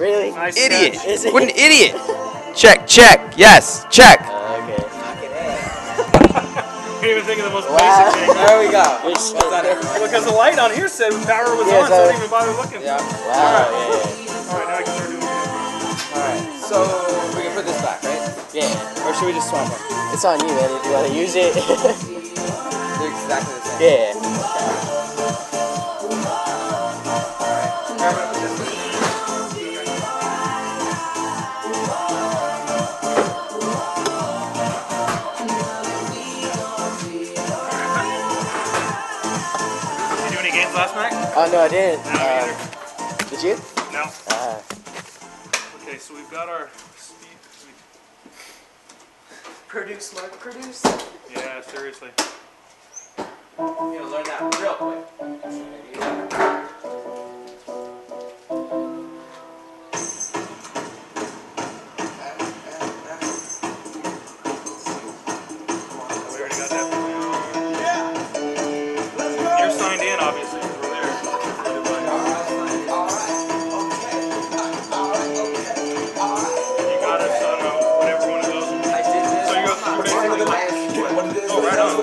Really? Nice Idiot. Is it? What an idiot. Check, check. Yes, check. Okay. Can't even think of the most Wow. basic thing. There we go. Because the light on here said power was Yeah, on, so I so- didn't even bother looking. Yeah. Wow. Yeah. Alright, now I can start doing it. Alright, so we can put this back, right? Yeah. Or should we just swap them? It's on you, man. If you want to use it. They're exactly the same. Yeah. Alright, put this back. Did you do any games last night? Oh no, I didn't. No, me either. Did you? No. Uh, Okay, so we've got our speed. produce, Mark. Produce. Yeah, seriously. You'll learn that real quick. We already got that. You're signed in, obviously, because we're there. You got us on whatever one of those. I did this. So you're Oh, right on.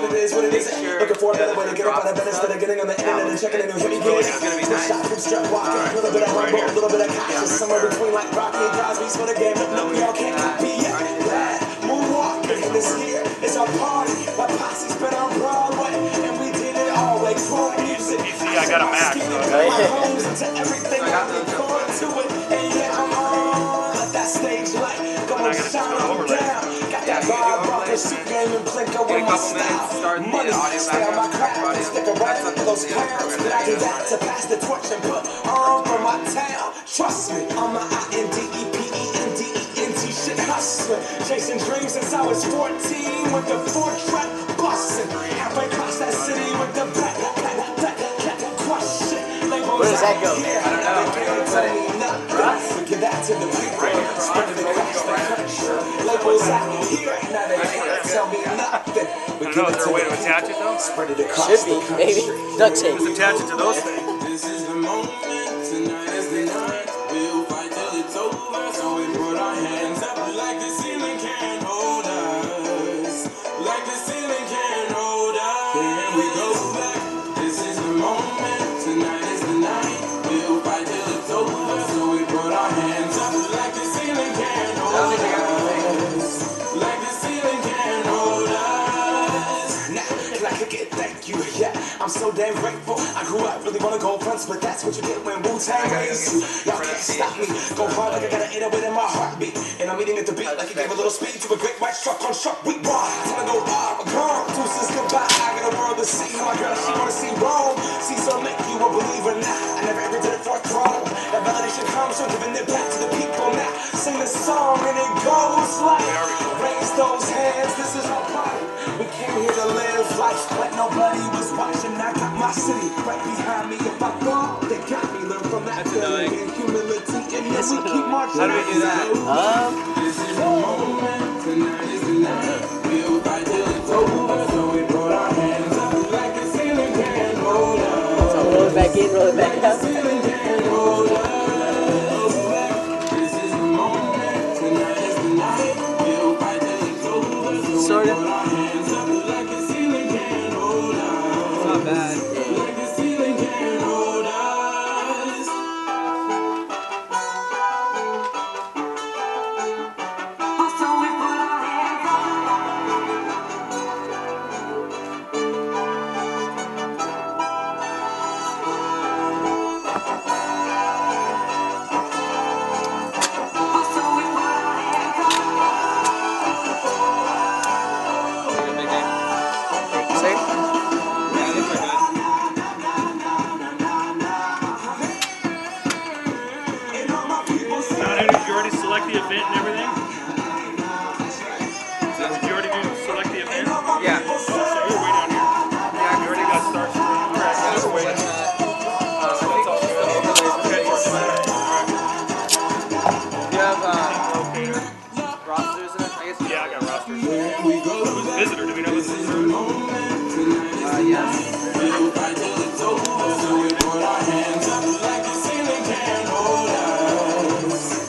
Looking for a better way to get up on a bed instead of getting on the internet and checking in. Hit me good. It's gonna be nice. A little bit of humble, a little bit of cautious. Somewhere between like Rocky and Cosby's for the game. But no, y'all can't be that. Moonwalking in this year. It's our party. My posse's been on Broadway. And we did it all way. Cool music. You see, I got a Mac. So Everything I got to it. And yeah, I'm on. Let that stage light. Go and shine on down. Got that vibe, rocker, suit game, and Plinko with my style. Money, stay on my craft, stick around for those pounds. But I do that to pass the torch and put on for my town. Trust me, I'm a INDEPENDENT shit hustler. Chasing dreams since I was 14 with the 4-track bustin'. Halfway across that city with the back crush shit. Where does that go? I don't know. We give that to the people. Spread it across the country. Labels out here, now they can't tell me nothing. I don't know, is there a way to attach it though? Spread it across Should be. Maybe. Duct tape. Just attach it to those things. This is the moment, tonight is the night. We'll fight till it's over, so we put our hands up like the ceiling can't hold us. Like the ceiling can't hold us. Here we go back. This is the moment, tonight is the night. We'll fight till it's over, so we put our hands up like the ceiling can't hold us. Like the ceiling can't hold us. Now, can I kick it? Thank you, yeah. I'm so damn grateful. I grew up really wanna go fronts, but that's what you get when Wu-Tang raised you. Y'all can't stop me. Go hard like I got an 808 in my heartbeat. And I'm eating at the beat like you gave a little speed to a great white truck on truck. We ride. Time to go up, gone. Deuces goodbye. I got a world to see. My girl, she wanna see Rome. See, so make you a believer now. I never ever did it for a throne. That validation comes from giving it back to the people now. Sing this song and it goes like, raise those hands. This is our party. We came here to live life like nobody was watching. I got my city right behind me. If I fall, they got me. Learn from that failure and humility, and then we keep marching. How do we do that? This is the moment, tonight is the night. We'll fight till it's over, so we put our hands up like the ceiling can't hold us. So roll it back in, roll it back The out. ceiling can't hold us. This is the moment, tonight is the night. We'll fight till it's over, so we Sort of. put our hands up like the ceiling can't hold us. It's not bad. Like the ceiling can't hold us. So we put our hands up. So we put our hands up. Sir? Now, did you already select the event and everything? Did you already select the event? Yeah. Oh, so you're way down here. Yeah, You already got start screen. All right, so you're way down here. Do you have Locator. rosters in it? I guess. Yeah, I got rosters. Who's the visitor? Do we know who's the visitor? Yes. We'll fight till it's over, so we put our hands up like the ceiling can't hold us.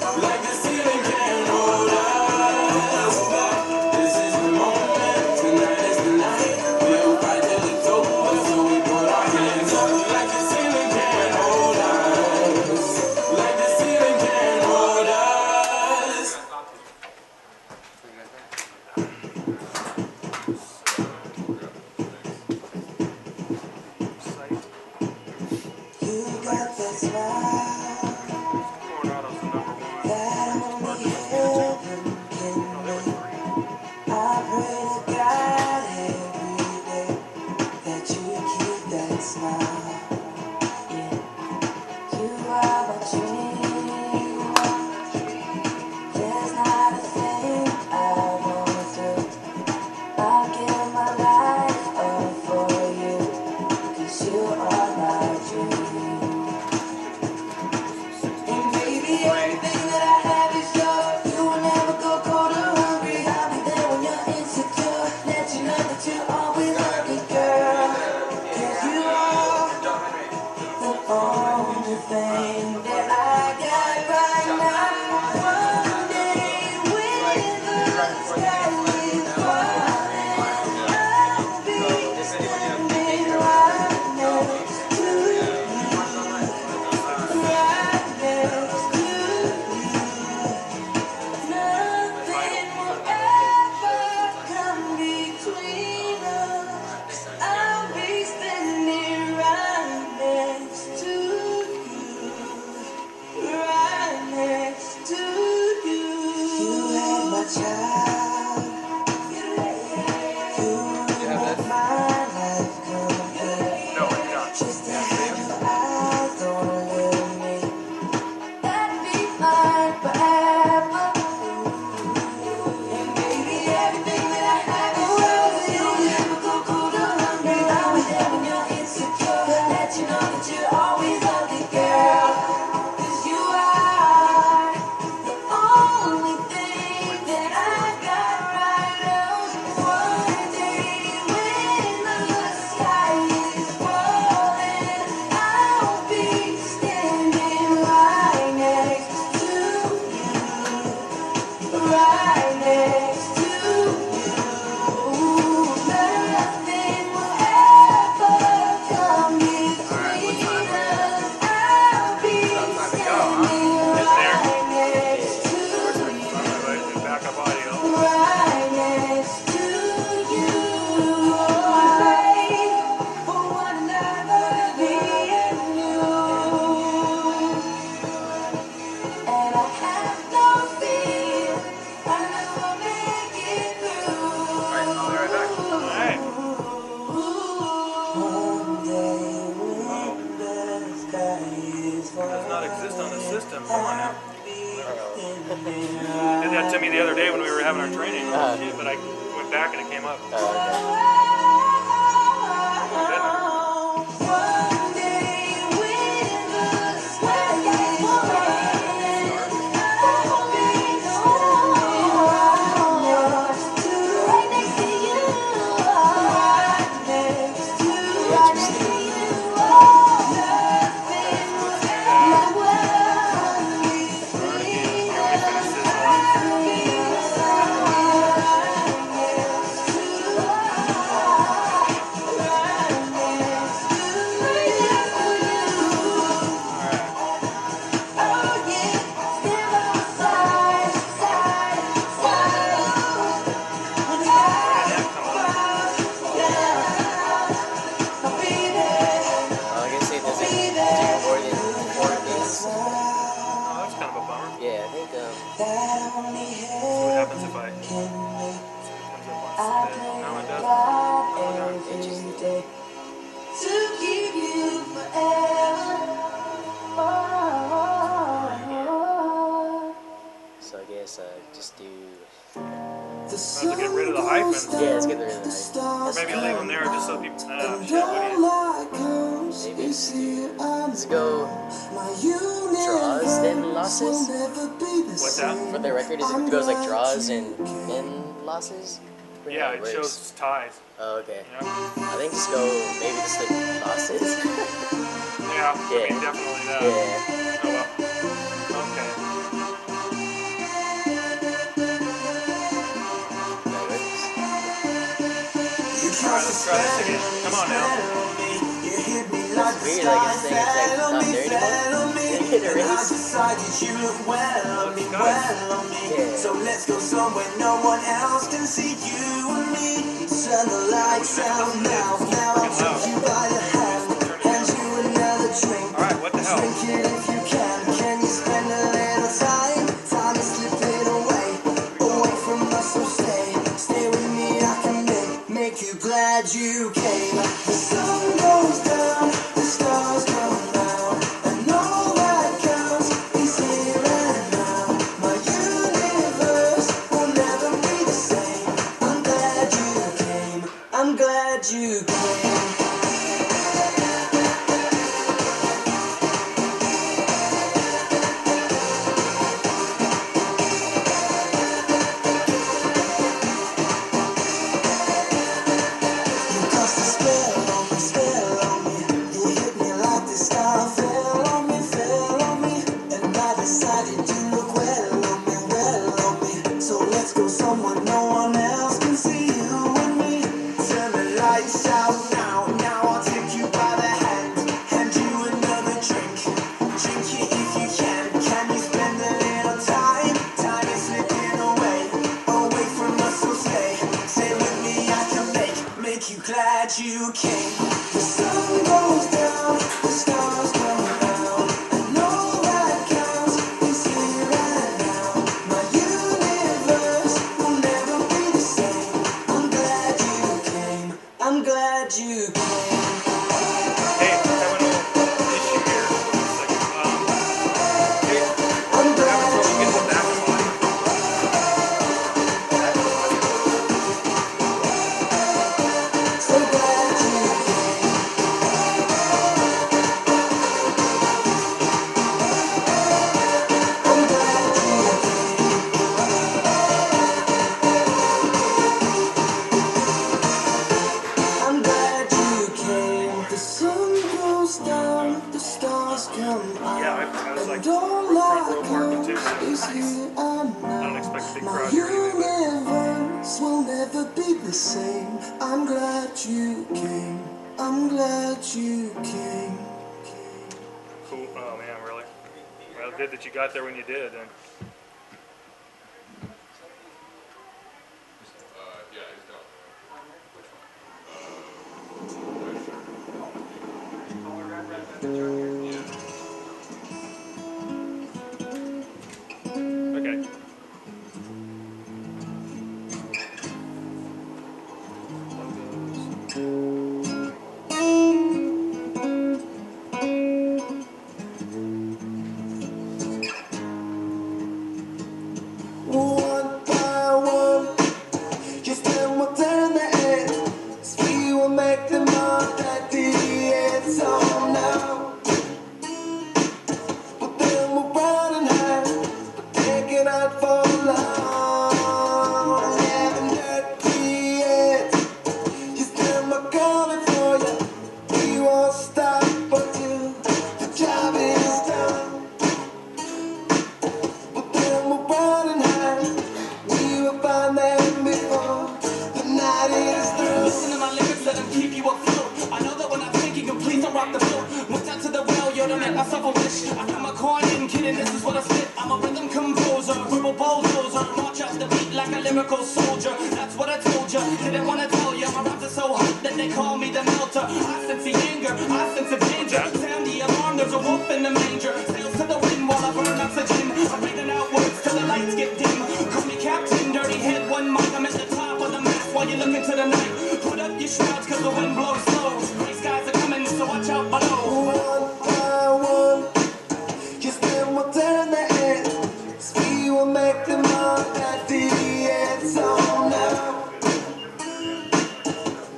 gotta think I wanna do. I'll give my life up for you, 'cause you are my dream. And baby, everything that I have is yours. You will never go cold or hungry. I'll be there when you're insecure. Let you know that you always love me, girl. 'Cause you are the only thing that I got right now. One day when the sky is falling, I'll be standing right next to you. Right next to you. Nothing will ever come between us. I'll be standing right next to you. Right next to you. You had my child. You make my life complete. No, we're not. Just to have your eyes on little me. That'd be mine forever. And baby, everything that I have is yours. You'll never go cold or hungry. I'll be there when you're insecure. Let you know that you always love me, girl. 'Cause you are the only thing that I got right now. One day when the sky is falling, I'll be standing right next to you. Right next to you. Nothing will ever come between us. I'll be standing right next to you. Backup audio. Right next to you. Pray for one another, me and you. And I have no fear. I know I'll make it through. Alright. One day when the sky is Does not exist on the system. Come on now. falling. Did that to me the other day when we were having our training. But I went back and it came up. One day when the sky is falling, I'll be right next to you. Right next to you. Nothing will ever be between us. I'll be I guess it doesn't do more than 4 games. Oh, that's kind of a bummer. Yeah, I think So what happens if I comes up on Sunday? No, it doesn't. every day to keep you forever. so. I guess just do. The Have to get rid of the hyphens. Yeah, let's get rid of that. Or maybe leave them there just so people. Shit, what do you? Maybe let's go draws then losses. What's that? For the record, is it goes like draws and losses? Pretty Yeah, how it works. shows ties. Oh, okay. Yeah. I think just go maybe just the losses. Yeah, I Yeah. mean, definitely that. Yeah. Oh well. Okay. That works. Alright, let's try this again. Come on now. It's weird, like it's saying it's like not there anymore. Did it hit a race? Yeah. So let's go somewhere no one else can see you and me. Turn the lights out now. Now I'll take you by the hand. Hand you another drink. Alright, what the hell? Drink it if you can. Can you spend a little time? Time is slipping away. Away from us, so stay. Stay with me, I can make you glad you came. The sun goes down, the stars come out, and all that counts is here and now. My universe someone no one else can see you and me. Turn the lights out now, now I'll take you by the hand, hand you another drink. Drink it if you can you spend a little time? Time is slipping away, away from us, so stay with me, I can make you glad you came. The sun goes down, the stars come out, and all that counts is here and now. My universe will never be the same. I'm glad you came, I'm glad you came. Hey, having a little issue here. I'm glad Get you the back of mine. so glad you I'm glad you I'm glad you came. The sun goes down, the stars come out, Yeah, I was like and all front I row mark too. count is here and I don't now. expect a big My crowd here anyway. universe will never be the same. I'm glad you came. I'm glad you came. Cool. Oh man, really? Well, good that you got there when you did. And okay. One by one, just then we'll turn the end. We will make them all that the end's on now. But then we'll run and hide, taking out for long. Haven't heard the end. Just then we're coming for you. We won't stop until the job is done. But then we'll run and hide. We will find them before the night is through. Listen to my lyrics, let them keep you afloat. I know that when I'm thinking, you please don't rock the boat. Went down to the well, yo, to make myself a wish. I put my coin in, kidding, this is what I spit. I'm a rhythm composer, verbal bulldozer. March off the beat like a lyrical soldier. That's what I told you, didn't want to tell you. My rhymes are so hot that they call me the melter. I sense the anger, I sense the danger. Sound the alarm, there's a wolf in the manger. Sails to the wind while I burn oxygen. I'm reading out words till the lights get dim. Call me captain, dirty head, one mic. I'm at the top of the mast while you look into the night. Put up your shrouds cause the wind blows slow. Gray skies are coming, so watch out below. One by one, just then we'll turn the end. We will make them all that the end's on now.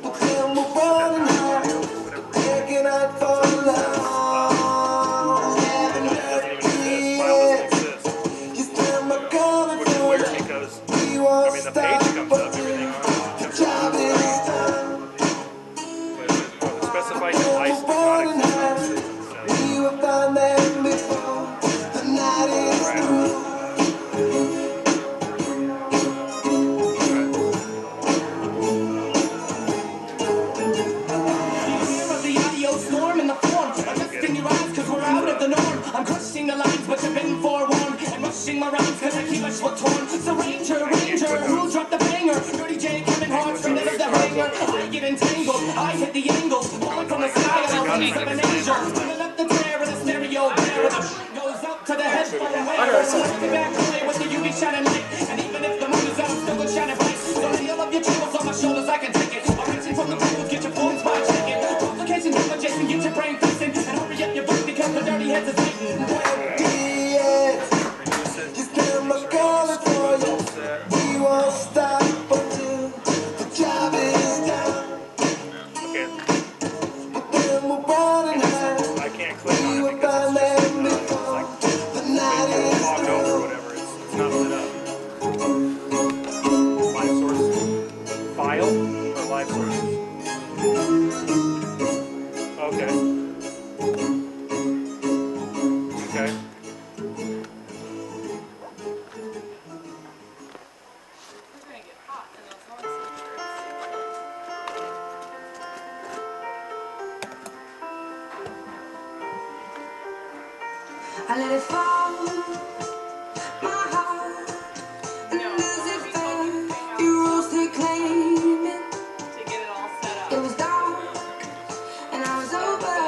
But then we'll run and hide, taking out for long. Haven't heard the end. Just then we're coming Which is for weird you. because We I won't mean the stop page comes up, everything until on the it. job is done. But specify your life We'll run and hide. We will find them before the night is through. Beware of the audio storm in the form. Adjusting your eyes cause we're out of the norm. I'm crushing the lines but you've been forewarned. And rushing my rhymes cause I keep my foot torn. So Ranger, who dropped the banger? Dirty J coming hard straight out of the hanger. I get entangled, I hit the angles. Falling from the sky on the wings of an angel. Turning up the glare of the stereo glare. The goes up to the headphone wave. Looking back away with the UV shining light. And even if the moon is out, I'm still gonna shine it bright. So lay all of your troubles on my shoulders, I can take it. I'm reaching from the blues, get your phones by checking. Complications of Jason, get your brain fixing. And hurry up your book because the dirty heads is waiting. Just them a calling for you. We won't stop until the job is done. Okay, But then we'll run and hide. I can't click We on will it because find it's them before the night is fogged over or through. whatever. It's not lit up. I let it fall. My heart, and as it fell, you rose to claim it. It was dark, and I was over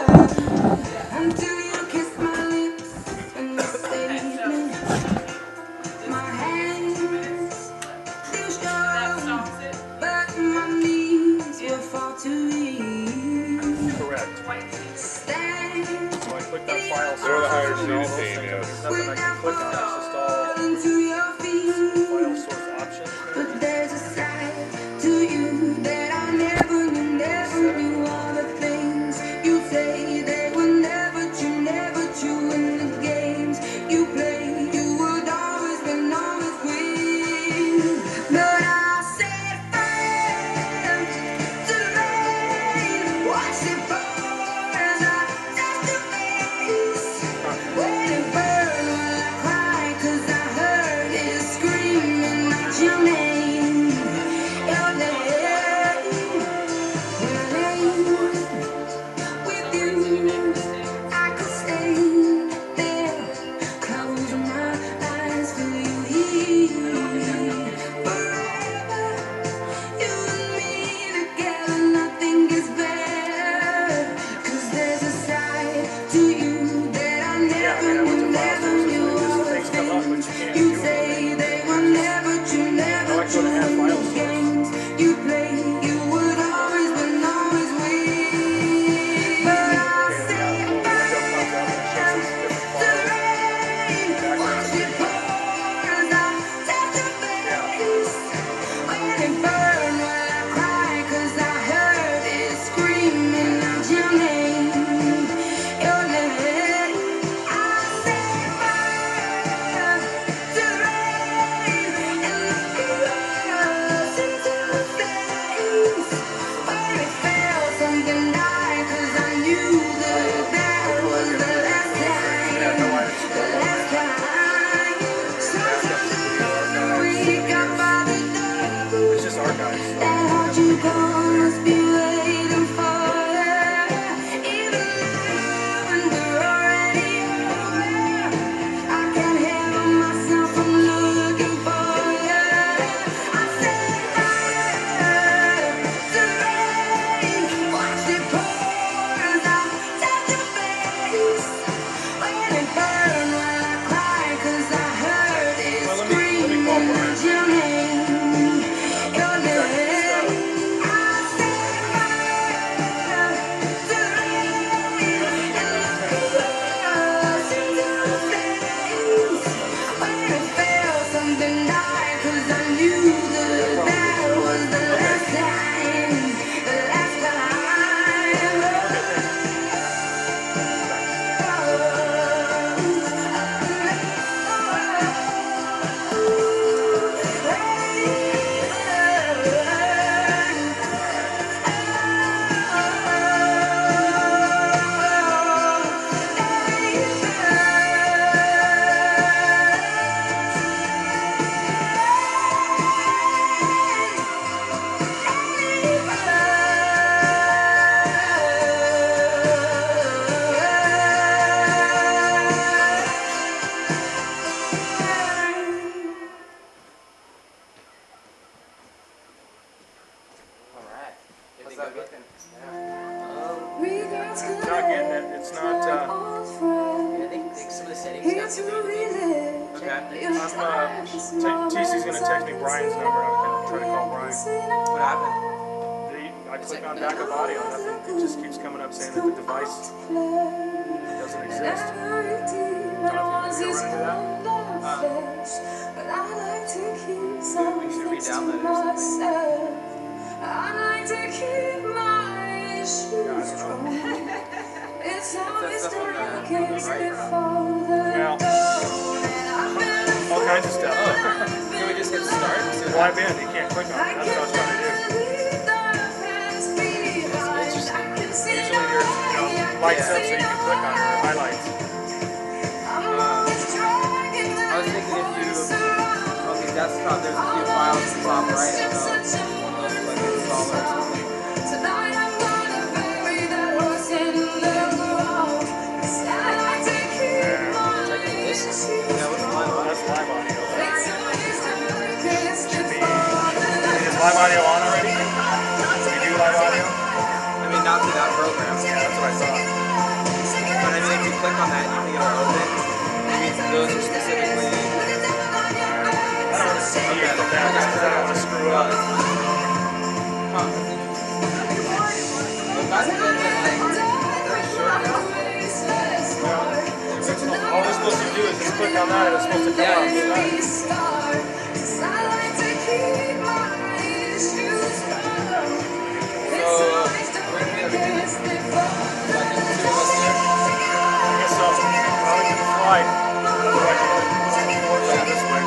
until you kissed my lips and you saved me. My hands still strong, but my knees will fall too weak. Correct. Stand So I clicked on file They're the higher source. seeded team, yes. There's nothing I can click on. It's just all into your feet. file source options. But there's a side to you that I never knew all the things you say they were never true in the games you play. You would always win. But I said friend to the rain, watch it pour as I touch the face. When it burned while I cried 'cause I heard it screaming out your name, your name. When I lay with you, I could stay there, close my eyes, feel you here forever. You and me together, nothing gets better. 'Cause there's a side to you that I never knew all the things you say they were never true in the games you play. You would always win. But I say the rain, watch it pour as I touch your face. When it burned while I cried 'cause I heard it screaming out your name, your name. I say fire to the rain and look us into the face. When it fell, something died 'cause I knew that was the last time. Sometimes we got by the door. It's just archives. That heart you gone must be waiting for you. Even now when we're already over, I can't help myself from looking for you. I said fire to the rain, watch it pour as I touch your face. When it burned while I cried 'cause I heard it screaming out your name, your name. I said fire to the rain and look us into the face. When it fell, something died 'cause I knew that was the last time, the last time. Alright. How's that looking? Not getting it. It's not. I think some of the settings got to be Okay. TC's gonna text me Brian's number. I'm gonna try to call Brian. What happened? I click on backup audio, nothing. It just keeps coming up saying that the device doesn't exist. Don't know if you run into that. We should re-download it or something. I like to keep my issues from it's always darkest before the Well, all kinds of stuff. Can we just hit start? and see what Live in, you can't click on it. That's what I was trying to do. Usually there's, lights up so you can click on it or highlights. I was thinking if you, okay, desktop, there's a few files at the top right, so one of those like installer or something. Tonight I'm gonna bury that horse in the ground. I like to keep my live audio on already? Do you do live audio? I mean, not to that program. Yeah, that's what I thought. But I mean, if you click on that, you can it'll open. It means those are specifically. I don't want to see you from that just because I don't want to screw up. Huh, that's interesting. But that's good that, like, they're short now. All we're supposed to do is just click on that and it's supposed to come up. I guess so. Probably get the flight. Otherwise, you can work on this way.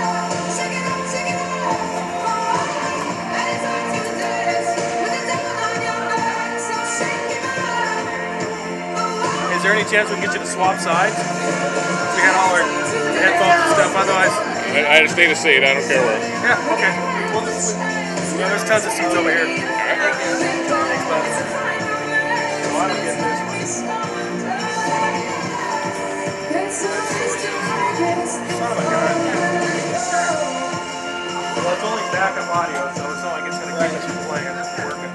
Is there any chance we can get you to swap sides? We got all our headphones and stuff. Otherwise, I just need a seat. I don't care where. yeah, okay. We'll just, yeah, there's tons of seats over here. Thanks, bud. Well, I don't get this one. Son of a gun. Well, it's only backup audio, so it's not like it's going to keep us from playing it and working.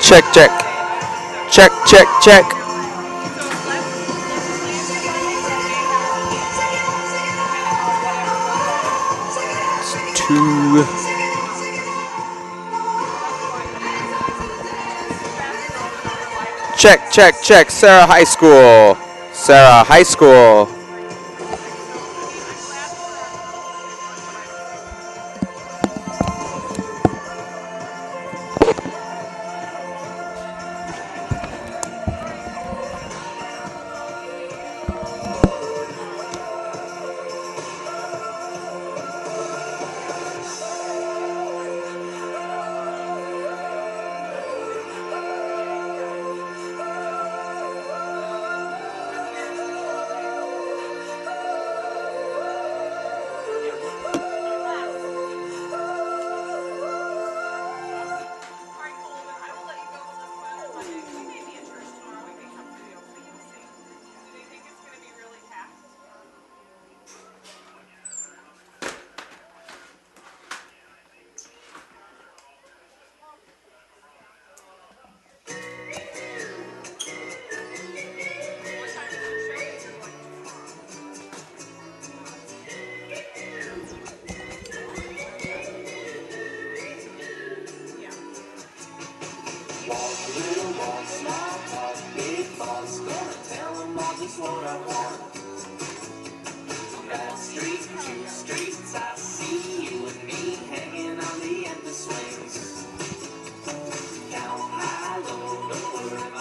Check, check. Check, check, check. It's 2. Check, check, check. Serra High School. Serra High School.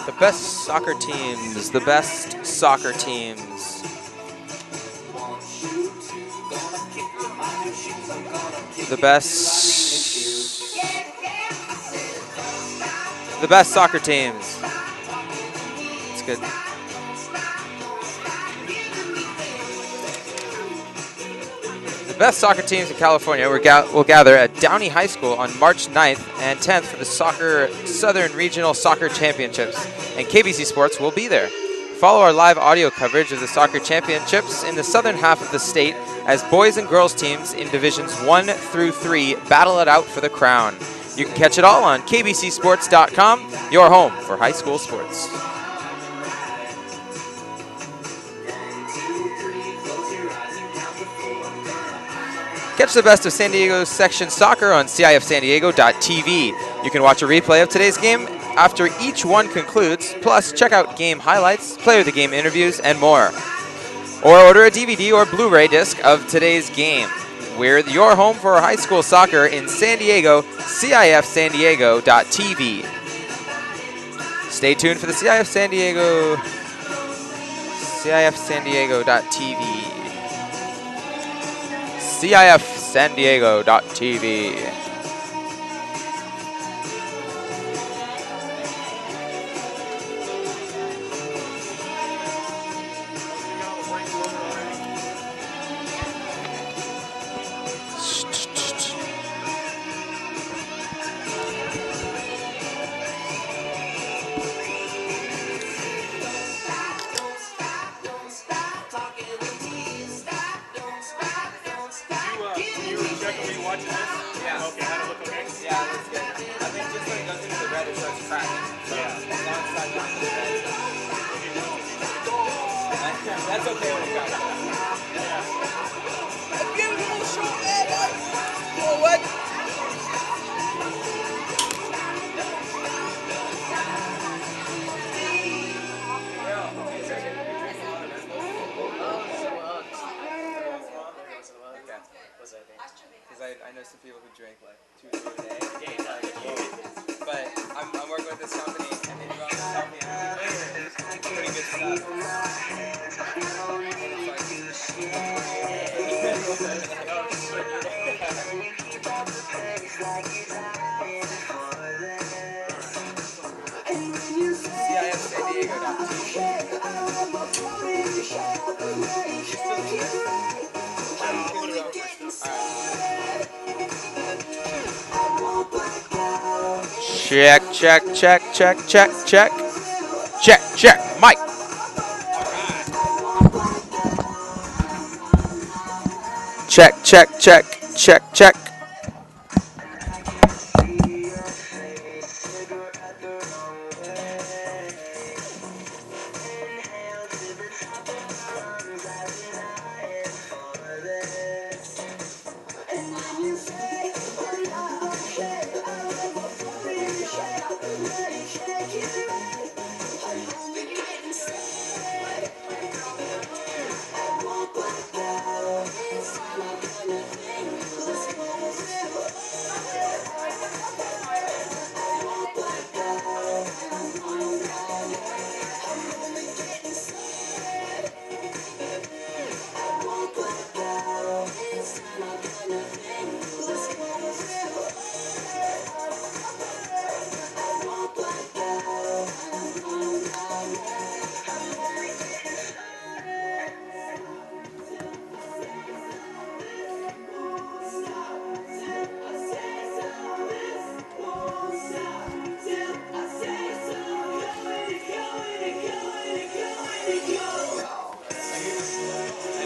The best soccer teams, the best soccer teams. The best soccer teams. It's good. The best soccer teams in California will gather at Downey High School on March 9th and 10th for the Southern Regional Soccer Championships, and KBC Sports will be there. Follow our live audio coverage of the soccer championships in the southern half of the state as boys and girls teams in Divisions 1 through 3 battle it out for the crown. You can catch it all on kbcsports.com, your home for high school sports. Catch the best of San Diego section soccer on CIFSanDiego.tv. You can watch a replay of today's game after each one concludes, plus check out game highlights, player of the game interviews, and more. or order a DVD or Blu-ray disc of today's game. We're your home for high school soccer in San Diego, CIF San Diego.tv. Stay tuned for the CIF San Diego, CIF San Diego.tv. CIF San Diego.tv. You were checking me watching this? Yeah. Okay, how to look okay? Yeah, that's good. I think just when it goes into the red, it starts cracking. Yeah. As long as it's not going into the red. That's okay when it cracks. I know some people who drink like 2 or 3 a day. But I'm working with this company and they run this company and it's pretty good stuff. CIF San Check, check, check, check, check, check. Check, check, Mike. Check, check, check, check, check.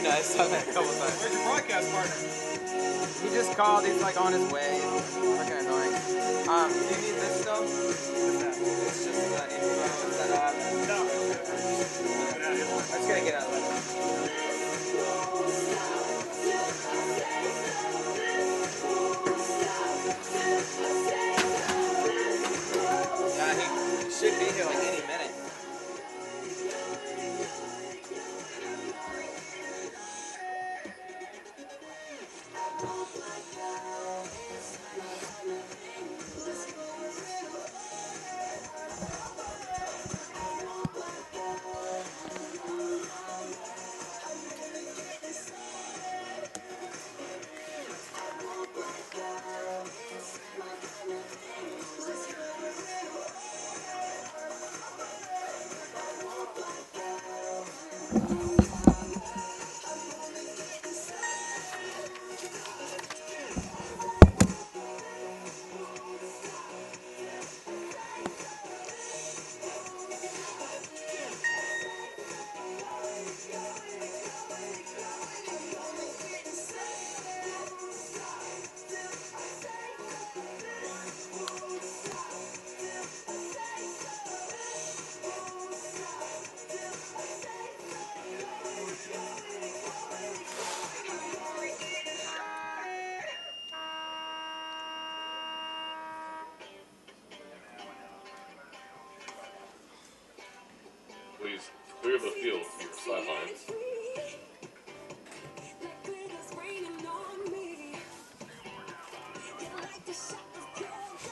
I saw that a couple times. Where's your broadcast partner? He just called. He's like on his way. It's freaking annoying. Do you need this still? It's just the info set up. No. I'm just gonna get out of it. Yeah, he should be here like any minute.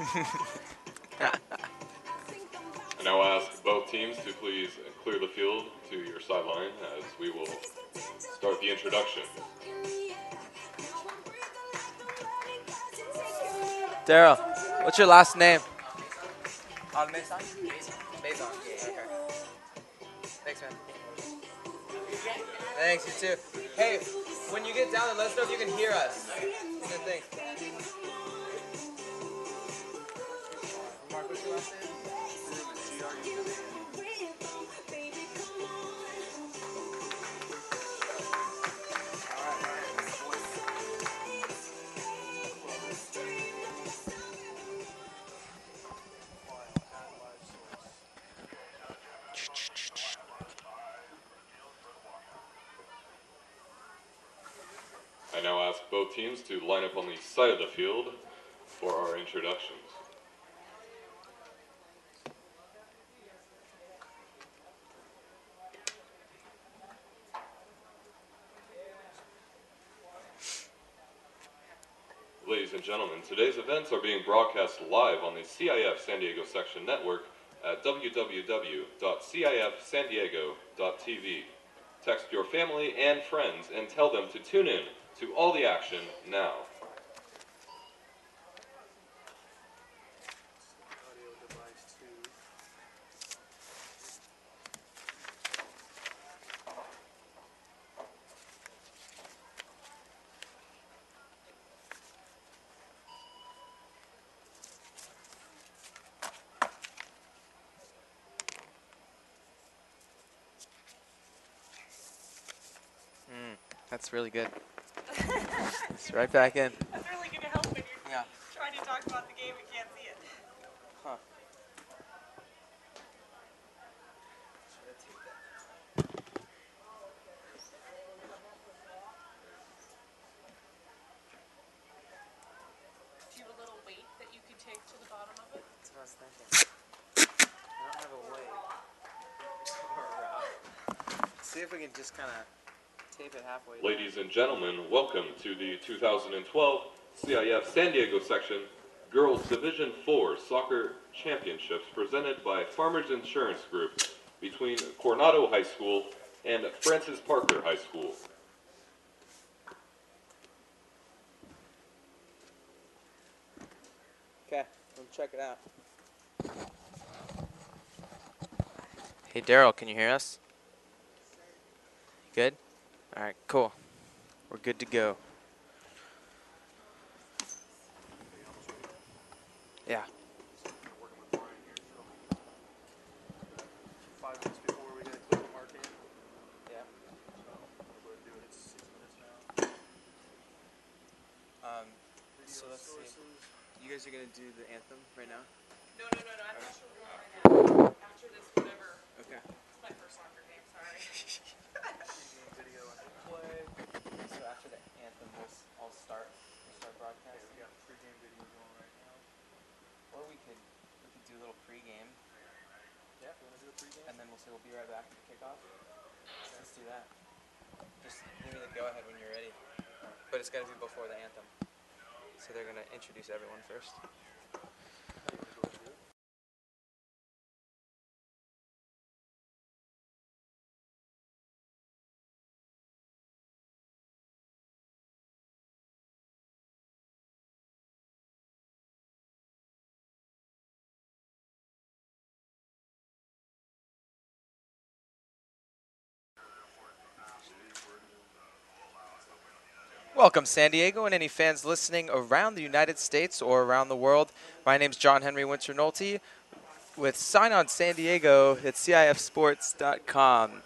I now ask both teams to please clear the field to your sideline as we will start the introduction. Daryl, what's your last name? Mason? Mason. Okay. Thanks, man. Thanks, you too. Hey, when you get down there, let us know if you can hear us. Good thing. Mark, what's your last name? I now ask both teams to line up on the side of the field for our introductions. Ladies and gentlemen, today's events are being broadcast live on the CIF San Diego section network at www.cifsandiego.tv. Text your family and friends and tell them to tune in to all the action now. That's really good. It's right back in. That's really going to help when you're trying to talk about the game and can't see it. Huh. Do you have a little weight that you could take to the bottom of it? That's what I was thinking. I don't have a way. See if we can just kind of tape it halfway. Ladies and gentlemen, welcome to the 2012 CIF San Diego section Girls Division 4 Soccer Championships presented by Farmers Insurance Group between Coronado High School and Francis Parker High School. Okay, let's check it out. Hey Daryl, can you hear us? Good? All right, cool. We're good to go. Yeah. 5 minutes before we gotta click the mark in. Yeah. We'll do it. It's 6 minutes now. So let's see. You guys are gonna do the anthem right now? No. I'm not sure we're doing right now. After this, whatever. Okay. It's my first soccer game, sorry. Video and play. So after the anthem, I'll start broadcasting. We got the pregame video going right now. Or we could do a little pregame, Yeah, you wanna do a pregame? and then we'll say we'll be right back for the kickoff. Let's do that. Just give me the go ahead when you're ready. But it's gotta be before the anthem. So they're gonna introduce everyone first. Welcome, San Diego, and any fans listening around the United States or around the world. My name is John Henry Winter Nolte with Sign On San Diego at CIFsports.com.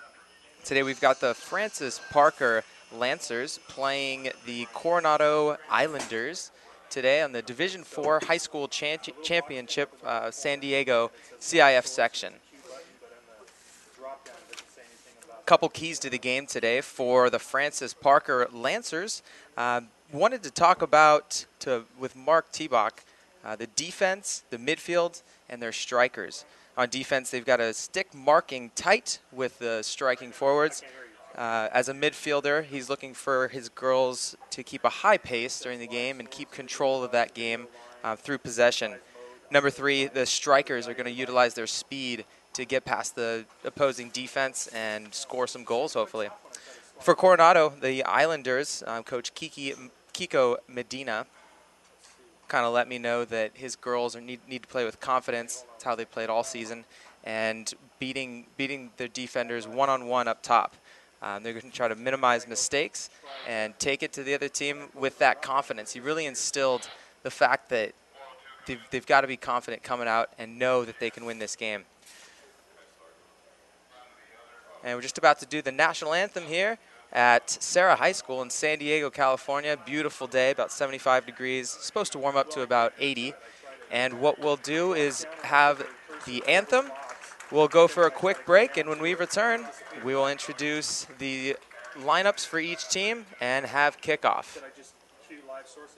Today we've got the Francis Parker Lancers playing the Coronado Islanders today on the Division 4 High School Championship San Diego CIF section. Couple keys to the game today for the Francis Parker Lancers. Wanted to talk about, with Mark Tebach, the defense, the midfield, and their strikers. On defense, they've got to stick marking tight with the striking forwards. As a midfielder, he's looking for his girls to keep a high pace during the game and keep control of that game through possession. Number 3, the strikers are going to utilize their speed to get past the opposing defense and score some goals, hopefully. For Coronado, the Islanders, Coach Kiko Medina kind of let me know that his girls need to play with confidence. It's how they played all season, and beating their defenders one-on-one up top. They're going to try to minimize mistakes and take it to the other team with that confidence. He really instilled the fact that they've got to be confident coming out and know that they can win this game. And we're just about to do the national anthem here at Serra High School in San Diego, California. Beautiful day, about 75 degrees. Supposed to warm up to about 80. And what we'll do is have the anthem. We'll go for a quick break, and when we return, we will introduce the lineups for each team and have kickoff. Should I just cue live sources?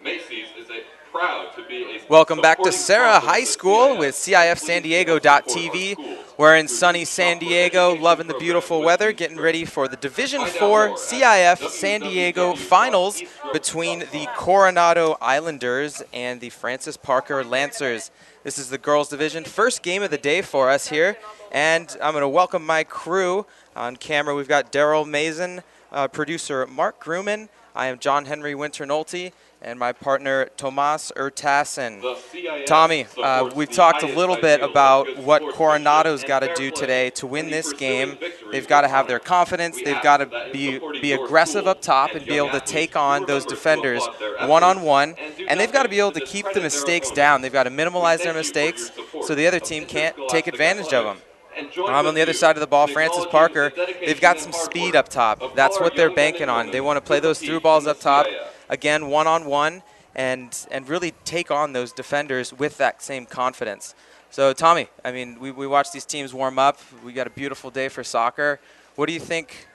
Macy's is proud to be a Welcome back to supporting Serra sponsor High of School CIF. with CIF San Diego.tv. We're in sunny San Diego, loving the beautiful weather, getting ready for the Division 4 CIF San Diego finals between the Coronado Islanders and the Francis Parker Lancers. This is the girls' division, first game of the day for us here, and I'm going to welcome my crew. On camera, we've got Daryl Mason, producer Mark Gruman. I am John Henry Winter-Nolte, and my partner Tomas Ertassen. Tommy, we've talked a little bit about what Coronado's got to do today to win this game. They've got to have their confidence. They've got to be aggressive up top and be able to take on those defenders one-on-one. And they've got to be able to keep the mistakes down. They've got to minimize their mistakes so the other team can't take advantage of them. On the other side of the ball, Francis Parker, they've got some speed up top. That's what they're banking on. They want to play those through balls up top, again, one-on-one, and really take on those defenders with that same confidence. So, Tommy, I mean, we watched these teams warm up. We got a beautiful day for soccer. What do you think?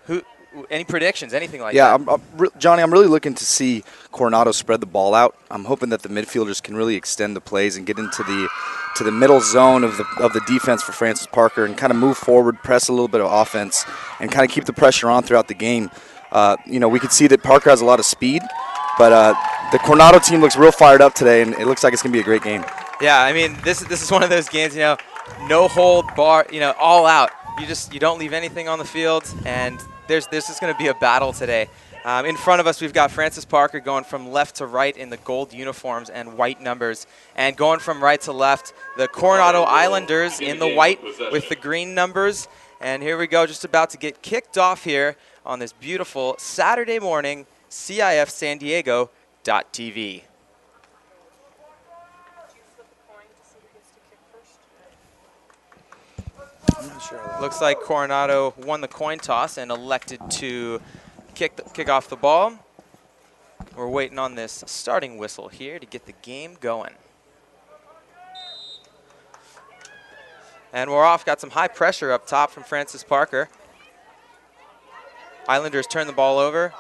Any predictions, anything like that? Yeah, Johnny, I'm really looking to see Coronado spread the ball out. I'm hoping that the midfielders can really extend the plays and get into the middle zone of the defense for Francis Parker and kind of move forward, press a little bit of offense, and kind of keep the pressure on throughout the game. We could see that Parker has a lot of speed, but the Coronado team looks real fired up today, and it looks like it's going to be a great game. Yeah, I mean, this is one of those games, no hold bar, all out. You don't leave anything on the field, and there's just going to be a battle today. In front of us, we've got Francis Parker going from left to right in the gold uniforms and white numbers. And going from right to left, the Coronado Islanders in the white with the green numbers. And here we go, just about to get kicked off here on this beautiful Saturday morning, CIF San Diego.tv. Looks like Coronado won the coin toss and elected to kick off the ball. We're waiting on this starting whistle here to get the game going. And we're off. Got some high pressure up top from Francis Parker. Islanders turn the ball over,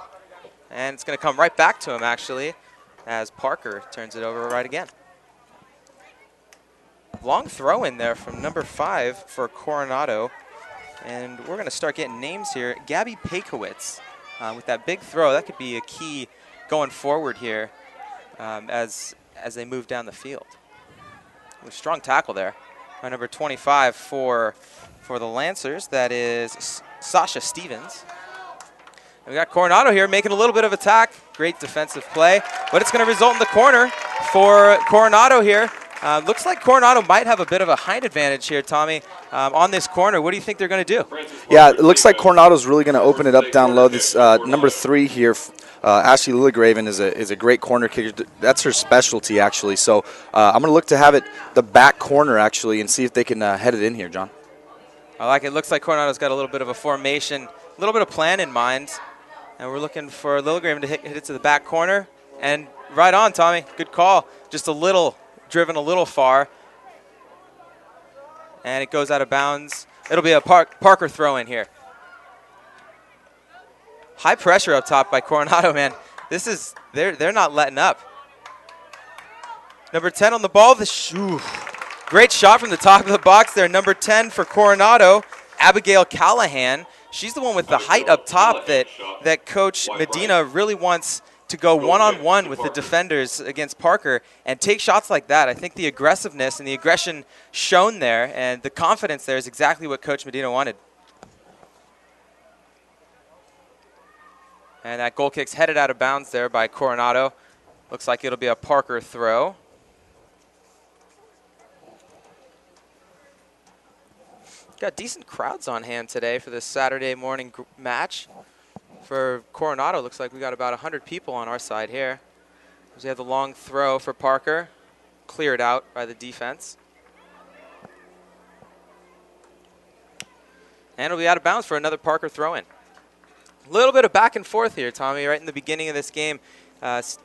and it's going to come right back to him, actually, as Parker turns it over right again. Long throw in there from number 5 for Coronado. And we're going to start getting names here. Gabby Pakowitz with that big throw. That could be a key going forward here as they move down the field. With strong tackle there by number 25 for the Lancers. That is Sasha Stevens. And we got Coronado here making a little bit of attack. Great defensive play. But it's going to result in the corner for Coronado here. Looks like Coronado might have a bit of a height advantage here, Tommy, on this corner. What do you think they're going to do? Yeah, it looks like Coronado's really going to open it up down low. This number 3 here, Ashley Lilligraven, is a great corner kicker. That's her specialty, actually. So I'm going to look to have it the back corner, actually, and see if they can head it in here, John. I like it. Looks like Coronado's got a little bit of a formation, a little bit of plan in mind. And we're looking for Lilligraven to hit it to the back corner. And right on, Tommy. Good call. Just a little driven a little far, and it goes out of bounds. It'll be a Parker throw in here. High pressure up top by Coronado, man. They're not letting up. Number 10 on the ball. Great shot from the top of the box there. Number 10 for Coronado, Abigail Callahan. She's the one with the height up top that Coach Medina really wants to go one-on-one with the defenders against Parker and take shots like that. I think the aggressiveness and the aggression shown there and the confidence there is exactly what Coach Medina wanted. And that goal kick's headed out of bounds there by Coronado. Looks like it'll be a Parker throw. Got decent crowds on hand today for this Saturday morning match. For Coronado, looks like we got about 100 people on our side here. We have the long throw for Parker, cleared out by the defense. And it'll be out of bounds for another Parker throw-in. A little bit of back and forth here, Tommy, right in the beginning of this game.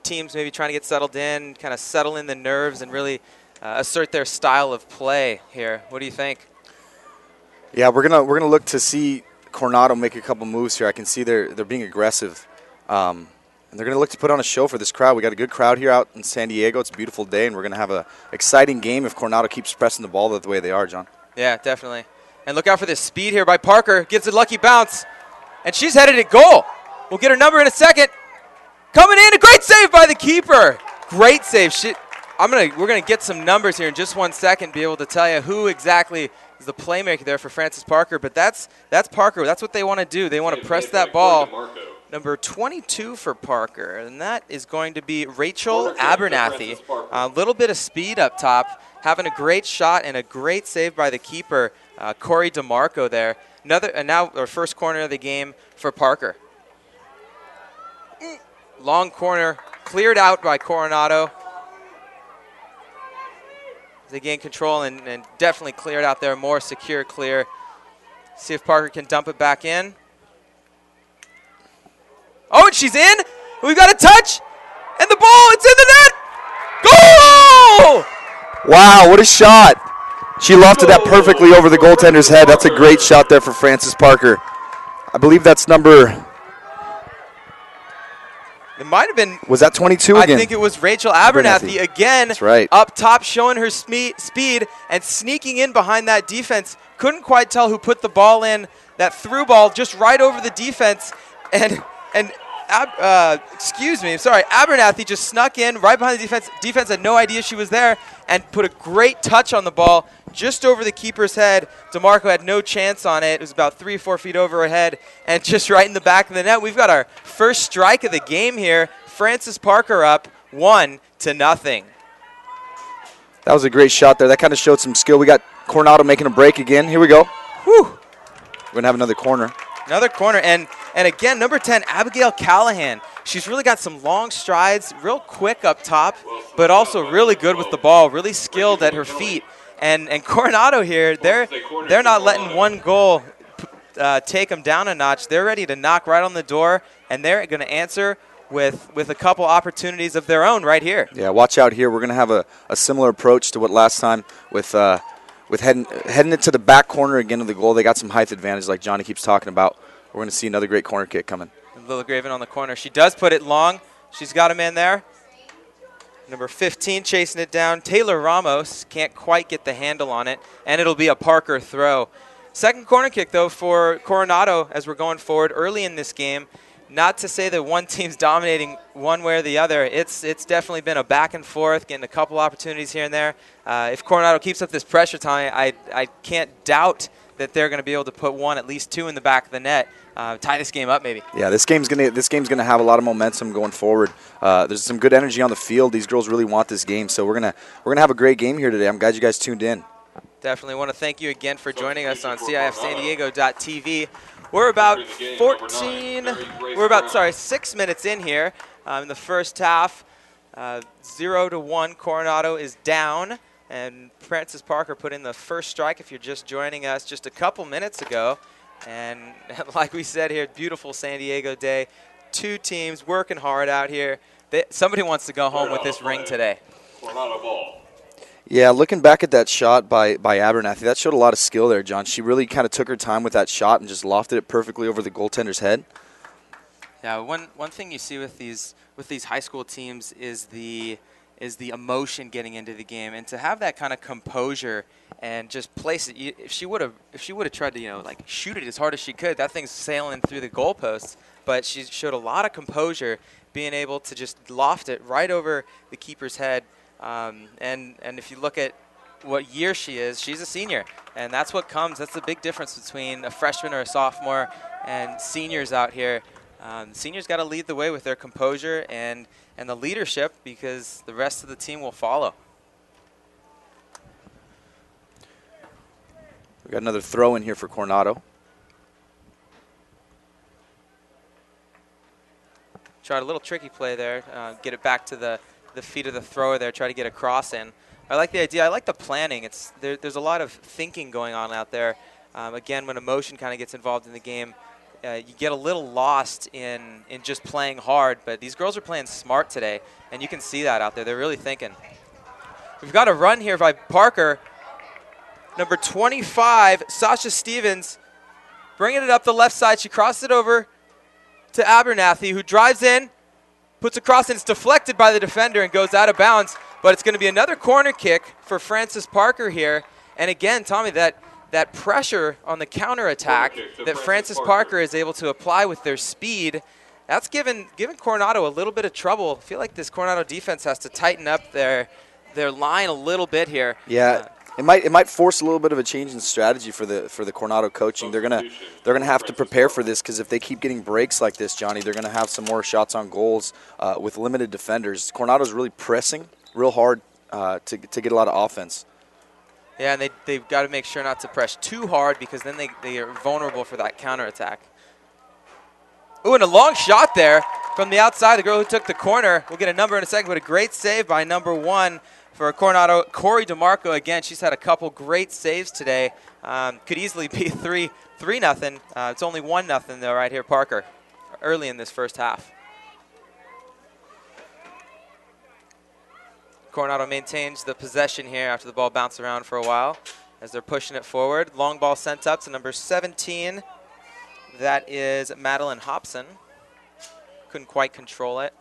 Teams maybe trying to get settled in, kind of settle in the nerves and really assert their style of play here. What do you think? Yeah, we're gonna look to see Coronado make a couple moves here. I can see they're being aggressive, And they're going to look to put on a show for this crowd. We got a good crowd here out in San Diego. It's a beautiful day, and we're going to have an exciting game if Coronado keeps pressing the ball the way they are, John. Yeah, definitely. And look out for this speed here by Parker. Gets a lucky bounce, and she's headed at goal. We'll get her number in a second. Coming in, a great save by the keeper. Great save. We're gonna get some numbers here in just 1 second, be able to tell you who exactly is the playmaker there for Frances Parker. But that's Parker. That's what they want to do. They want to press that ball. Number 22 for Parker, and that is going to be Rachel Abernathy. A little bit of speed up top, having a great shot and a great save by the keeper, Corey DeMarco there. Now our first corner of the game for Parker. Long corner, cleared out by Coronado. They gain control and definitely cleared out there, more secure clear. See if Parker can dump it back in. Oh, and she's in. We've got a touch, and the ball, it's in the net. Goal! Wow, what a shot. She lofted that perfectly over the goaltender's head. That's a great shot there for Frances Parker. I believe that's number... It might have been... Was that 22 again? I think it was Rachel Abernathy again. That's right. Up top, showing her speed and sneaking in behind that defense. Couldn't quite tell who put the ball in. That through ball just right over the defense. Abernathy just snuck in right behind the defense. Defense had no idea she was there and put a great touch on the ball just over the keeper's head. DeMarco had no chance on it. It was about 3 or 4 feet over her head and just right in the back of the net. We've got our first strike of the game here. Frances Parker up 1-0. That was a great shot there. That kind of showed some skill. We got Coronado making a break again. Here we go. Whew. We're going to have another corner. Another corner, and again, number 10, Abigail Callahan. She's really got some long strides, real quick up top, but also really good with the ball, really skilled at her feet. And Coronado here, they're not letting one goal take them down a notch. They're ready to knock right on the door, and they're going to answer with a couple opportunities of their own right here. Yeah, watch out here. We're going to have a similar approach to what last time with heading it to the back corner again of the goal. They got some height advantage like Johnny keeps talking about. We're going to see another great corner kick coming. Lillagraven on the corner. She does put it long. She's got a man there. Number 15 chasing it down. Taylor Ramos can't quite get the handle on it, and it'll be a Parker throw. Second corner kick, though, for Coronado as we're going forward early in this game. Not to say that one team's dominating one way or the other. It's definitely been a back and forth, getting a couple opportunities here and there. If Coronado keeps up this pressure time, I can't doubt that they're going to be able to put at least two in the back of the net, tie this game up maybe. Yeah, this game's gonna have a lot of momentum going forward. There's some good energy on the field. These girls really want this game, so we're gonna have a great game here today. I'm glad you guys tuned in. Definitely want to thank you again for joining us on CIFSanDiego.tv. We're about 6 minutes in here in the first half. 0-1, Coronado is down, and Frances Parker put in the first strike if you're just joining us just a couple minutes ago. And like we said here, beautiful San Diego day. Two teams working hard out here. Somebody wants to go home with this ring today. Coronado ball. Yeah, looking back at that shot by Abernathy, that showed a lot of skill there, John. She really kind of took her time with that shot and just lofted it perfectly over the goaltender's head. Yeah, one thing you see with these high school teams is the emotion getting into the game, and to have that kind of composure and just place it. If she would have tried to shoot it as hard as she could, that thing's sailing through the goalposts. But she showed a lot of composure, being able to just loft it right over the keeper's head. And if you look at what year she is, she's a senior, and that's what comes. That's the big difference between a freshman or a sophomore and seniors out here. Seniors got to lead the way with their composure and the leadership, because the rest of the team will follow. We got another throw in here for Coronado. Tried a little tricky play there, get it back to the feet of the thrower there, try to get a cross in. I like the idea. I like the planning. There's a lot of thinking going on out there. Again, when emotion kind of gets involved in the game, you get a little lost in just playing hard. But these girls are playing smart today, and you can see that out there. They're really thinking. We've got a run here by Parker. Number 25, Sasha Stevens, bringing it up the left side. She crosses it over to Abernathy, who drives in. puts a cross, and it's deflected by the defender and goes out of bounds. But it's going to be another corner kick for Francis Parker here. And again, Tommy, that pressure on the counterattack that Francis Parker is able to apply with their speed, that's given Coronado a little bit of trouble. I feel like this Coronado defense has to tighten up their line a little bit here. Yeah. It might force a little bit of a change in strategy for the Coronado coaching. They're gonna have to prepare for this, because if they keep getting breaks like this, Johnny, they're gonna have some more shots on goals with limited defenders. Coronado's really pressing real hard to get a lot of offense. Yeah, and they've got to make sure not to press too hard, because then they are vulnerable for that counterattack. Ooh, and a long shot there from the outside. The girl who took the corner. We'll get a number in a second, but a great save by number 1 for Coronado. Corey DeMarco, again, she's had a couple great saves today. Could easily be 3-0. It's only 1-0 though right here, Parker, early in this first half. Coronado maintains the possession here after the ball bounced around for a while as they're pushing it forward. Long ball sent up to number 17. That is Madeline Hobson. Couldn't quite control it.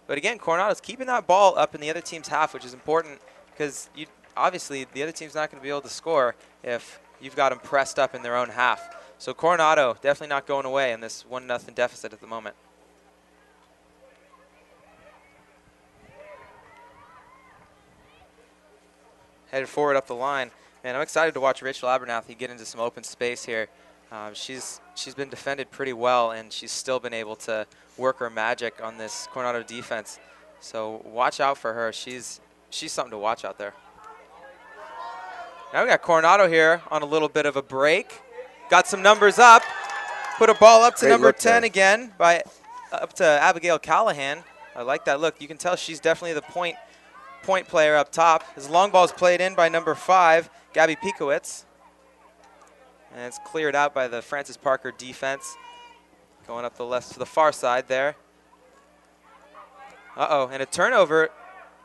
But again, Coronado's keeping that ball up in the other team's half, which is important, because obviously the other team's not going to be able to score if you've got them pressed up in their own half. So Coronado definitely not going away in this 1-0 deficit at the moment. Headed forward up the line. Man, I'm excited to watch Rachel Abernathy get into some open space here. She's been defended pretty well, and she's still been able to work her magic on this Coronado defense. So watch out for her. She's something to watch out there. Now we got Coronado here on a little bit of a break. Got some numbers up. Put a ball up to number 10 again up to Abigail Callahan. I like that look. You can tell she's definitely the point player up top. His long ball is played in by number 5, Gabby Pikowitz. And it's cleared out by the Francis Parker defense. Going up the left to the far side there. Uh-oh, and a turnover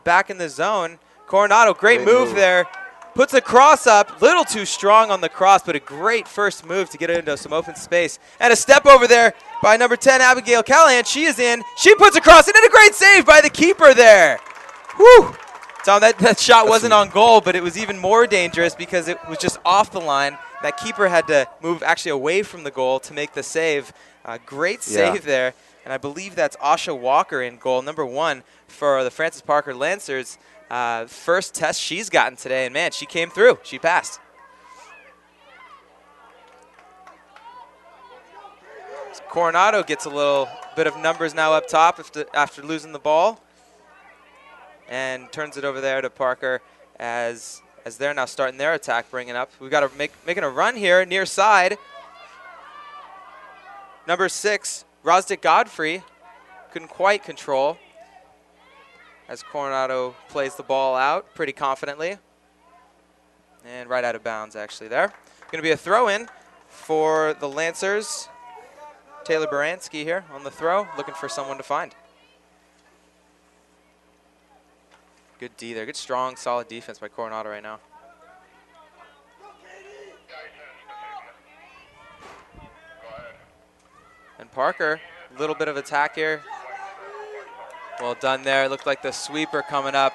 back in the zone. Coronado, great move there. Puts a cross up, little too strong on the cross, but a great first move to get it into some open space. And a step over there by number 10, Abigail Callahan. She is in. She puts a cross in, and a great save by the keeper there. Whew. Tom, that shot wasn't on goal, but it was even more dangerous because it was just off the line. That keeper had to move actually away from the goal to make the save. Great save there. And I believe that's Asha Walker in goal, number 1 for the Francis Parker Lancers. First test she's gotten today, and man, she came through. She passed. So Coronado gets a little bit of numbers now up top after losing the ball, and turns it over there to Parker as they're now starting their attack, bringing up. We've got to making a run here near side. Number 6, Rosdick Godfrey, couldn't quite control as Coronado plays the ball out pretty confidently. And right out of bounds, actually, there. Going to be a throw-in for the Lancers. Taylor Baranski here on the throw, looking for someone to find. Good D there. Good, strong, solid defense by Coronado right now. And Parker, a little bit of attack here. Well done there. It looked like the sweeper coming up.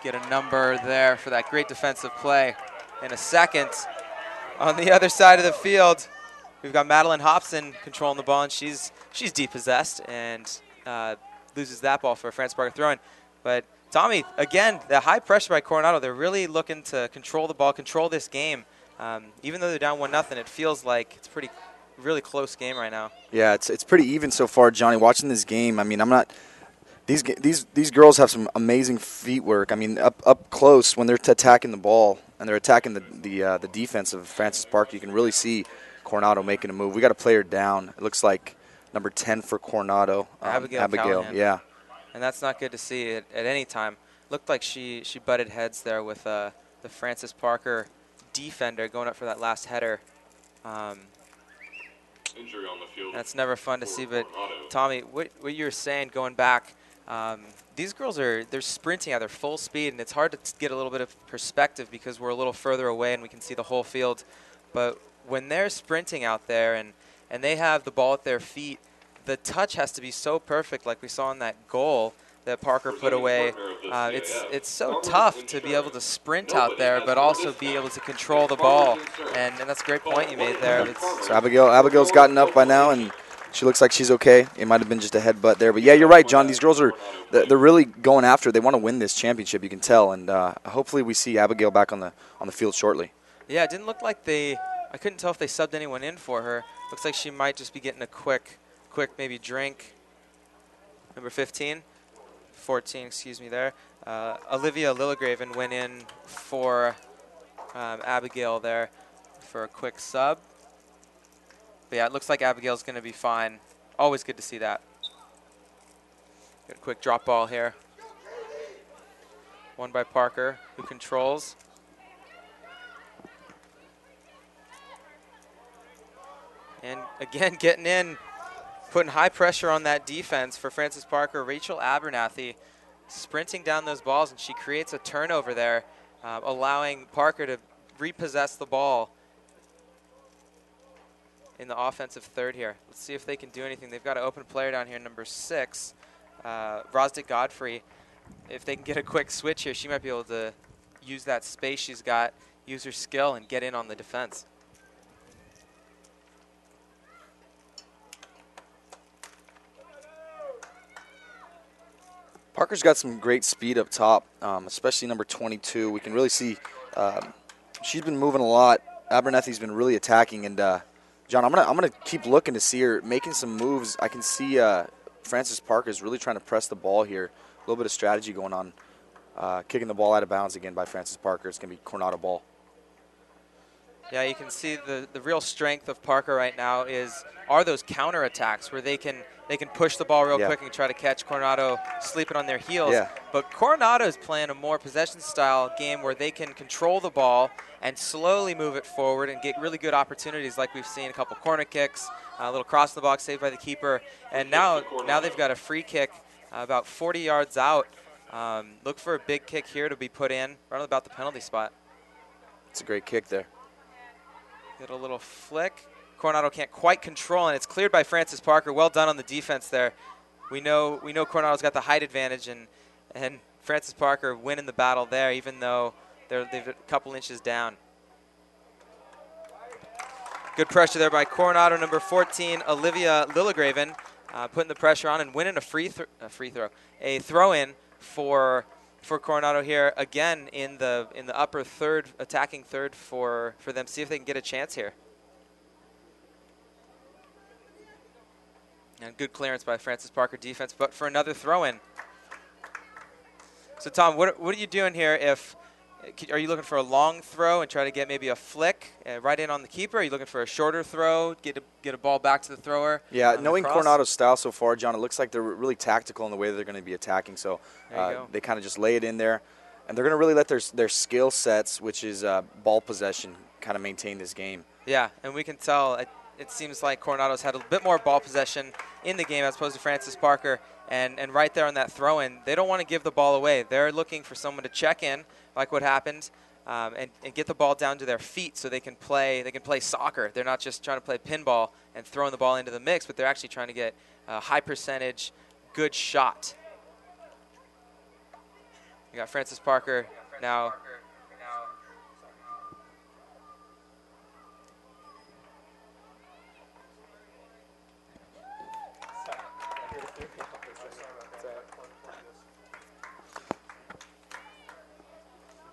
Get a number there for that great defensive play. In a second, on the other side of the field, we've got Madeline Hobson controlling the ball, and she's depossessed and loses that ball for a Francis Parker throw-in. But Tommy, again, the high pressure by Coronado, they're really looking to control the ball, control this game. Even though they're down 1-0, it feels like it's really close game right now. Yeah, it's pretty even so far, Johnny. Watching this game, I mean, I'm not. These girls have some amazing feet work. I mean, up close when they're attacking the ball and they're attacking the defense of Francis Parker, you can really see Coronado making a move. We got a player down. It looks like number 10 for Coronado, Abigail. Yeah. And that's not good to see at any time. Looked like she butted heads there with the Francis Parker defender going up for that last header. Injury on the field. That's never fun to see. But Tommy, what you were saying going back, these girls they're sprinting at their full speed, and it's hard to get a little bit of perspective because we're a little further away and we can see the whole field. But when they're sprinting out there and they have the ball at their feet, the touch has to be so perfect, like we saw in that goal that Parker put away. It's so tough to be able to sprint out there, but also be able to control the ball. And that's a great point you made there. So Abigail's gotten up by now, and she looks like she's okay. It might have been just a headbutt there. But, yeah, you're right, John. These girls they're really going after it. They want to win this championship, you can tell. And hopefully we see Abigail back on the field shortly. Yeah, it didn't look like I couldn't tell if they subbed anyone in for her. Looks like she might just be getting a quick maybe drink. Number 14, excuse me there. Olivia Lillegraven went in for Abigail there for a quick sub. But yeah, it looks like Abigail's going to be fine. Always good to see that. Got a quick drop ball here. Won by Parker, who controls. And again, getting in, putting high pressure on that defense for Frances Parker. Rachel Abernathy sprinting down those balls, and she creates a turnover there, allowing Parker to repossess the ball in the offensive third here. Let's see if they can do anything. They've got an open player down here, number 6, Rosdick Godfrey. If they can get a quick switch here, she might be able to use that space she's got, use her skill, and get in on the defense. Parker's got some great speed up top, especially number 22. We can really see she's been moving a lot. Abernathy's been really attacking, and John, I'm gonna keep looking to see her making some moves. I can see Frances Parker's really trying to press the ball here. A little bit of strategy going on, kicking the ball out of bounds again by Frances Parker. It's gonna be Coronado ball. Yeah, you can see the real strength of Parker right now are those counter attacks where they can push the ball real quick and try to catch Coronado sleeping on their heels. Yeah. But Coronado is playing a more possession-style game where they can control the ball and slowly move it forward and get really good opportunities, like we've seen a couple corner kicks, a little cross in the box saved by the keeper, and now they've got a free kick about 40 yards out. Look for a big kick here to be put in right about the penalty spot. It's a great kick there. Get a little flick. Coronado can't quite control, and it's cleared by Frances Parker. Well done on the defense there. We know Coronado's got the height advantage, and Frances Parker winning the battle there, even though they've a couple inches down. Good pressure there by Coronado, number 14, Olivia Lillegraven, putting the pressure on and winning a throw-in for Coronado here again in the upper third, attacking third for them. See if they can get a chance here. And good clearance by Frances Parker defense, but for another throw-in. So Tom, what are you doing here? Are you looking for a long throw and try to get maybe a flick right in on the keeper? Are you looking for a shorter throw, get a ball back to the thrower? Yeah, knowing Coronado's style so far, John, it looks like they're really tactical in the way that they're going to be attacking. So they kind of just lay it in there, and they're going to really let their skill sets, which is ball possession, kind of maintain this game. Yeah, and we can tell it seems like Coronado's had a bit more ball possession in the game as opposed to Frances Parker. And right there on that throw-in, they don't want to give the ball away. They're looking for someone to check in, like what happened, and get the ball down to their feet so they can play soccer. They're not just trying to play pinball and throwing the ball into the mix, but they're actually trying to get a high percentage, good shot. You got Frances Parker now.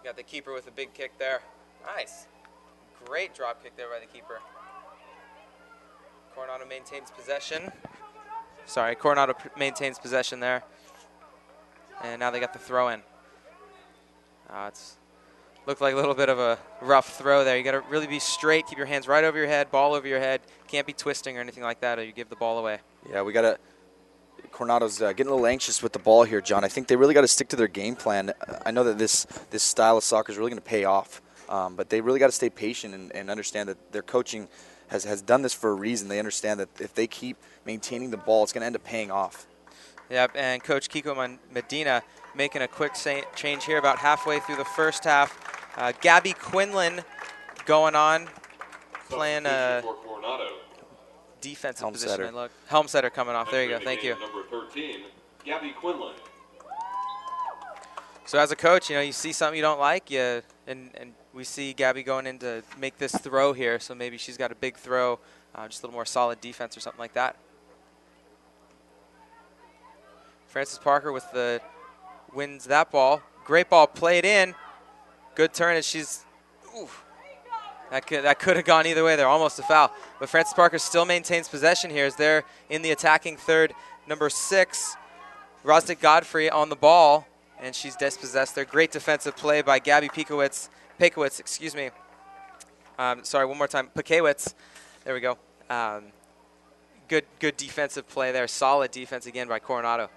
Got the keeper with a big kick there. Nice. Great drop kick there by the keeper. Coronado maintains possession. Sorry, Coronado maintains possession there. And now they got the throw in. It's looked like a little bit of a rough throw there. You got to really be straight, keep your hands right over your head, ball over your head. Can't be twisting or anything like that or you give the ball away. Yeah, we got to Coronado's getting a little anxious with the ball here, John. I think they really got to stick to their game plan. I know that this style of soccer is really going to pay off, but they really got to stay patient and understand that their coaching has done this for a reason. They understand that if they keep maintaining the ball, it's going to end up paying off. Yep, and Coach Kiko Medina making a quick change here about halfway through the first half. Gabby Quinlan going on, playing a defensive position. Look, helm setter coming off. There you go. Thank you. Number 13, Gabby Quinlan. So as a coach, you see something you don't like, and we see Gabby going in to make this throw here. So maybe she's got a big throw, just a little more solid defense or something like that. Frances Parker wins that ball. Great ball played in. Good turn, and she's. Oof. That could have gone either way there, almost a foul. But Frances Parker still maintains possession here as they're in the attacking third. Number 6, Rosdick Godfrey on the ball, and she's dispossessed there. Great defensive play by Gabby Pikowitz, excuse me. Sorry, one more time. Pikowitz. There we go. Good defensive play there. Solid defense again by Coronado.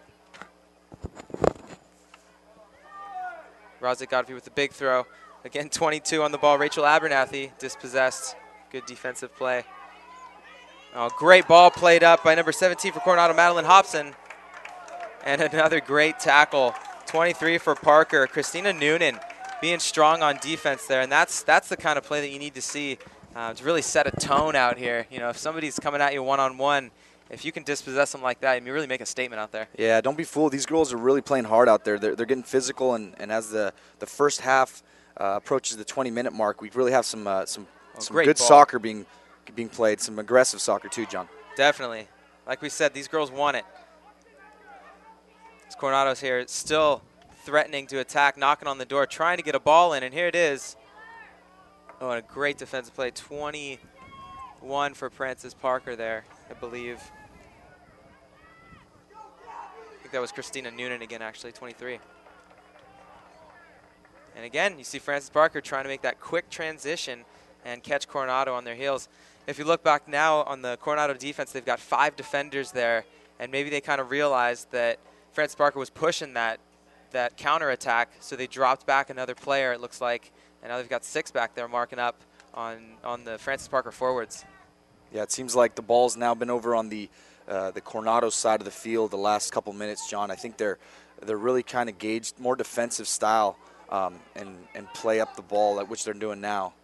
Rosdick Godfrey with the big throw. Again, 22 on the ball. Rachel Abernathy dispossessed. Good defensive play. Oh, great ball played up by number 17 for Coronado, Madeline Hobson. And another great tackle. 23 for Parker. Christina Noonan being strong on defense there. And that's the kind of play that you need to see to really set a tone out here. If somebody's coming at you one-on-one, if you can dispossess them like that, you really make a statement out there. Yeah, don't be fooled. These girls are really playing hard out there. They're getting physical, and as the first half approaches the 20-minute mark, we really have some good soccer being played, some aggressive soccer too, John. Definitely. Like we said, these girls want it. As Coronado's here, still threatening to attack, knocking on the door, trying to get a ball in, and here it is. Oh, and a great defensive play. 21 for Frances Parker there, I believe. I think that was Christina Noonan again, actually, 23. And again, you see Frances Parker trying to make that quick transition and catch Coronado on their heels. If you look back now on the Coronado defense, they've got 5 defenders there, and maybe they kind of realized that Frances Parker was pushing that counterattack, so they dropped back another player, it looks like, and now they've got 6 back there marking up on the Frances Parker forwards. Yeah, it seems like the ball's now been over on the Coronado side of the field the last couple minutes, John. I think they're really kind of gauged more defensive style and play up the ball, which they're doing now.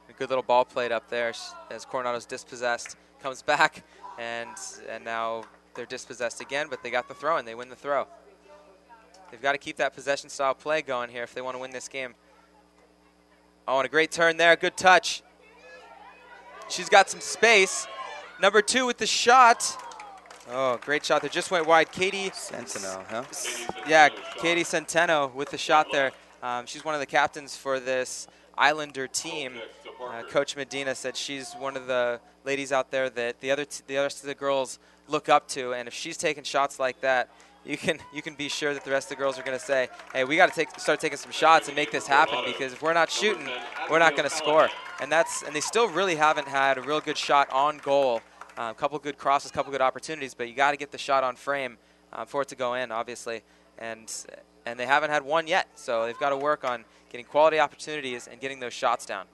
A good little ball played up there as Coronado's dispossessed. Comes back, and now they're dispossessed again, but they got the throw, and they win the throw. They've got to keep that possession-style play going here if they want to win this game. Oh, and a great turn there. Good touch. She's got some space. Number 2 with the shot. Oh, great shot there. Just went wide. Katie Centeno, huh? Yeah, Katie Centeno with the shot there. She's one of the captains for this Islander team. Coach Medina said she's one of the ladies out there that the other the girls look up to, and if she's taking shots like that, you can be sure that the rest of the girls are going to say, hey, we got to start taking some shots and make this happen, because if we're not shooting, we're not going to score. And they still really haven't had a real good shot on goal. A couple good crosses, couple good opportunities, but you got to get the shot on frame for it to go in, obviously. And they haven't had one yet, so they've got to work on getting quality opportunities and getting those shots down.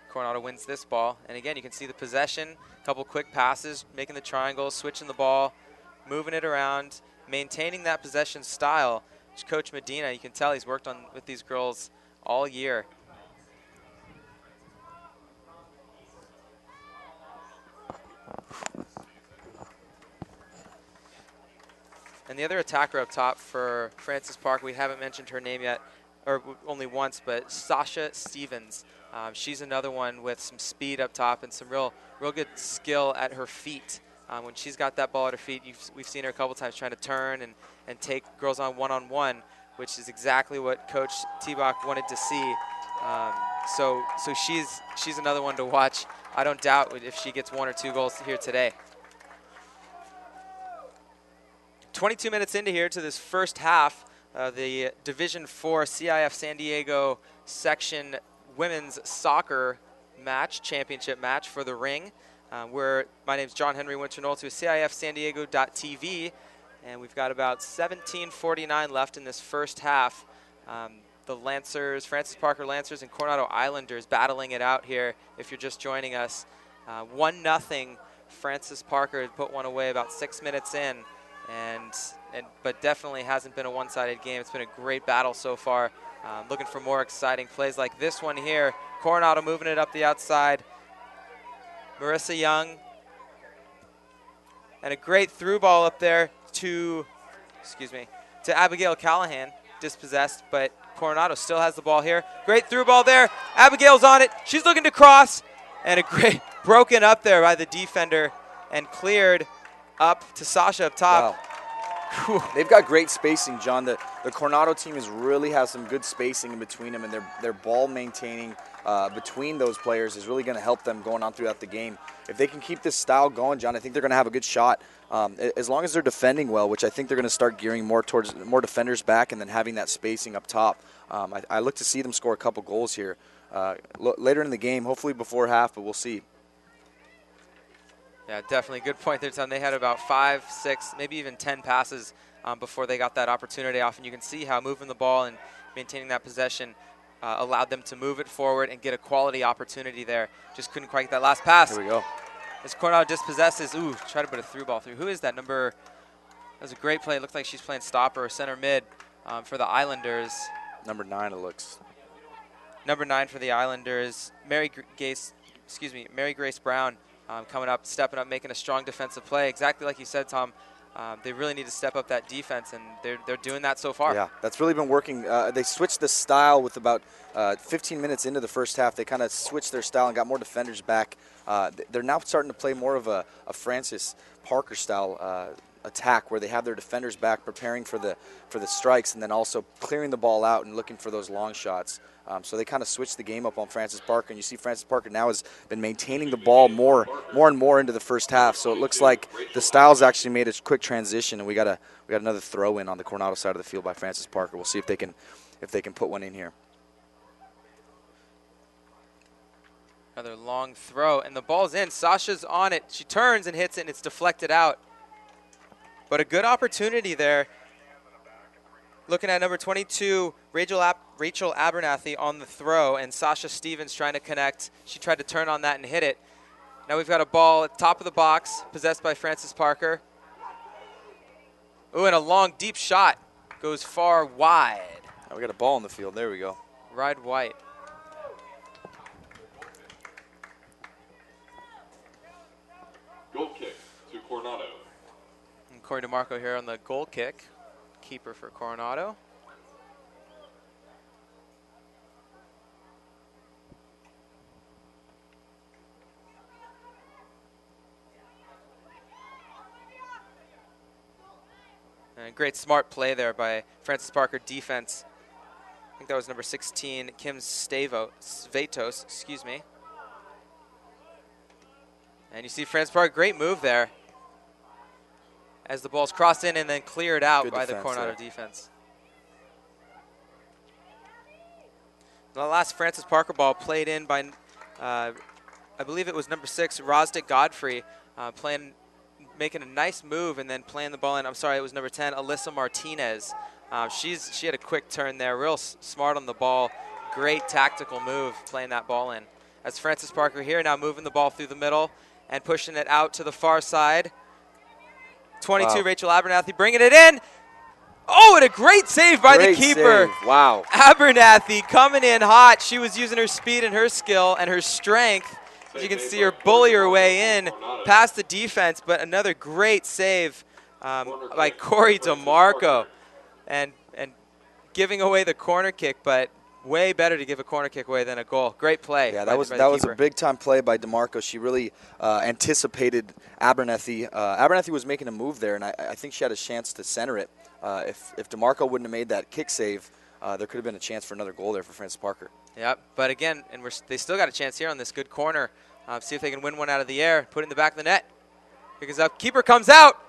Coronado wins this ball, and again, you can see the possession, a couple quick passes, making the triangle, switching the ball, moving it around, maintaining that possession style. Which Coach Medina, you can tell he's worked on with these girls all year. And the other attacker up top for Frances Parker, we haven't mentioned her name yet, or only once, but Sasha Stevens. She's another one with some speed up top and some real good skill at her feet. When she's got that ball at her feet, we've seen her a couple times trying to turn and take girls on one-on-one, which is exactly what Coach T-Bach wanted to see. So she's another one to watch. I don't doubt if she gets 1 or 2 goals here today. 22 minutes into here to this first half, the Division IV CIF San Diego section women's soccer match, championship match for the ring. My name's John Henry Winternolte with CIFSanDiego.tv, and we've got about 17:49 left in this first half. The Lancers, Frances Parker Lancers and Coronado Islanders battling it out here if you're just joining us. 1-0, Frances Parker had put one away about 6 minutes in, but definitely hasn't been a one-sided game. It's been a great battle so far Looking for more exciting plays like this one here. Coronado moving it up the outside. Marissa Young. And a great through ball up there to Abigail Callahan, dispossessed, but Coronado still has the ball here. Great through ball there. Abigail's on it. She's looking to cross. And a great broken up there by the defender and cleared up to Sasha up top. Wow. They've got great spacing, John. The Coronado team really has some good spacing in between them, and their ball maintaining between those players is really going to help them going on throughout the game. If they can keep this style going, John, I think they're going to have a good shot. As long as they're defending well, which I think they're going to start gearing more towards more defenders back and then having that spacing up top. I look to see them score a couple goals here later in the game, hopefully before half, but we'll see. Yeah, definitely. Good point there, Tom. They had about 5, 6, maybe even 10 passes before they got that opportunity off. And you can see how moving the ball and maintaining that possession allowed them to move it forward and get a quality opportunity there. Just couldn't quite get that last pass. Here we go. As Coronado dispossesses, try to put a through ball through. Who is that number? That was a great play. It looked like she's playing stopper or center mid for the Islanders. Number 9, it looks. Number 9 for the Islanders, Mary Grace Brown. Coming up, stepping up, making a strong defensive play. Exactly like you said, Tom. They really need to step up that defense, and they're doing that so far. Yeah, that's really been working. They switched the style with about 15 minutes into the first half. They kind of switched their style and got more defenders back. They're now starting to play more of a Francis Parker style attack, where they have their defenders back, preparing for the strikes, and then also clearing the ball out and looking for those long shots. So they kind of switched the game up on Francis Parker, and you see Francis Parker now has been maintaining the ball more and more into the first half. So it looks like the styles actually made a quick transition, and we got another throw in on the Coronado side of the field by Francis Parker. We'll see if they can put one in here. Another long throw, and the ball's in. Sasha's on it. She turns and hits it, and it's deflected out. But a good opportunity there. Looking at number 22, Rachel Abernathy on the throw, and Sasha Stevens trying to connect. She tried to turn on that and hit it. Now we've got a ball at the top of the box, possessed by Francis Parker. And a long, deep shot. Goes far wide. Now we got a ball in the field. There we go. Ride White. Goal kick to Coronado. And Corey DeMarco here on the goal kick. Keeper for Coronado. And a great smart play there by Francis Parker defense. I think that was number 16, Kim Svetos, excuse me. And you see Francis Parker, great move there, as the ball's crossed in and then cleared out by the Coronado defense. The last Francis Parker ball played in by, I believe it was number 6, Rosdick Godfrey, making a nice move and then playing the ball in. I'm sorry, it was number 10, Alyssa Martinez. She had a quick turn there, real smart on the ball. Great tactical move playing that ball in. As Francis Parker here now moving the ball through the middle and pushing it out to the far side. 22, wow. Rachel Abernathy bringing it in. And a great save by the keeper. Save. Wow. Abernathy coming in hot. She was using her speed and her skill and her strength. As you can see her bully her way in past the defense, but another great save by Corey DeMarco. And giving away the corner kick, but way better to give a corner kick away than a goal. Great play. Yeah, that was a big-time play by DeMarco. She really anticipated Abernathy. Abernathy was making a move there, and I think she had a chance to center it. If DeMarco wouldn't have made that kick save, there could have been a chance for another goal there for Francis Parker. Yep, but again, and they still got a chance here on this good corner. See if they can win one out of the air, put it in the back of the net. Because up, keeper comes out.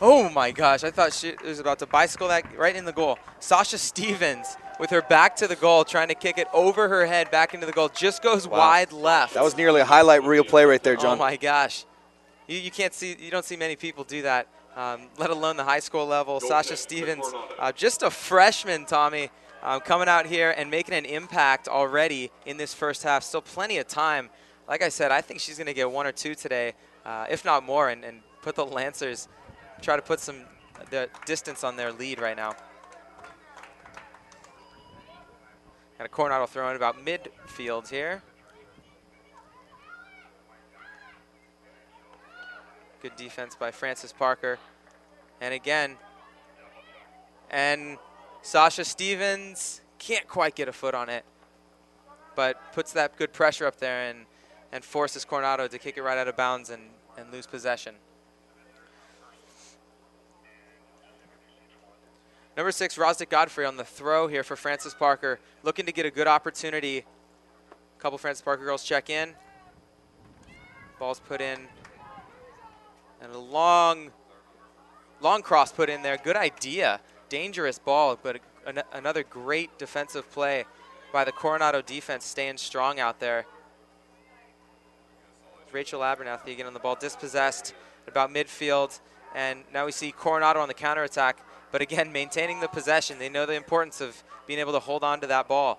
Oh my gosh, I thought she was about to bicycle that right in the goal. Sasha Stevens with her back to the goal, trying to kick it over her head back into the goal. Just goes wide left. That was nearly a highlight reel play right there, John. Oh my gosh. You don't see many people do that, let alone the high school level. Sasha Stevens, just a freshman, Tommy, coming out here and making an impact already in this first half. Still plenty of time. Like I said, I think she's going to get 1 or 2 today, if not more, and put the Lancers, try to put the distance on their lead right now. Got a Coronado throw in about midfield here. Good defense by Francis Parker. And again, and Sasha Stevens can't quite get a foot on it, but puts that good pressure up there and forces Coronado to kick it right out of bounds and lose possession. Number 6, Rosdick Godfrey on the throw here for Francis Parker, looking to get a good opportunity. A couple Francis Parker girls check in. Ball's put in, and a long cross put in there. Good idea. Dangerous ball, but another great defensive play by the Coronado defense, staying strong out there. Rachel Abernathy again on the ball, dispossessed at about midfield, and now we see Coronado on the counterattack. But again, maintaining the possession. They know the importance of being able to hold on to that ball.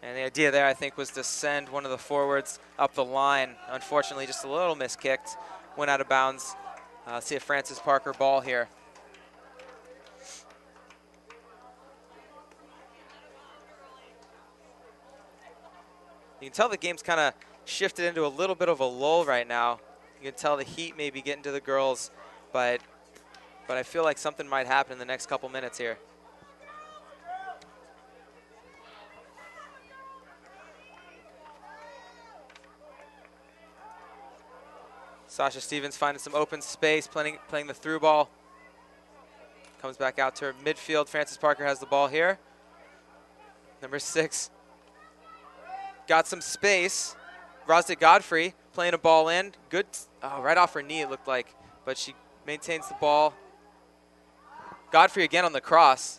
And the idea there, I think, was to send one of the forwards up the line. Unfortunately, just a little miskicked. Went out of bounds. See a Francis Parker ball here. You can tell the game's kind of shifted into a little bit of a lull right now. You can tell the heat may be getting to the girls, but I feel like something might happen in the next couple minutes here. Sasha Stevens finding some open space, playing the through ball. Comes back out to her midfield. Francis Parker has the ball here. Number 6 got some space. Rosdick Godfrey playing a ball in. Good, right off her knee it looked like, but she maintains the ball. Godfrey again on the cross.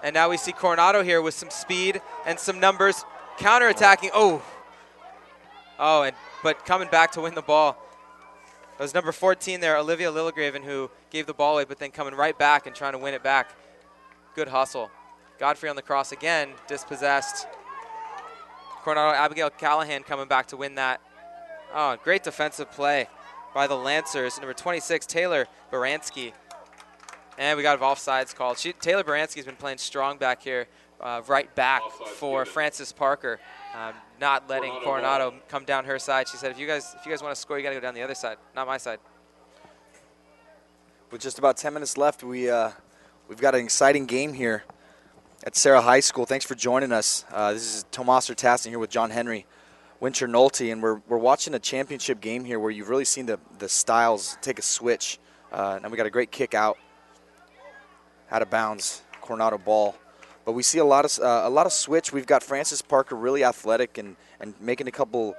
And now we see Coronado here with some speed and some numbers, counterattacking. But coming back to win the ball. It was number 14 there, Olivia Lilligraven, who gave the ball away, but then coming right back and trying to win it back. Good hustle. Godfrey on the cross again, dispossessed. Coronado, Abigail Callahan coming back to win that. Oh, great defensive play by the Lancers. Number 26, Taylor Baranski. And we got offsides called. Taylor Baranski's been playing strong back here, right back for Francis Parker. Not letting Coronado come down her side. She said, if you guys want to score, you got to go down the other side, not my side. With just about 10 minutes left, we've got an exciting game here at Serra High School. Thanks for joining us. This is Tomas Tassin here with John Henry, Winter Nolte, and we're watching a championship game here where you've really seen the styles take a switch. And we got a great kick out of bounds, Coronado ball. But we see a lot of switch. We've got Francis Parker really athletic and making a couple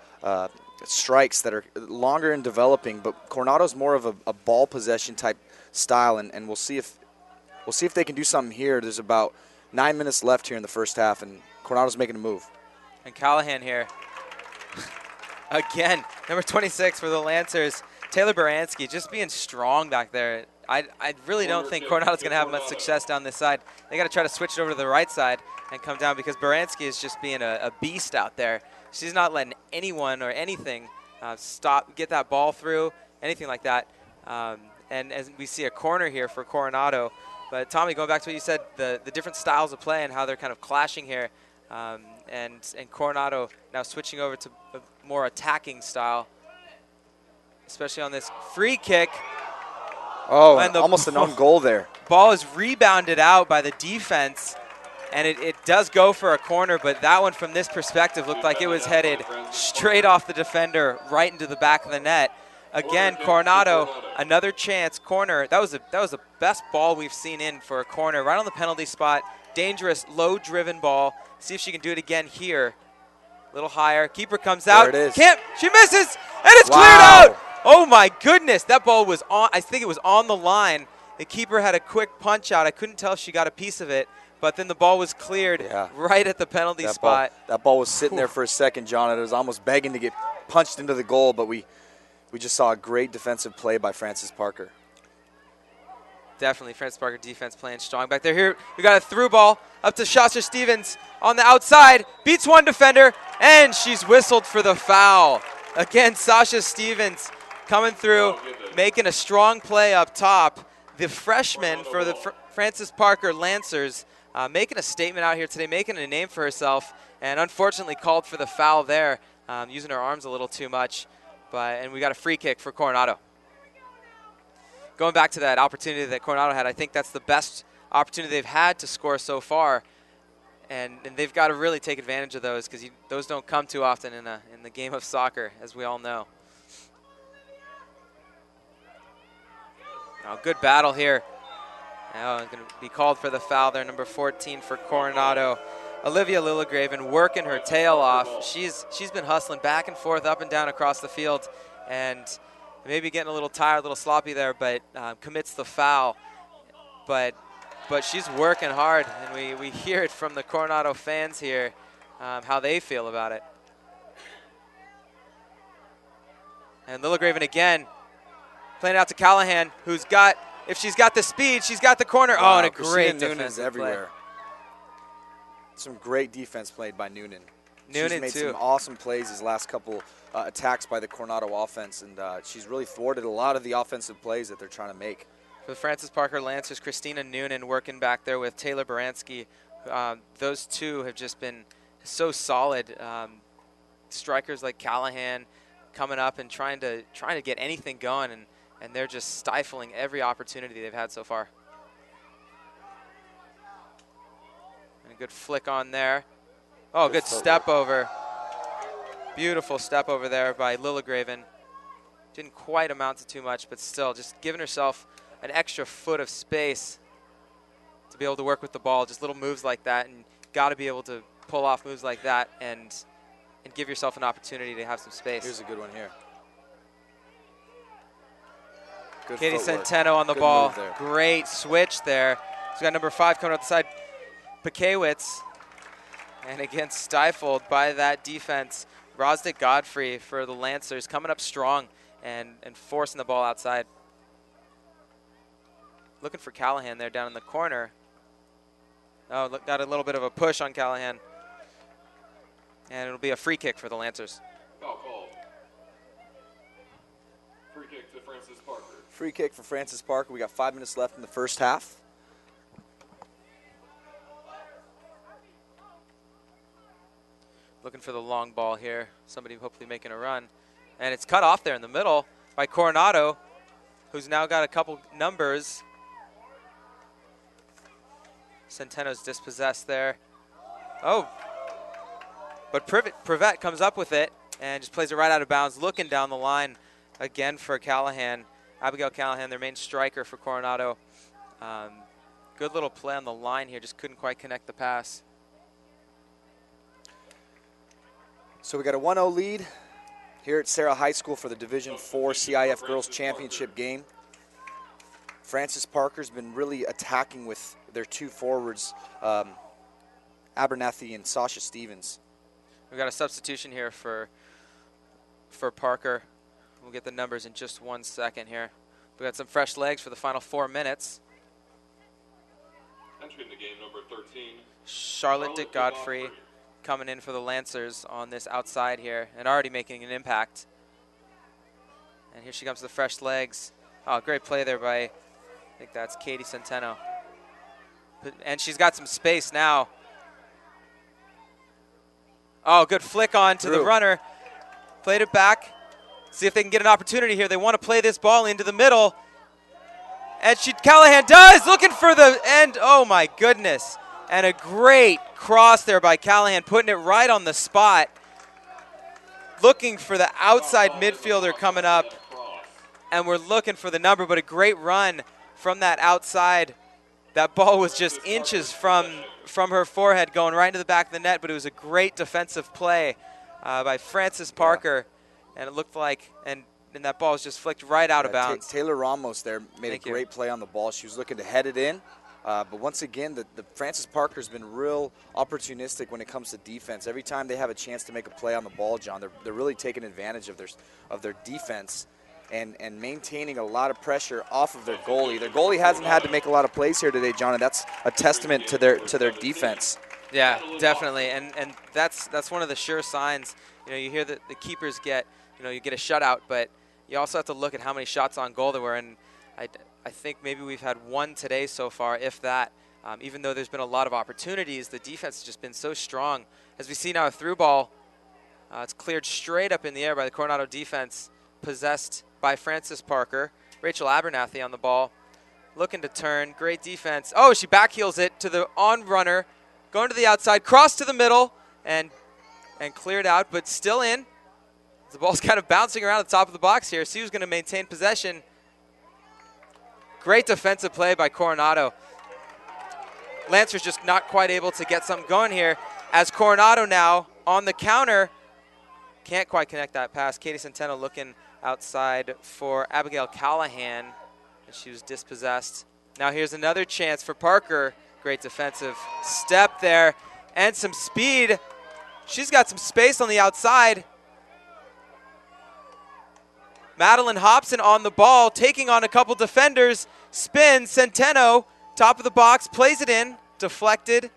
strikes that are longer in developing. But Coronado's more of a ball possession type style, and we'll see if they can do something here. There's about 9 minutes left here in the first half, and Coronado's making a move. And Callahan here. Again, number 26 for the Lancers, Taylor Baranski, just being strong back there. I really don't think Coronado's going to have much success down this side. They got to try to switch it over to the right side and come down because Baranski is just being a beast out there. She's not letting anyone or anything get that ball through, anything like that. And as we see a corner here for Coronado. But Tommy, going back to what you said, the different styles of play and how they're kind of clashing here, and Coronado now switching over to a more attacking style, especially on this free kick. Oh, and almost an own goal there. Ball is rebounded out by the defense, and it does go for a corner, but that one from this perspective looked like it was headed straight off the defender right into the back of the net. Again, Coronado, another chance, corner. That was the best ball we've seen in for a corner, right on the penalty spot. Dangerous, low-driven ball. See if she can do it again here. A little higher. Keeper comes out. There it is. Can't. She misses, and it's cleared out. Oh, my goodness. That ball was on. I think it was on the line. The keeper had a quick punch out. I couldn't tell if she got a piece of it, but then the ball was cleared right at the penalty spot. That ball was sitting there for a second, John. It was almost begging to get punched into the goal, but we just saw a great defensive play by Francis Parker. Definitely Francis Parker defense playing strong back there. Here we got a through ball up to Sasha Stevens on the outside. Beats one defender, and she's whistled for the foul. Again, Sasha Stevens coming through making a strong play up top. The freshman for the Francis Parker Lancers making a statement out here today, making a name for herself, and unfortunately called for the foul there, using her arms a little too much. And we got a free kick for Coronado. Going back to that opportunity that Coronado had, I think that's the best opportunity they've had to score so far, and they've got to really take advantage of those, because those don't come too often in the game of soccer, as we all know. Now, good battle here. Now going to be called for the foul there, number 14 for Coronado. Olivia Lillegraven working her tail off. She's been hustling back and forth, up and down across the field, and maybe getting a little tired, a little sloppy there, but commits the foul. But she's working hard, and we hear it from the Coronado fans here, how they feel about it. And Lillegraven again, playing out to Callahan, who's got, if she's got the speed, she's got the corner. Wow, oh, and a great Noonan's defensive everywhere. play. Some great defense played by Noonan. Noonan, she's made too. some awesome plays these last couple attacks by the Coronado offense, and she's really thwarted a lot of the offensive plays that they're trying to make. For the Francis Parker Lancers, Christina Noonan working back there with Taylor Baranski. Those two have just been so solid. Strikers like Callahan coming up and trying to get anything going, and they're just stifling every opportunity they've had so far. And a good flick on there. Oh, good step over. Beautiful step over there by Lillegraven. Didn't quite amount to too much, but still just giving herself an extra foot of space to be able to work with the ball. Just little moves like that, and got to be able to pull off moves like that and give yourself an opportunity to have some space. Here's a good one here. Good Katie footwork. Centeno on the Good ball. move there. Great switch there. She's got number 5 coming out the side, Pakewitz. And again, stifled by that defense. Rosdick Godfrey for the Lancers coming up strong and forcing the ball outside. Looking for Callahan there down in the corner. Oh, look, got a little bit of a push on Callahan. And it'll be a free kick for the Lancers. Foul call. Free kick to Francis Parker. Free kick for Francis Parker. We got 5 minutes left in the first half. Looking for the long ball here. Somebody hopefully making a run. And it's cut off there in the middle by Coronado, who's now got a couple numbers. Centeno's dispossessed there. Oh. But Privette comes up with it and just plays it right out of bounds, looking down the line again for Callahan. Abigail Callahan, their main striker for Coronado. Good little play on the line here, just couldn't quite connect the pass. So we got a 1-0 lead here at Serra High School for the Division IV CIF Girls Championship game. Francis Parker's been really attacking with their 2 forwards, Abernathy and Sasha Stevens. We've got a substitution here for Parker. We'll get the numbers in just 1 second here. We got some fresh legs for the final 4 minutes. Entering the game, number 13. Charlotte Dick Godfrey coming in for the Lancers on this outside here and already making an impact. And here she comes with the fresh legs. Oh, great play there by, I think that's Katie Centeno. And she's got some space now. Oh, good flick on to the runner. Played it back. See if they can get an opportunity here. They want to play this ball into the middle. And Callahan does, looking for the end. Oh, my goodness. And a great cross there by Callahan, putting it right on the spot. Looking for the outside midfielder coming up. And we're looking for the number, but a great run from that outside. That ball was just inches from her forehead going right into the back of the net, but it was a great defensive play by Francis Parker. And it looked like, and that ball was just flicked right out of bounds. Taylor Ramos there made a great play on the ball. She was looking to head it in. But once again, the Francis Parker's been real opportunistic when it comes to defense. Every time they have a chance to make a play on the ball, John, they're really taking advantage of their defense and maintaining a lot of pressure off of their goalie. Their goalie hasn't had to make a lot of plays here today, John, and that's a testament to their defense. Yeah, definitely, and that's one of the sure signs. You know, you hear that the keepers get, you get a shutout, but you also have to look at how many shots on goal there were, and I think maybe we've had one today so far, if that. Even though there's been a lot of opportunities, the defense has just been so strong. As we see now, a through ball. It's cleared straight up in the air by the Coronado defense, possessed by Frances Parker. Rachel Abernathy on the ball, looking to turn. Great defense. Oh, she backheels it to the on runner, going to the outside, cross to the middle, and cleared out, but still in. The ball's kind of bouncing around the top of the box here. See who's going to maintain possession. Great defensive play by Coronado. Lancers just not quite able to get something going here, as Coronado now on the counter can't quite connect that pass. Katie Centeno looking outside for Abigail Callahan, and she was dispossessed. Now here's another chance for Parker. Great defensive step there and some speed. She's got some space on the outside. Madeline Hobson on the ball, taking on a couple defenders. Spins, Centeno, top of the box, plays it in, deflected,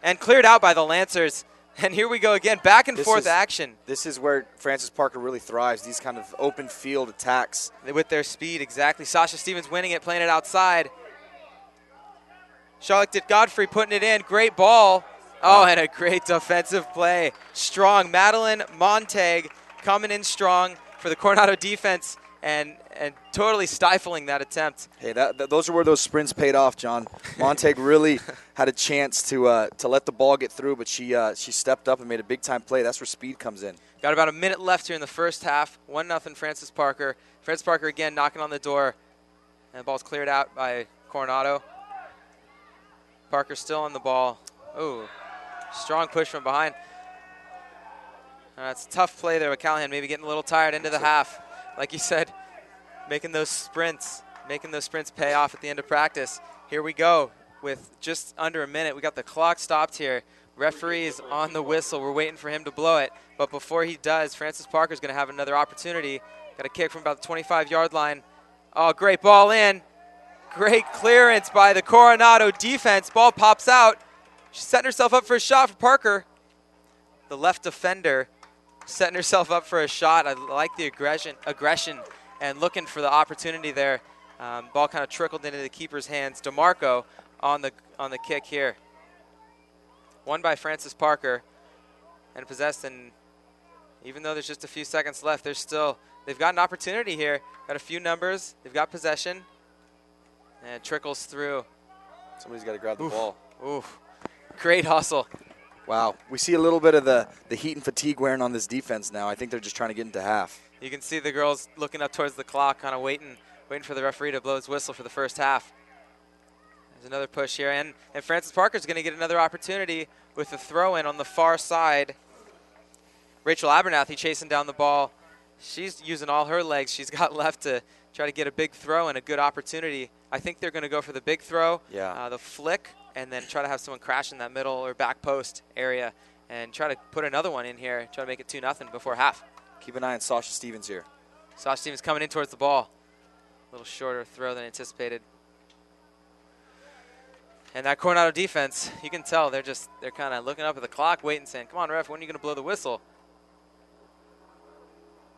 and cleared out by the Lancers. And here we go again, back and forth action. This is where Frances Parker really thrives, these kind of open field attacks. With their speed, exactly. Sasha Stevens winning it, playing it outside. Charlotte Godfrey putting it in, great ball. Oh, and a great defensive play. Strong, Madeline Montag coming in strong for the Coronado defense and totally stifling that attempt. Hey, those are where those sprints paid off, John. Montag really had a chance to let the ball get through, but she stepped up and made a big-time play. That's where speed comes in. Got about a minute left here in the first half. 1-0 Frances Parker. Frances Parker again knocking on the door, and the ball's cleared out by Coronado. Parker still on the ball. Ooh, strong push from behind. It's a tough play there with Callahan, maybe getting a little tired into the half. Like you said, making those sprints pay off at the end of practice. Here we go with just under a minute. We got the clock stopped here. Referee's on the whistle. We're waiting for him to blow it. But before he does, Frances Parker's going to have another opportunity. Got a kick from about the 25-yard line. Oh, great ball in. Great clearance by the Coronado defense. Ball pops out. She's setting herself up for a shot for Parker. The left defender setting herself up for a shot. I like the aggression and looking for the opportunity there. Ball kind of trickled into the keeper's hands. DeMarco on the kick here. Won by Frances Parker and possessed. And even though there's just a few seconds left, they've got an opportunity here. Got a few numbers. They've got possession. And it trickles through. Somebody's got to grab the ball. Oof. Great hustle. Wow. We see a little bit of the heat and fatigue wearing on this defense now. I think they're just trying to get into half. You can see the girls looking up towards the clock, kind of waiting for the referee to blow his whistle for the first half. There's another push here, and Frances Parker's going to get another opportunity with a throw-in on the far side. Rachel Abernathy chasing down the ball. She's using all her legs she's got left to try to get a big throw and a good opportunity. I think they're going to go for the big throw, the flick, and then try to have someone crash in that middle or back post area and try to put another one in here, try to make it 2-0 before half. Keep an eye on Sasha Stevens here. Sasha Stevens coming in towards the ball. A little shorter throw than anticipated. And that Coronado defense, you can tell they're kind of looking up at the clock, waiting, saying, come on, ref, when are you going to blow the whistle?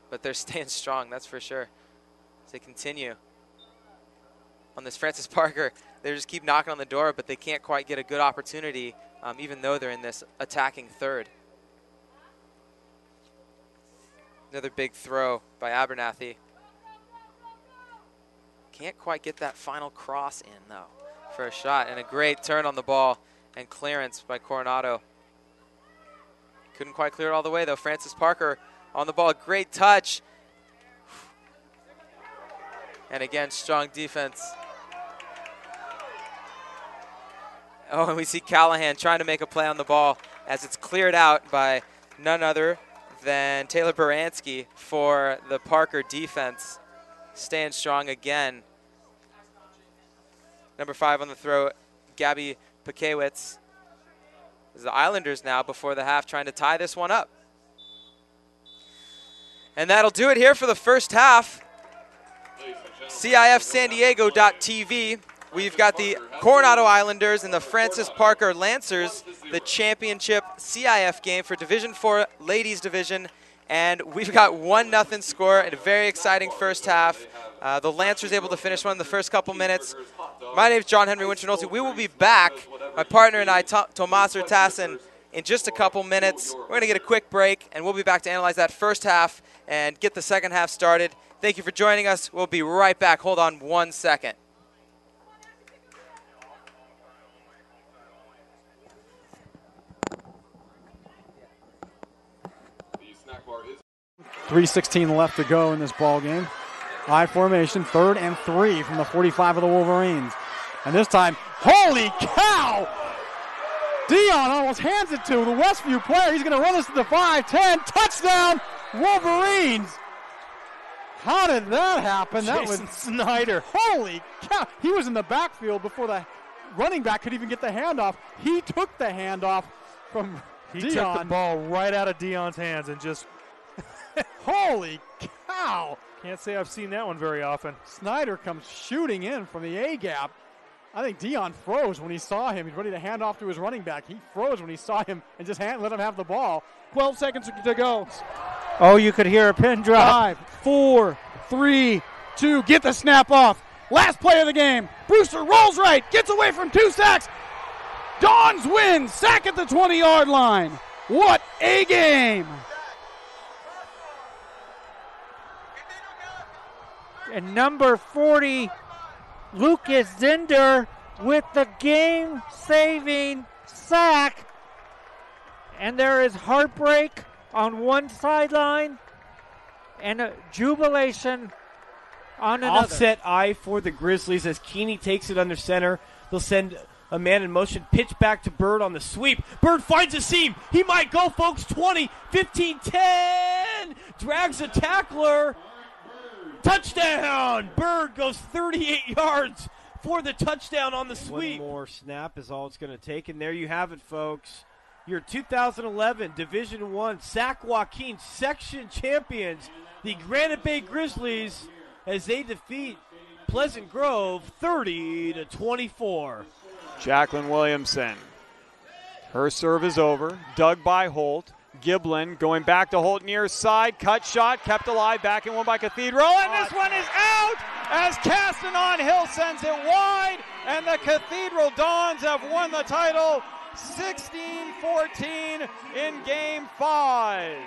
But they're staying strong, that's for sure, as they continue. On this Frances Parker, they just keep knocking on the door, but they can't quite get a good opportunity, even though they're in this attacking third. Another big throw by Abernathy. Can't quite get that final cross in, though, for a shot. And a great turn on the ball and clearance by Coronado. Couldn't quite clear it all the way, though. Frances Parker on the ball. Great touch. And again, strong defense. Oh, and we see Callahan trying to make a play on the ball as it's cleared out by none other than Taylor Baranski for the Parker defense. Staying strong again. Number 5 on the throw, Gabby Pakiewicz. The Islanders now before the half trying to tie this one up. And that'll do it here for the first half. CIF San Diego.tv. We've got the Coronado Islanders and the Frances Parker Lancers, the championship CIF game for Division IV Ladies Division. And we've got 1-0 score in a very exciting first half. The Lancers able to finish one in the first couple minutes. My name is John Henry Winchinosi. We will be back, my partner and I, Tomas Urtasun, in just a couple minutes. We're going to get a quick break, and we'll be back to analyze that first half and get the second half started. Thank you for joining us. We'll be right back. Hold on 1 second. .3:16 left to go in this ball game. I formation, 3rd and 3 from the 45 of the Wolverines. And this time, holy cow! Dion almost hands it to the Westview player. He's going to run this to the 5-10. Touchdown, Wolverines! How did that happen? That was Snyder. Holy cow! He was in the backfield before the running back could even get the handoff. He took the handoff from Dion. He took the ball right out of Dion's hands and just... Holy cow! Can't say I've seen that one very often. Snyder comes shooting in from the A-gap. I think Dion froze when he saw him. He's ready to hand off to his running back. He froze when he saw him and just let him have the ball. 12 seconds to go. Oh, you could hear a pin drop. 5, 4, 3, 2. Get the snap off. Last play of the game. Brewster rolls right. Gets away from 2 sacks. Dons win. Sack at the 20-yard line. What a game. And number 40, Lucas Zinder with the game-saving sack. And there is heartbreak on one sideline and a jubilation on another. Offset eye for the Grizzlies as Keeney takes it under center. They'll send a man in motion, pitch back to Bird on the sweep. Bird finds a seam. He might go, folks. 20, 15, 10. Drags a tackler. Touchdown! Bird goes 38 yards for the touchdown on the sweep. One more snap is all it's going to take, and there you have it, folks. Your 2011 Division I Sac Joaquin section champions, the Granite Bay Grizzlies, as they defeat Pleasant Grove 30-24. Jacqueline Williamson. Her serve is over. Dug by Holt. Giblin going back to Holt near side. Cut shot, kept alive, back in one by Cathedral. And this one is out as Castanon Hill sends it wide. And the Cathedral Dons have won the title 16-14 in Game 5.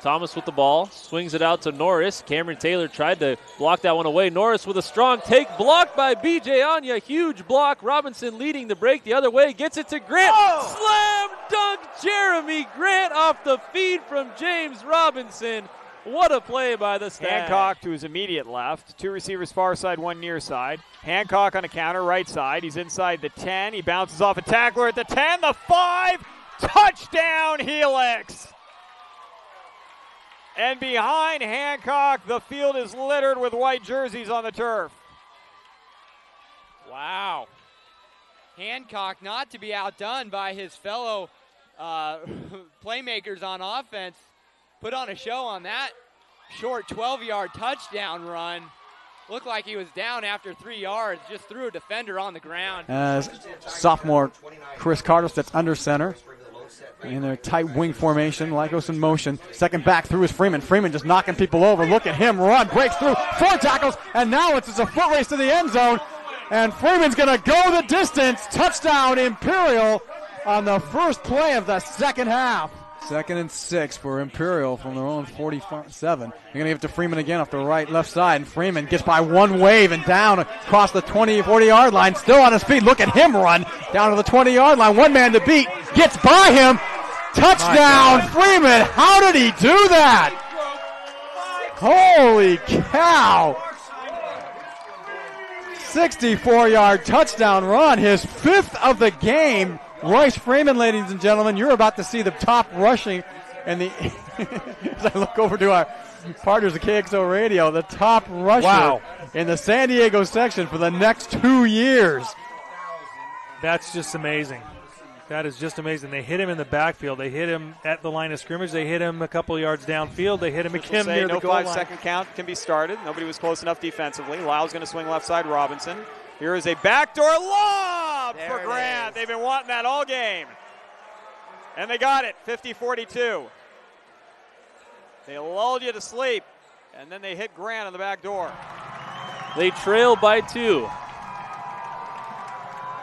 Thomas with the ball, swings it out to Norris. Cameron Taylor tried to block that one away. Norris with a strong take, blocked by B.J. Anya. Huge block. Robinson leading the break the other way, gets it to Grant. Slam dunk Jeremy Grant off the feed from James Robinson. What a play by the Stag. Hancock to his immediate left. 2 receivers far side, 1 near side. Hancock on a counter, right side. He's inside the 10. He bounces off a tackler at the 10, the 5. Touchdown, Helix. And behind Hancock, the field is littered with white jerseys on the turf. Wow. Hancock not to be outdone by his fellow playmakers on offense. Put on a show on that short 12-yard touchdown run. Looked like he was down after 3 yards, just threw a defender on the ground. As sophomore Chris Carter steps under center. In their tight wing formation, Lycos in motion. Second back through is Freeman. Freeman just knocking people over. Look at him run, breaks through, 4 tackles, and now it's just a foot race to the end zone. And Freeman's going to go the distance. Touchdown Imperial on the first play of the second half. 2nd and 6 for Imperial from their own 47. They're going to give it to Freeman again off the left side. And Freeman gets by one wave and down across the 40-yard line. Still on his feet. Look at him run down to the 20-yard line. One man to beat. Gets by him. Touchdown, Freeman. How did he do that? Holy cow. 64-yard touchdown run. His 5th of the game. Royce Freeman, ladies and gentlemen, you're about to see the top rushing and the as I look over to our partners at KXO Radio, the top rusher in the San Diego section for the next 2 years. That's just amazing. That is just amazing. They hit him in the backfield. They hit him at the line of scrimmage. They hit him a couple yards downfield. They hit him again near the goal line. No 5-second count can be started. Nobody was close enough defensively. Lyle's going to swing left side. Robinson. Here is a backdoor lob for Grant. They've been wanting that all game. And they got it, 50-42. They lulled you to sleep, and then they hit Grant on the back door. They trail by 2.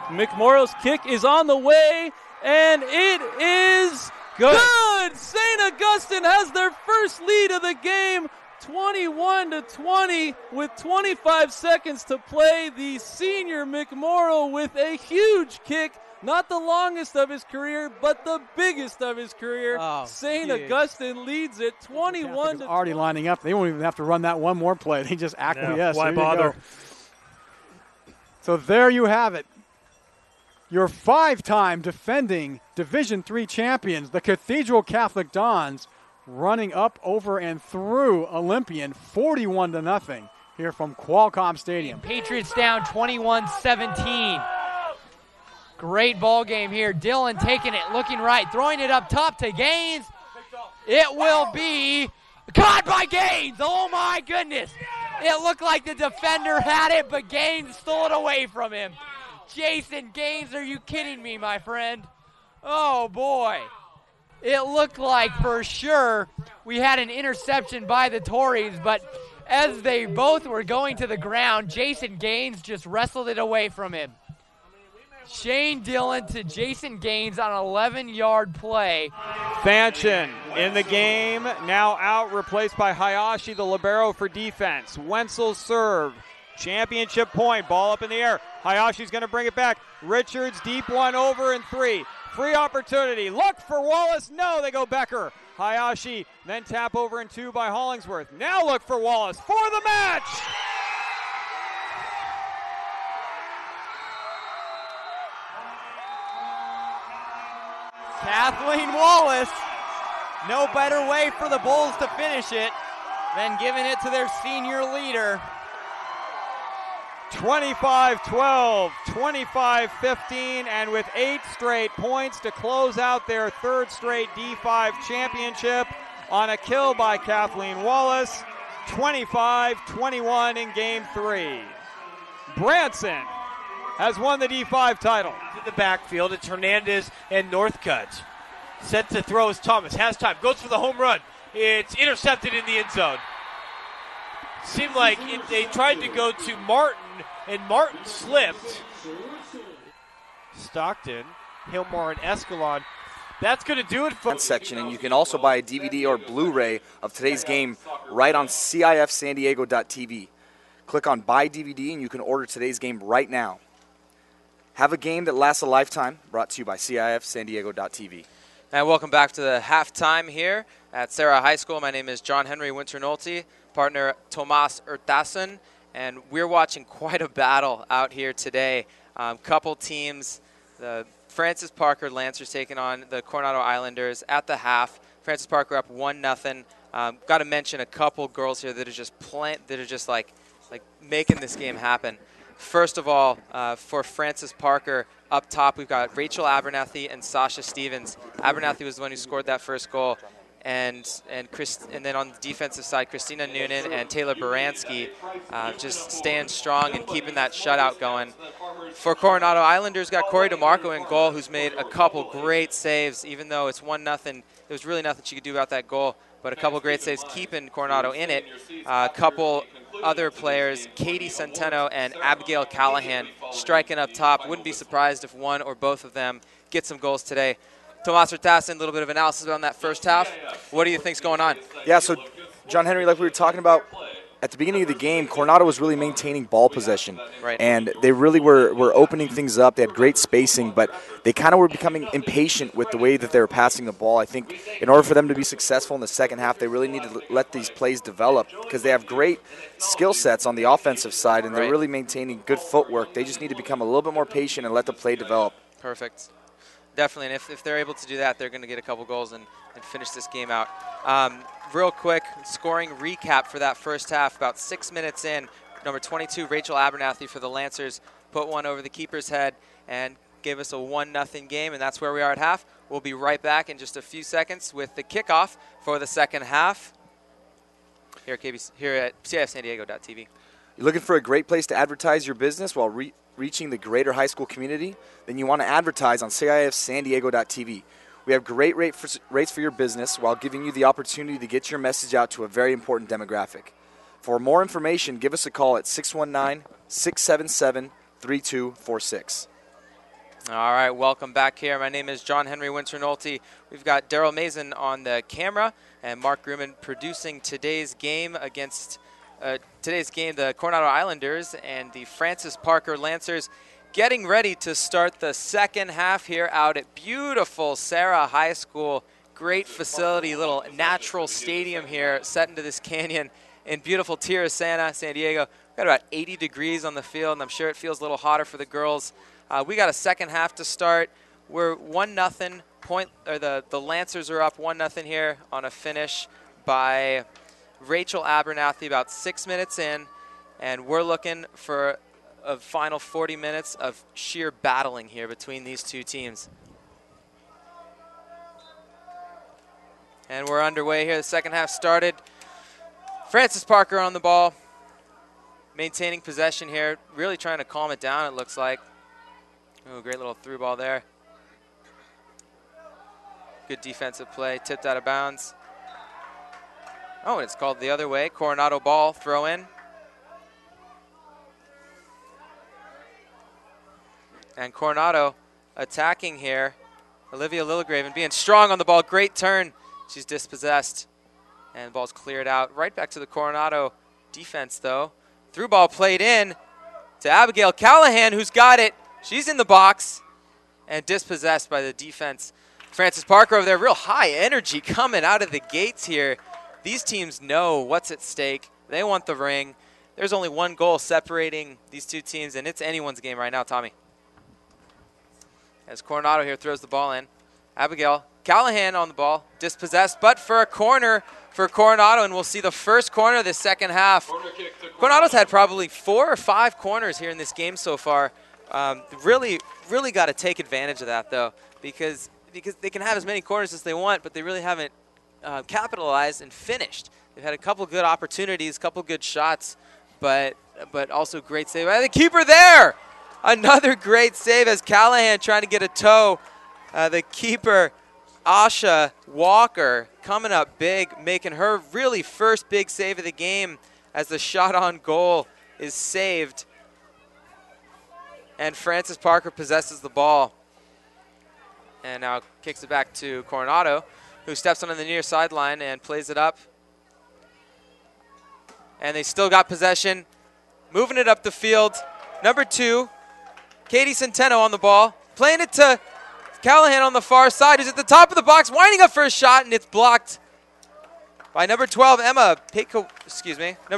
McMorrow's kick is on the way, and it is good. St. Augustine has their first lead of the game, 21-20, with 25 seconds to play. The senior McMorrow with a huge kick. Not the longest of his career, but the biggest of his career. St. Augustine leads it 21 to already lining up. They won't even have to run that one more play. They just acquiesce. Why bother? So there you have it. Your 5-time defending Division III champions, the Cathedral Catholic Dons, running up, over, and through Olympian 41-0 here from Qualcomm Stadium. Patriots down 21-17. Great ball game here. Dillon taking it, looking right, throwing it up top to Gaines. It will be caught by Gaines. Oh my goodness. It looked like the defender had it, but Gaines stole it away from him. Jason Gaines, are you kidding me, my friend? Oh boy. It looked like for sure we had an interception by the Tories, but as they both were going to the ground, Jason Gaines just wrestled it away from him. Shane Dillon to Jason Gaines on an 11-yard play. Fanchen in the game, now out, replaced by Hayashi, the libero for defense. Wenzel serve, championship point, ball up in the air. Hayashi's going to bring it back. Richards, deep one, over and 3. Free opportunity, look for Wallace, no, they go Becker. Hayashi, then tap over and 2 by Hollingsworth. Now look for Wallace for the match. Kathleen Wallace, no better way for the Bulls to finish it than giving it to their senior leader. 25-12, 25-15, and with 8 straight points to close out their 3rd straight D5 championship on a kill by Kathleen Wallace, 25-21 in Game 3. Branson has won the D5 title. In the backfield, it's Hernandez and Northcutt. Set to throw is Thomas, has time, goes for the home run. It's intercepted in the end zone. Seemed like they tried to go to Martin, and Martin slipped. Stockton, Hilmar, and Escalon. That's going to do it for section, and you can also buy a DVD or Blu-ray of today's game right on CIFSanDiego.tv. Click on Buy DVD, and you can order today's game right now. Have a game that lasts a lifetime, brought to you by CIFSanDiego.tv. And welcome back to the halftime here at Serra High School. My name is John Henry Winter-Nolte, partner Tomas Ertason, and we're watching quite a battle out here today. Couple teams, the Francis Parker Lancers taking on the Coronado Islanders at the half. Francis Parker up 1-0. Got to mention a couple girls here that are just like making this game happen. First of all, for Francis Parker, up top we've got Rachel Abernathy and Sasha Stevens. Abernathy was the one who scored that first goal, and then on the defensive side, Christina Noonan and Taylor Baranski just staying strong and keeping that shutout going. For Coronado Islanders, got Corey DeMarco in goal, who's made a couple great saves, even though it's 1-0. There was really nothing she could do about that goal, but a couple great saves keeping Coronado in it. A couple other players, Katie Centeno and Abigail Callahan, striking up top. Wouldn't be surprised if one or both of them get some goals today. Tomas Ertason, a little bit of analysis on that first half. What do you think's going on? Yeah, so John Henry, like we were talking about at the beginning of the game, Coronado was really maintaining ball possession. Right. And they really were opening things up. They had great spacing, but they kind of were becoming impatient with the way that they were passing the ball. I think in order for them to be successful in the second half, they really need to let these plays develop because they have great skill sets on the offensive side, and they're really maintaining good footwork. They just need to become a little bit more patient and let the play develop. Perfect. Definitely, and if they're able to do that, they're going to get a couple goals and finish this game out. Real quick, scoring recap for that first half. About 6 minutes in, number 22, Rachel Abernathy for the Lancers, put one over the keeper's head and gave us a 1-0 game, and that's where we are at half. We'll be right back in just a few seconds with the kickoff for the second half here at CIFSanDiego.tv. You're looking for a great place to advertise your business while reaching the greater high school community? Then you want to advertise on CIFSanDiego.tv. We have great rates for your business while giving you the opportunity to get your message out to a very important demographic. For more information, give us a call at 619-677-3246. All right, welcome back here. My name is John Henry Winter Nolte. We've got Daryl Mason on the camera and Mark Grumman producing today's game against the Coronado Islanders and the Francis Parker Lancers, getting ready to start the second half here out at beautiful Serra High School. Great facility, little natural stadium here set into this canyon in beautiful Serra, San Diego. We've got about 80 degrees on the field, and I'm sure it feels a little hotter for the girls. We got a second half to start. We're 1-0 point, or the Lancers are up 1-0 here on a finish by Rachel Abernathy about 6 minutes in, and we're looking for a final 40 minutes of sheer battling here between these two teams. And we're underway here. The second half started. Francis Parker on the ball, maintaining possession here, really trying to calm it down, it looks like. Ooh, great little through ball there. Good defensive play, tipped out of bounds. Oh, and it's called the other way. Coronado ball, throw in. And Coronado attacking here. Olivia Lillegraven being strong on the ball, great turn. She's dispossessed, and the ball's cleared out. Right back to the Coronado defense, though. Through ball played in to Abigail Callahan, who's got it. She's in the box and dispossessed by the defense. Francis Parker over there, real high energy coming out of the gates here. These teams know what's at stake. They want the ring. There's only one goal separating these two teams, and it's anyone's game right now, Tommy. As Coronado here throws the ball in. Abigail Callahan on the ball, dispossessed, but for a corner for Coronado, and we'll see the first corner of the second half. Coronado's had probably 4 or 5 corners here in this game so far. Really got to take advantage of that, though, because they can have as many corners as they want, but they really haven't capitalized and finished. They've had a couple good opportunities, a couple good shots, but also great save. The keeper there! Another great save as Callahan trying to get a toe. The keeper, Asha Walker, coming up big, making her really first big save of the game as the shot on goal is saved. And Francis Parker possesses the ball. And now kicks it back to Coronado, who steps on the near sideline and plays it up. And they still got possession. Moving it up the field. Number 2, Katie Centeno on the ball. Playing it to Callahan on the far side, who's at the top of the box, winding up for a shot, and it's blocked by number 12, number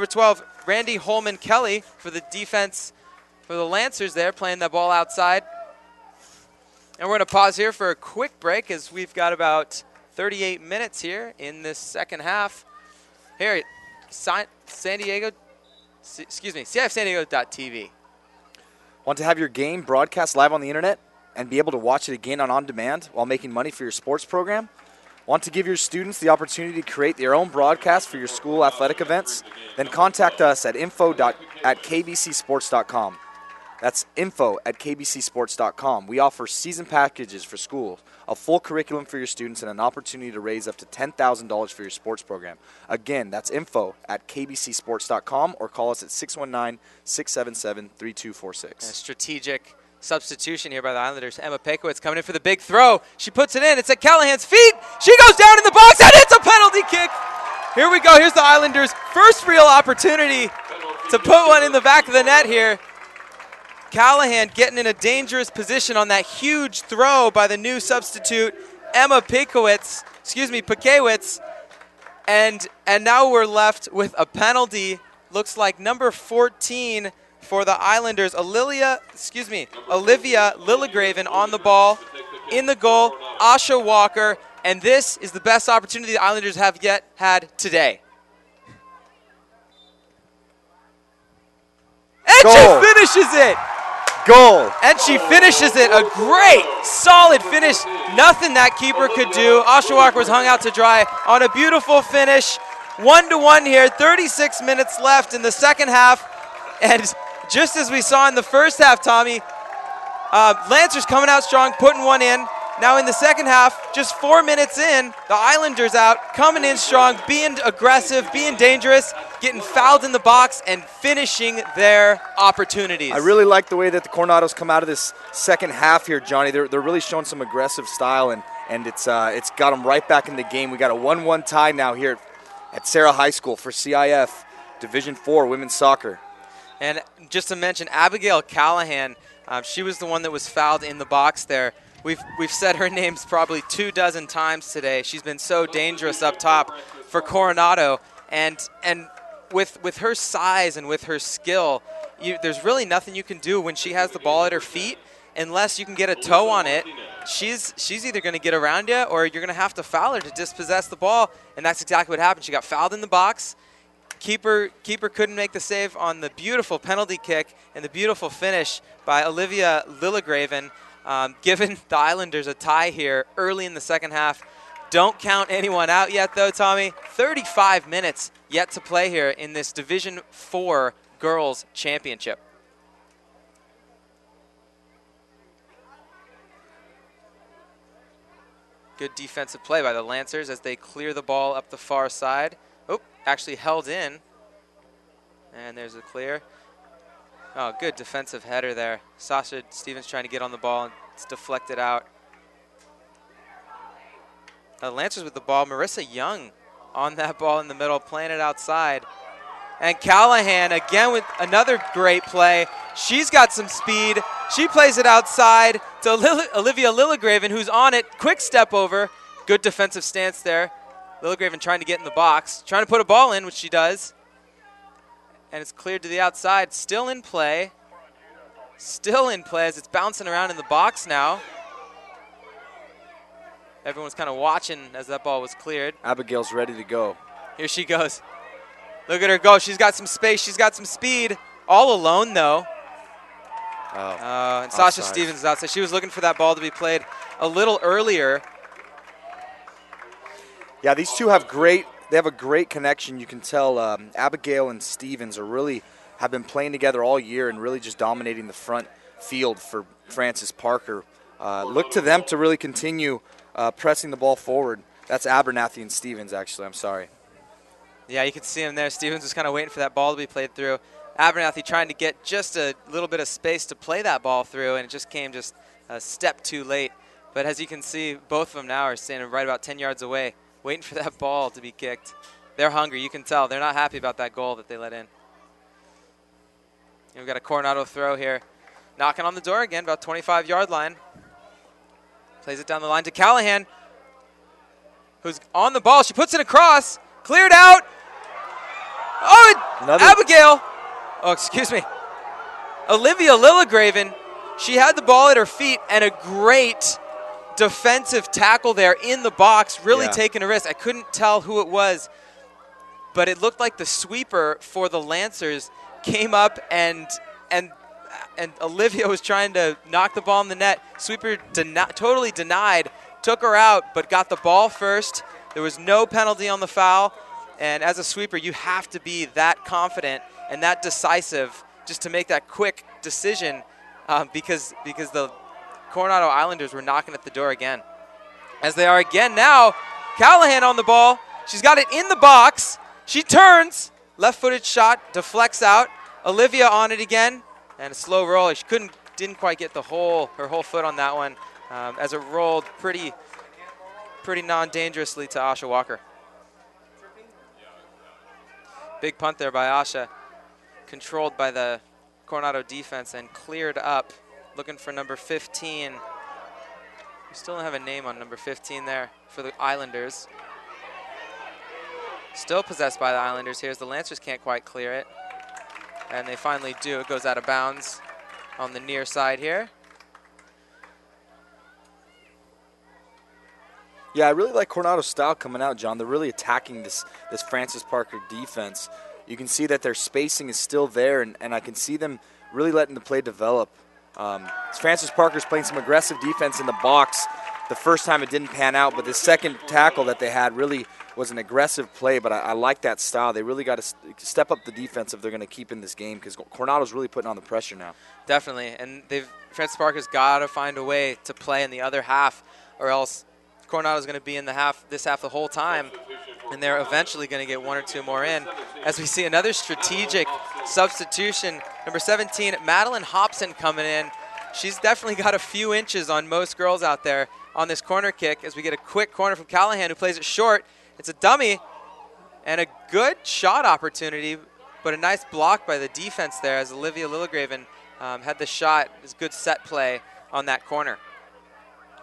12, Randy Holman Kelly for the defense for the Lancers there, playing that ball outside. And we're going to pause here for a quick break as we've got about 38 minutes here in this second half. Here at CIFSandiego.tv. Want to have your game broadcast live on the internet and be able to watch it again on demand while making money for your sports program? Want to give your students the opportunity to create their own broadcast for your school athletic events? Then contact us at info@kbcsports.com. That's info@kbcsports.com. We offer season packages for schools, a full curriculum for your students, and an opportunity to raise up to $10,000 for your sports program. Again, that's info@kbcsports.com or call us at 619-677-3246. A strategic substitution here by the Islanders. Emma Pekowitz coming in for the big throw. She puts it in. It's at Callahan's feet. She goes down in the box, and it's a penalty kick. Here we go. Here's the Islanders' first real opportunity to put one in the back of the net here. Callahan getting in a dangerous position on that huge throw by the new substitute, Emma Pekowitz. And now we're left with a penalty. Looks like number 14 for the Islanders, Olivia Lillegraven on the ball. In the goal, Asha Walker. And this is the best opportunity the Islanders have yet had today. And goal. She finishes it. Goal. And she finishes it. A great, solid finish. Nothing that keeper could do. Asha Walker was hung out to dry on a beautiful finish. 1-1 here. 36 minutes left in the second half. And just as we saw in the first half, Tommy, Lancers coming out strong, putting one in. Now in the second half, just 4 minutes in, the Islanders out, coming in strong, being aggressive, being dangerous, getting fouled in the box, and finishing their opportunities. I really like the way that the Coronados come out of this second half here, Johnny. They're really showing some aggressive style, and it's got them right back in the game. We got a 1-1 tie now here at Serra High School for CIF Division 4 women's soccer. And just to mention, Abigail Callahan, she was the one that was fouled in the box there. We've said her names probably 24 times today. She's been so dangerous up top for Coronado, and with her size and with her skill, there's really nothing you can do when she has the ball at her feet unless you can get a toe on it. She's either going to get around you or you're going to have to foul her to dispossess the ball, and that's exactly what happened. She got fouled in the box. Keeper couldn't make the save on the beautiful penalty kick and the beautiful finish by Olivia Lillegraven, giving the Islanders a tie here early in the second half. Don't count anyone out yet, though, Tommy. 35 minutes yet to play here in this Division 4 Girls Championship. Good defensive play by the Lancers as they clear the ball up the far side. Oh, actually held in. And there's a clear. Oh, good defensive header there. Sasha Stevens trying to get on the ball, and it's deflected out. The Lancers with the ball. Marissa Young on that ball in the middle, playing it outside. And Callahan again with another great play. She's got some speed. She plays it outside to Olivia Lillegraven, who's on it. Quick step over. Good defensive stance there. Lillegraven trying to get in the box, trying to put a ball in, which she does. And it's cleared to the outside. Still in play. Still in play as it's bouncing around in the box now. Everyone's kind of watching as that ball was cleared. Abigail's ready to go. Here she goes. Look at her go. She's got some space. She's got some speed. All alone, though. And Sasha Stevens is outside. She was looking for that ball to be played a little earlier. Yeah, these two have a great connection. You can tell Abigail and Stevens have been playing together all year and really just dominating the front field for Francis Parker. Look to them to really continue pressing the ball forward. That's Abernathy and Stevens, actually. I'm sorry. Yeah, you can see him there. Stevens was kind of waiting for that ball to be played through. Abernathy trying to get just a little bit of space to play that ball through, and it just came just a step too late. But as you can see, both of them now are standing right about 10 yards away, waiting for that ball to be kicked. They're hungry. You can tell. They're not happy about that goal that they let in. And we've got a Coronado throw here. Knocking on the door again, about 25-yard line. Plays it down the line to Callahan, who's on the ball. She puts it across. Cleared out. Oh, Abigail. Oh, excuse me. Olivia Lillegraven. She had the ball at her feet and a great defensive tackle there in the box, really taking a risk. I couldn't tell who it was, but it looked like the sweeper for the Lancers came up and Olivia was trying to knock the ball in the net. Sweeper totally denied, took her out, but got the ball first. There was no penalty on the foul, and as a sweeper, you have to be that confident and that decisive just to make that quick decision because the Coronado Islanders were knocking at the door again. As they are again now, Callahan on the ball. She's got it in the box. She turns, left-footed shot, deflects out. Olivia on it again, and a slow roll. She didn't quite get her whole foot on that one as it rolled pretty non-dangerously to Asha Walker. Big punt there by Asha, controlled by the Coronado defense and cleared up. Looking for number 15. We still don't have a name on number 15 there for the Islanders. Still possessed by the Islanders here as the Lancers can't quite clear it. And they finally do. It goes out of bounds on the near side here. Yeah, I really like Coronado's style coming out, John. They're really attacking this Francis Parker defense. You can see that their spacing is still there, and I can see them really letting the play develop. Francis Parker's playing some aggressive defense in the box. The first time it didn't pan out, but the second tackle that they had really was an aggressive play, but I like that style. They really got to step up the defense if they're going to keep in this game because Coronado's really putting on the pressure now. Definitely, and Francis Parker's got to find a way to play in the other half or else Coronado's going to be in this half the whole time, and they're eventually going to get 1 or 2 more in. As we see another strategic substitution, number 17, Madeline Hobson coming in. She's definitely got a few inches on most girls out there on this corner kick, as we get a quick corner from Callahan, who plays it short. It's a dummy and a good shot opportunity, but a nice block by the defense there as Olivia Lillegraven had the shot. It was good set play on that corner.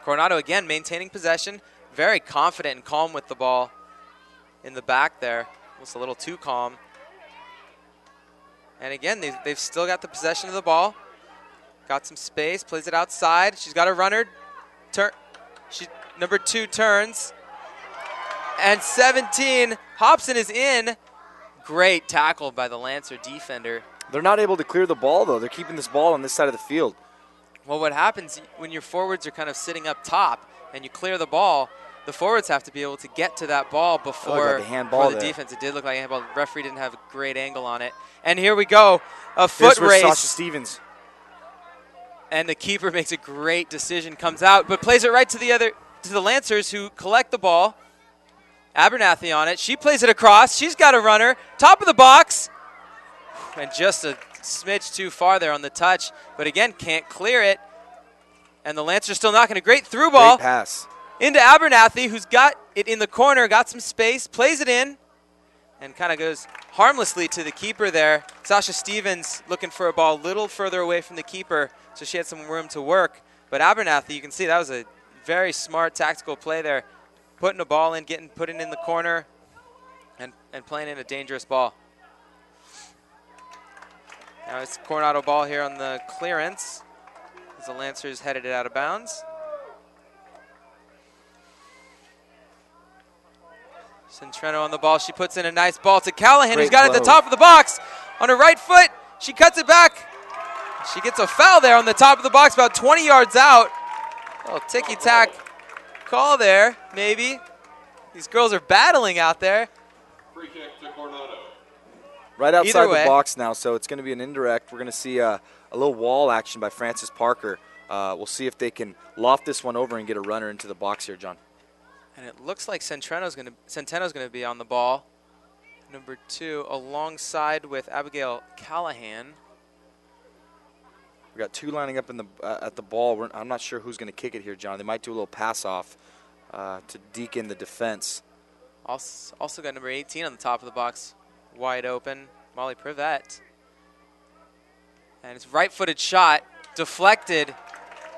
Coronado again maintaining possession, very confident and calm with the ball in the back there. Almost a little too calm. And again, they've still got the possession of the ball. Got some space, plays it outside. She's got a runner. Number 2 turns. And 17, Hobson is in. Great tackle by the Lancer defender. They're not able to clear the ball, though. They're keeping this ball on this side of the field. Well, what happens when your forwards are kind of sitting up top and you clear the ball, the forwards have to be able to get to that ball before the defense. It did look like a handball. The referee didn't have a great angle on it. And here we go, a foot race. Sasha Stevens. And the keeper makes a great decision, comes out, but plays it right to the Lancers, who collect the ball. Abernathy on it. She plays it across. She's got a runner. Top of the box. And just a smidge too far there on the touch. But again, can't clear it. And the Lancers still knocking a great through ball. Great pass. Into Abernathy, who's got it in the corner, got some space, plays it in, and kind of goes harmlessly to the keeper there. Sasha Stevens looking for a ball a little further away from the keeper, so she had some room to work. But Abernathy, you can see that was a very smart tactical play there. Putting a ball in, putting it in the corner, and playing in a dangerous ball. Now it's Coronado ball here on the clearance as the Lancers headed it out of bounds. Centreno on the ball. She puts in a nice ball to Callahan, who's got it at the top of the box. On her right foot, she cuts it back. She gets a foul there on the top of the box, about 20 yards out. Oh, ticky-tack call there, maybe. These girls are battling out there. Free kick to Coronado. Right outside the box now, so it's going to be an indirect. We're going to see a little wall action by Frances Parker. We'll see if they can loft this one over and get a runner into the box here, John. And it looks like Centeno's going to be on the ball. Number 2, alongside with Abigail Callahan. We got 2 lining up in the at the ball. I'm not sure who's going to kick it here, John. They might do a little pass off to deke in the defense. Also got number 18 on the top of the box, wide open, Molly Privette. And it's right-footed shot, deflected.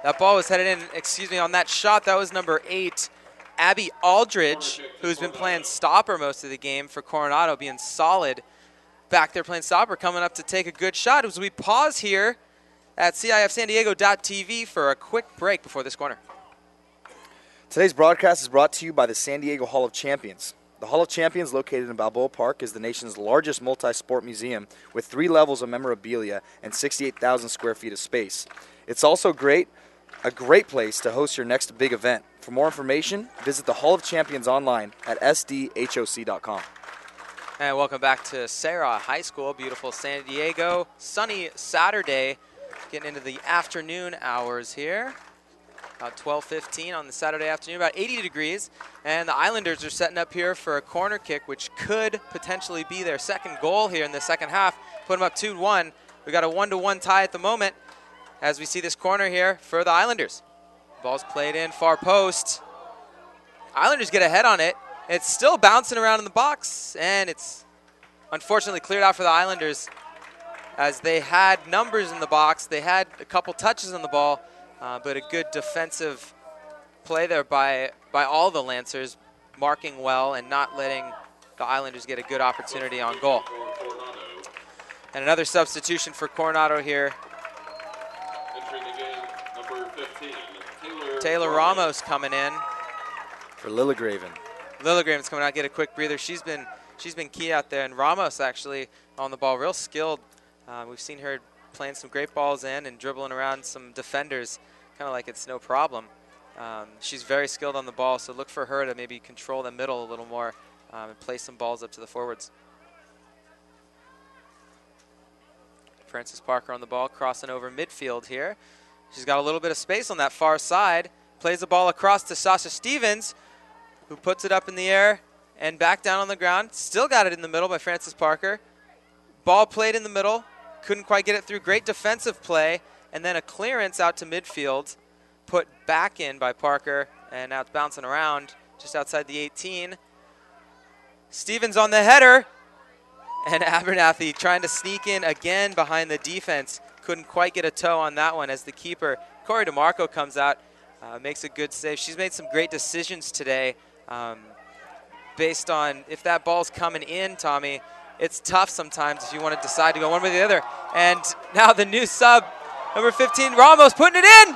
That ball was headed in, on that shot, that was number 8, Abby Aldridge, who's been playing stopper most of the game for Coronado, being solid back there playing stopper, coming up to take a good shot. As we pause here at CIFSanDiego.tv for a quick break before this corner. Today's broadcast is brought to you by the San Diego Hall of Champions. The Hall of Champions, located in Balboa Park, is the nation's largest multi-sport museum with 3 levels of memorabilia and 68,000 square feet of space. It's also a great place to host your next big event. For more information, visit the Hall of Champions online at sdhoc.com. And welcome back to Serra High School, beautiful San Diego. Sunny Saturday, getting into the afternoon hours here. About 12:15 on the Saturday afternoon, about 80 degrees. And the Islanders are setting up here for a corner kick, which could potentially be their second goal here in the second half. Put them up 2-1. We got a 1-1 tie at the moment as we see this corner here for the Islanders. Ball's played in, far post. Islanders get ahead on it. It's still bouncing around in the box, and it's unfortunately cleared out for the Islanders as they had numbers in the box. They had a couple touches on the ball, but a good defensive play there by all the Lancers, marking well and not letting the Islanders get a good opportunity on goal. And another substitution for Coronado here. Entering the game, number 15, Taylor Ramos coming in. For Lillegraven. Lillegraven's coming out, get a quick breather. She's been key out there, and Ramos actually on the ball, real skilled. We've seen her playing some great balls in and dribbling around some defenders, kind of like it's no problem. She's very skilled on the ball, so look for her to maybe control the middle a little more and play some balls up to the forwards. Frances Parker on the ball, crossing over midfield here. She's got a little bit of space on that far side. Plays the ball across to Sasha Stevens, who puts it up in the air and back down on the ground. Still got it in the middle by Frances Parker. Ball played in the middle. Couldn't quite get it through. Great defensive play. And then a clearance out to midfield. Put back in by Parker. And now it's bouncing around just outside the 18. Stevens on the header. And Abernathy trying to sneak in again behind the defense. Couldn't quite get a toe on that one as the keeper, Corey DeMarco, comes out. Makes a good save. She's made some great decisions today based on if that ball's coming in, Tommy. It's tough sometimes if you want to decide to go one way or the other. And now the new sub, number 15, Ramos, putting it in.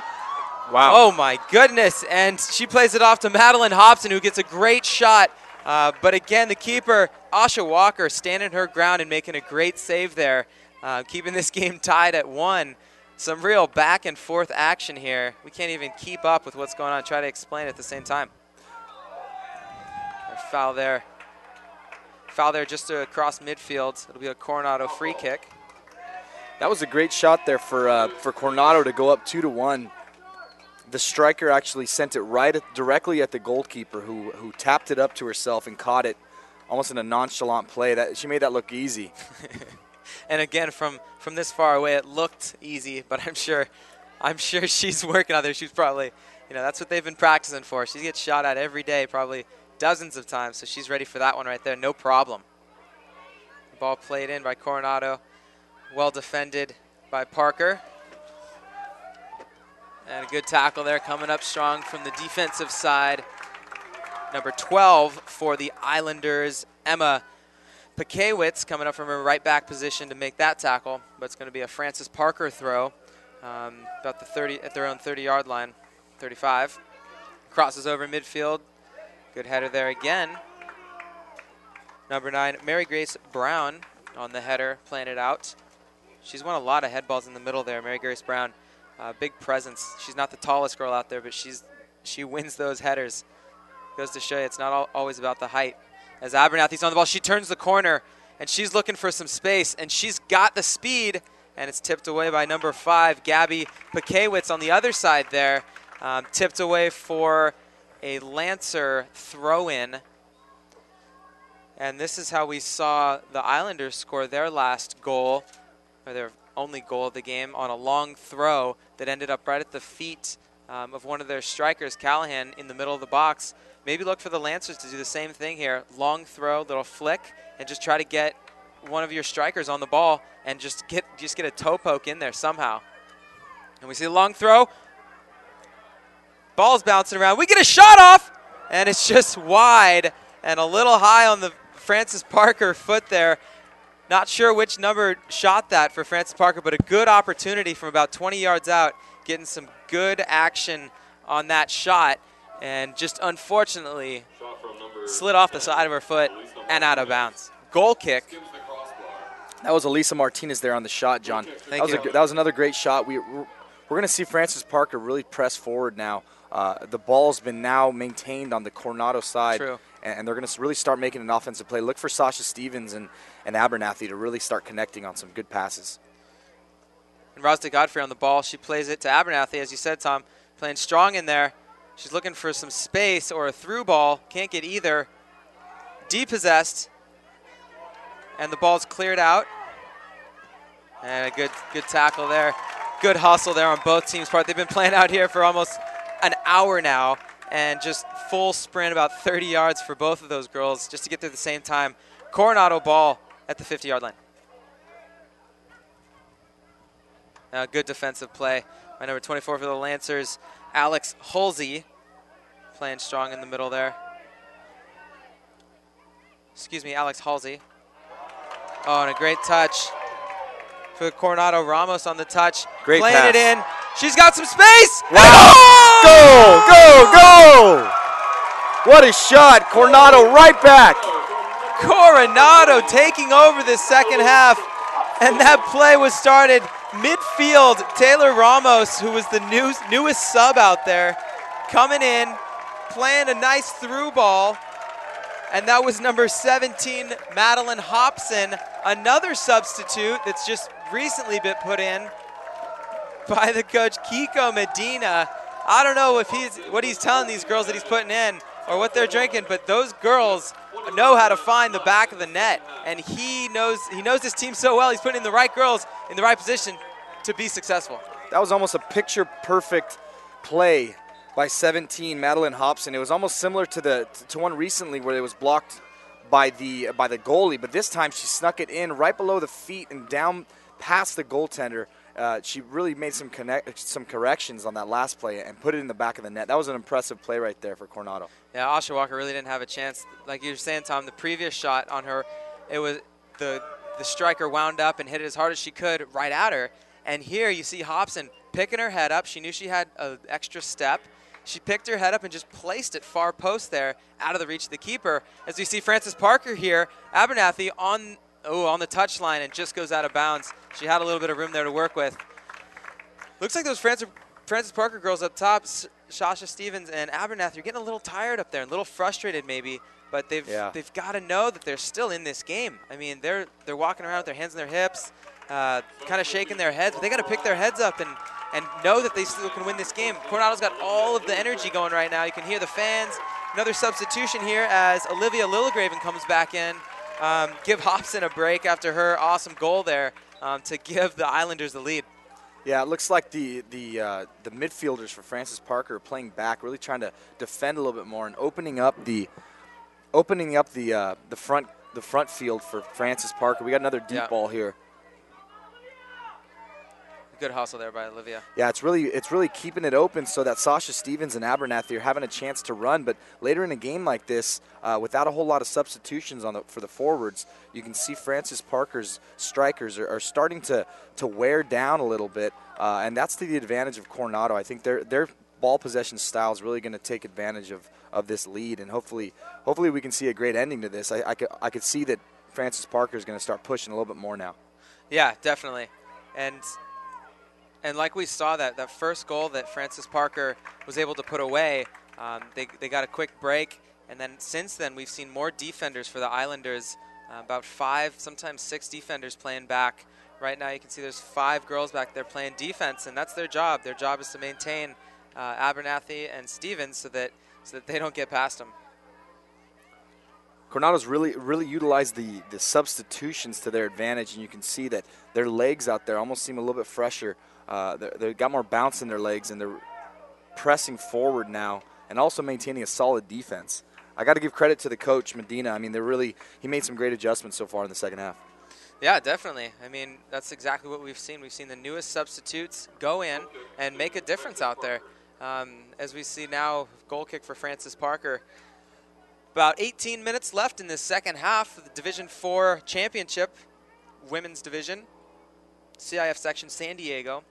Wow. Oh, my goodness. And she plays it off to Madeline Hobson, who gets a great shot. But again, the keeper, Asha Walker, standing her ground and making a great save there, keeping this game tied at 1. Some real back and forth action here. We can't even keep up with what's going on. Try to explain it at the same time. A foul there. Foul there just across midfield. It'll be a Coronado free kick. That was a great shot there for Coronado to go up 2-1. The striker actually sent it directly at the goalkeeper, who tapped it up to herself and caught it almost in a nonchalant play. She made that look easy. And again, from this far away, it looked easy, but I'm sure she's working on there. She's probably, that's what they've been practicing for. She gets shot at every day, probably dozens of times, so she's ready for that one right there, no problem. Ball played in by Coronado, well defended by Parker. And a good tackle there, coming up strong from the defensive side. Number 12 for the Islanders, Emma Pakiewicz, coming up from her right back position to make that tackle, but it's going to be a Frances Parker throw, about the 30 at their own 30-yard line, 35. Crosses over midfield. Good header there again. Number 9, Mary Grace Brown on the header, playing it out. She's won a lot of head balls in the middle there, Mary Grace Brown. Big presence. She's not the tallest girl out there, but she wins those headers. Goes to show you it's not always about the height. As Abernathy's on the ball, she turns the corner, and she's looking for some space, and she's got the speed, and it's tipped away by number 5, Gabby Pakiewicz on the other side there. Tipped away for a Lancer throw-in. And this is how we saw the Islanders score their last goal, or their only goal of the game, on a long throw that ended up right at the feet of one of their strikers, Callahan, in the middle of the box. Maybe look for the Lancers to do the same thing here. Long throw, little flick, and just try to get one of your strikers on the ball and just get a toe poke in there somehow. And we see a long throw. Ball's bouncing around. We get a shot off, and it's just wide and a little high on the Frances Parker foot there. Not sure which number shot that for Frances Parker, but a good opportunity from about 20 yards out, getting some good action on that shot. And just unfortunately slid off the side of her foot and out of bounds. Goal kick. That was Elisa Martinez there on the shot, John. That was another great shot. We're going to see Frances Parker really press forward now. The ball's been now maintained on the Coronado side. True. And they're going to really start making an offensive play. Look for Sasha Stevens and Abernathy to really start connecting on some good passes. And Rosda Godfrey on the ball. She plays it to Abernathy, as you said, Tom. Playing strong in there. She's looking for some space or a through ball. Can't get either. Depossessed. And the ball's cleared out. And a good tackle there. Good hustle there on both teams' part. They've been playing out here for almost an hour now. And just full sprint, about 30 yards for both of those girls, just to get there at the same time. Coronado ball at the 50-yard line. Now, good defensive play by number 24 for the Lancers, Alex Hulsey, playing strong in the middle there. Excuse me, Alex Halsey. Oh, and a great touch for Coronado. Ramos on the touch. Great playing pass. it in. She's got some space. Wow. Go! What a shot. Coronado right back. Coronado taking over the second half. And that play was started midfield. Taylor Ramos, who was the newest sub out there, coming in, playing a nice through ball. And that was number 17, Madeline Hobson, another substitute that's just recently been put in by the coach, Kiko Medina. I don't know if what he's telling these girls that he's putting in or what they're drinking, but those girls know how to find the back of the net, and he knows his team so well. He's putting the right girls in the right position to be successful. That was almost a picture-perfect play by 17, Madeline Hobson. It was almost similar to one recently where it was blocked by the goalie, but this time she snuck it in right below the feet and down past the goaltender. She really made some corrections on that last play and put it in the back of the net. That was an impressive play right there for Coronado. Yeah, Asha Walker really didn't have a chance. Like you were saying, Tom, the previous shot on her, it was the striker wound up and hit it as hard as she could right at her. And here you see Hobson picking her head up. She knew she had an extra step. She picked her head up and just placed it far post there, out of the reach of the keeper. As we see Frances Parker here, Abernathy on the touchline and just goes out of bounds. She had a little bit of room there to work with. Looks like those Frances Parker girls up top, Sasha Stevens and Abernathy, are getting a little tired up there, a little frustrated maybe, but they've got to know that they're still in this game. I mean, they're walking around with their hands in their hips, kind of shaking their heads, but they got to pick their heads up and know that they still can win this game. Coronado's got all of the energy going right now. You can hear the fans. Another substitution here as Olivia Lilligraven comes back in. Give Hobson a break after her awesome goal there to give the Islanders the lead. Yeah, it looks like the midfielders for Frances Parker are playing back, really trying to defend a little bit more and opening up the front field for Frances Parker. We got another deep ball here. Good hustle there by Olivia. Yeah, it's really keeping it open so that Sasha Stevens and Abernathy are having a chance to run. But later in a game like this, without a whole lot of substitutions for the forwards, you can see Frances Parker's strikers are starting to wear down a little bit, and that's to the advantage of Coronado. I think their ball possession style is really going to take advantage of this lead, and hopefully we can see a great ending to this. I could see that Frances Parker is going to start pushing a little bit more now. Yeah, definitely, And like we saw that first goal that Frances Parker was able to put away, they got a quick break. And then since then, we've seen more defenders for the Islanders, about 5, sometimes 6 defenders playing back. Right now you can see there's 5 girls back there playing defense, and that's their job. Their job is to maintain Abernathy and Stevens so that they don't get past them. Coronado's really utilized the substitutions to their advantage, and you can see that their legs out there almost seem a little bit fresher. They've got more bounce in their legs, and they're pressing forward now and also maintaining a solid defense. I got to give credit to the coach, Medina. I mean, he made some great adjustments so far in the second half. Yeah, definitely. I mean, that's exactly what we've seen. We've seen the newest substitutes go in and make a difference out there. As we see now, goal kick for Frances Parker. About 18 minutes left in this second half of the Division IV Championship, Women's Division, CIF Section San Diego.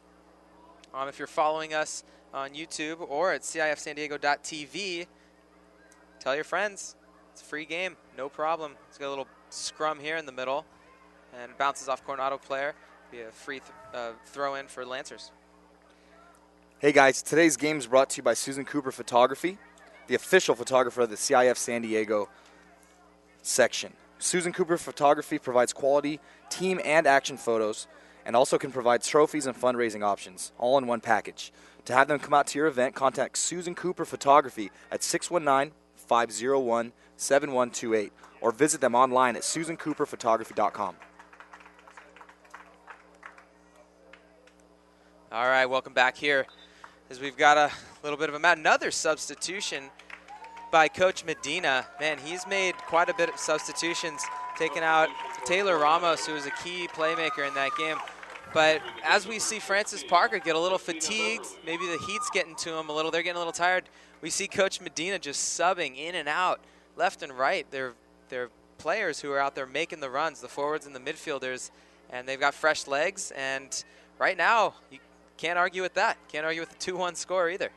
If you're following us on YouTube or at cifsandiego.tv, tell your friends. It's a free game, no problem. It's got a little scrum here in the middle and bounces off Coronado player. Be a free throw-in for Lancers. Hey guys, today's game is brought to you by Susan Cooper Photography, the official photographer of the CIF San Diego section. Susan Cooper Photography provides quality team and action photos and also can provide trophies and fundraising options, all in one package. To have them come out to your event, contact Susan Cooper Photography at 619-501-7128 or visit them online at susancooperphotography.com. All right, welcome back here as we've got a little bit of another substitution by Coach Medina. Man, he's made quite a bit of substitutions, taking out Taylor Ramos, who was a key playmaker in that game. But as we see Frances Parker get a little fatigued, maybe the heat's getting to them a little, they're getting a little tired, we see Coach Medina just subbing in and out, left and right. They're players who are out there making the runs, the forwards and the midfielders, and they've got fresh legs, and right now, you can't argue with that. Can't argue with the 2-1 score either.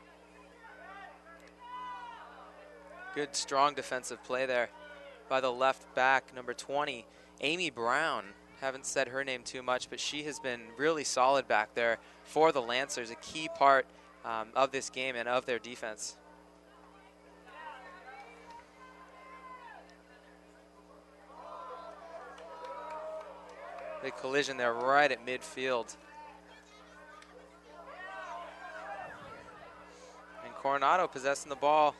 Good, strong defensive play there by the left back, number 20, Amy Brown. Haven't said her name too much, but she has been really solid back there for the Lancers, a key part of this game and of their defense. Big collision there right at midfield. Coronado possessing the ball.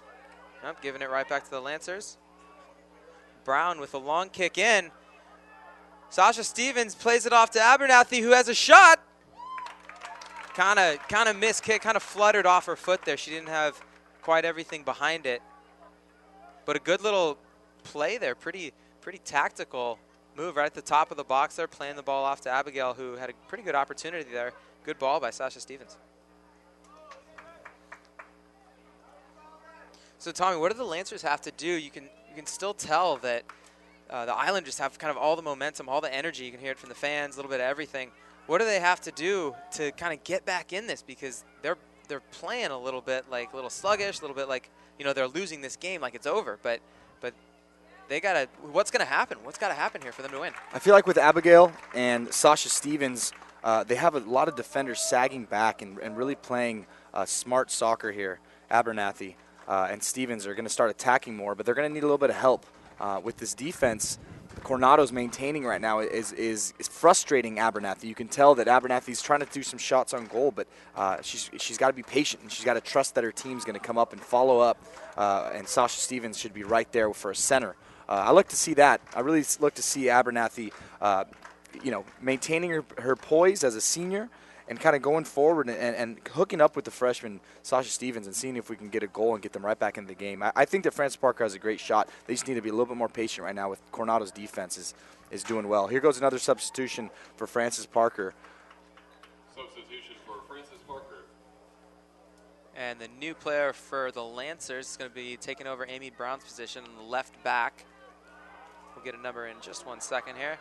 Nope, giving it right back to the Lancers. Brown with a long kick in. Sasha Stevens plays it off to Abernathy, who has a shot. Kind of missed kick, kind of fluttered off her foot there. She didn't have quite everything behind it. But a good little play there, pretty tactical move right at the top of the box there, playing the ball off to Abigail, who had a pretty good opportunity there. Good ball by Sasha Stevens. So Tommy, what do the Lancers have to do? You can still tell that the Islanders have kind of all the momentum, all the energy. You can hear it from the fans, a little bit of everything. What do they have to do to kind of get back in this? Because they're playing a little bit like a little sluggish, a little bit like, you know, they're losing this game like it's over. But they gotta. What's gonna happen? What's gotta happen here for them to win? I feel like with Abigail and Sasha Stevens, they have a lot of defenders sagging back and really playing smart soccer here. Abernathy and Stevens are going to start attacking more, but they're going to need a little bit of help with this defense. Coronado's maintaining right now is frustrating Abernathy. You can tell that Abernathy's trying to do some shots on goal, but she's got to be patient and she's got to trust that her team's going to come up and follow up. And Sasha Stevens should be right there for a center. I like to see that. I really look to see Abernathy, maintaining her poise as a senior and kind of going forward and hooking up with the freshman Sasha Stevens and seeing if we can get a goal and get them right back into the game. I think that Francis Parker has a great shot. They just need to be a little bit more patient right now with Coronado's defense is doing well. Here goes another substitution for Francis Parker. Substitution for Francis Parker. And the new player for the Lancers is going to be taking over Amy Brown's position on the left back. We'll get a number in just 1 second here.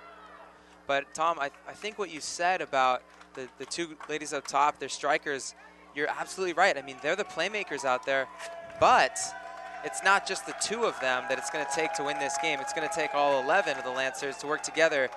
But, Tom, I think what you said about the two ladies up top, they're strikers, you're absolutely right. I mean, they're the playmakers out there, but it's not just the two of them that it's going to take to win this game. It's going to take all 11 of the Lancers to work together,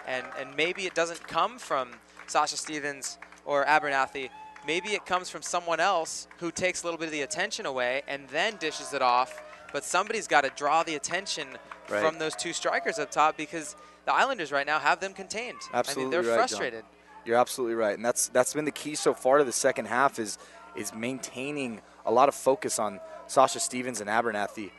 and maybe it doesn't come from Sasha Stevens or Abernathy. Maybe it comes from someone else who takes a little bit of the attention away and then dishes it off, but somebody's got to draw the attention from those two strikers up top because the Islanders right now have them contained. Absolutely, I mean, they're right, frustrated. John. You're absolutely right, and that's been the key so far to the second half is maintaining a lot of focus on Sasha Stevens and Abernathy,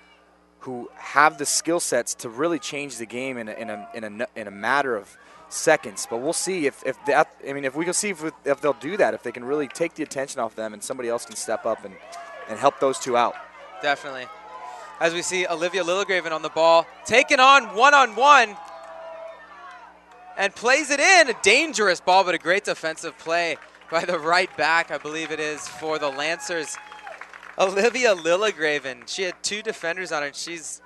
who have the skill sets to really change the game in a matter of seconds. But we'll see if we can see if they'll do that, if they can really take the attention off them and somebody else can step up and help those two out. Definitely. As we see Olivia Lillegraven on the ball, taken on one-on-one. And plays it in. A dangerous ball, but a great defensive play by the right back, I believe it is, for the Lancers. Olivia Lillegraven. She had two defenders on her, and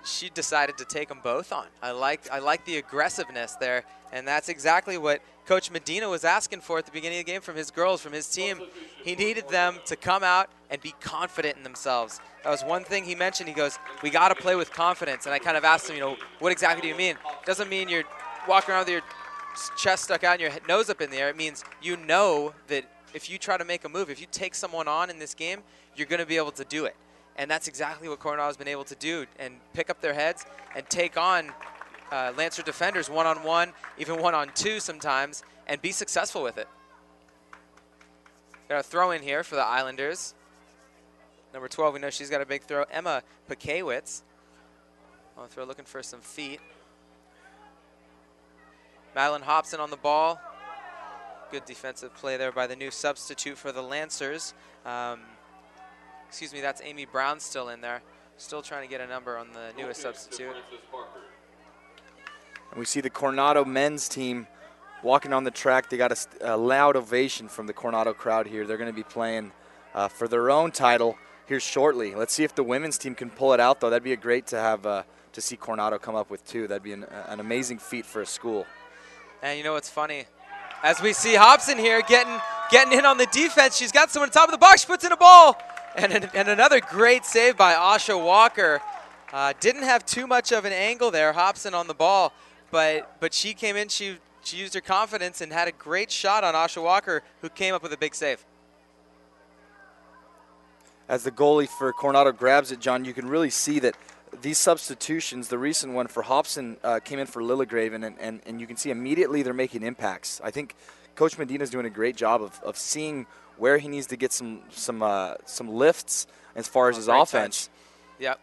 she decided to take them both on. I like the aggressiveness there, and that's exactly what Coach Medina was asking for at the beginning of the game from his girls, from his team. He needed them to come out and be confident in themselves. That was one thing he mentioned. He goes, we got to play with confidence. And I kind of asked him, what exactly do you mean? Doesn't mean you're walking around with your chest stuck out and your nose up in the air. It means you know that if you try to make a move, if you take someone on in this game, you're going to be able to do it. And that's exactly what Coronado has been able to do and pick up their heads and take on Lancer defenders one-on-one, even one-on-two sometimes, and be successful with it. Got a throw in here for the Islanders. Number 12, we know she's got a big throw. Emma Pakewitz on the throw, looking for some feet. Madeline Hobson on the ball. Good defensive play there by the new substitute for the Lancers. Excuse me, that's Amy Brown still in there. Still trying to get a number on the newest substitute. And we see the Coronado men's team walking on the track. They got a loud ovation from the Coronado crowd here. They're going to be playing for their own title here shortly. Let's see if the women's team can pull it out, though. That'd be great to have to see Coronado come up with two. That'd be an amazing feat for a school. And you know what's funny? As we see Hobson here getting in on the defense, she's got someone on top of the box. She puts in a ball. And another great save by Asha Walker. Didn't have too much of an angle there, Hobson on the ball. But she came in, she used her confidence and had a great shot on Asha Walker, who came up with a big save. As the goalie for Coronado grabs it, John, you can really see that these substitutions, the recent one for Hobson came in for Lillegraven, and you can see immediately they're making impacts. I think Coach Medina is doing a great job of seeing where he needs to get some lifts as far as his Great offense. touch. Yep.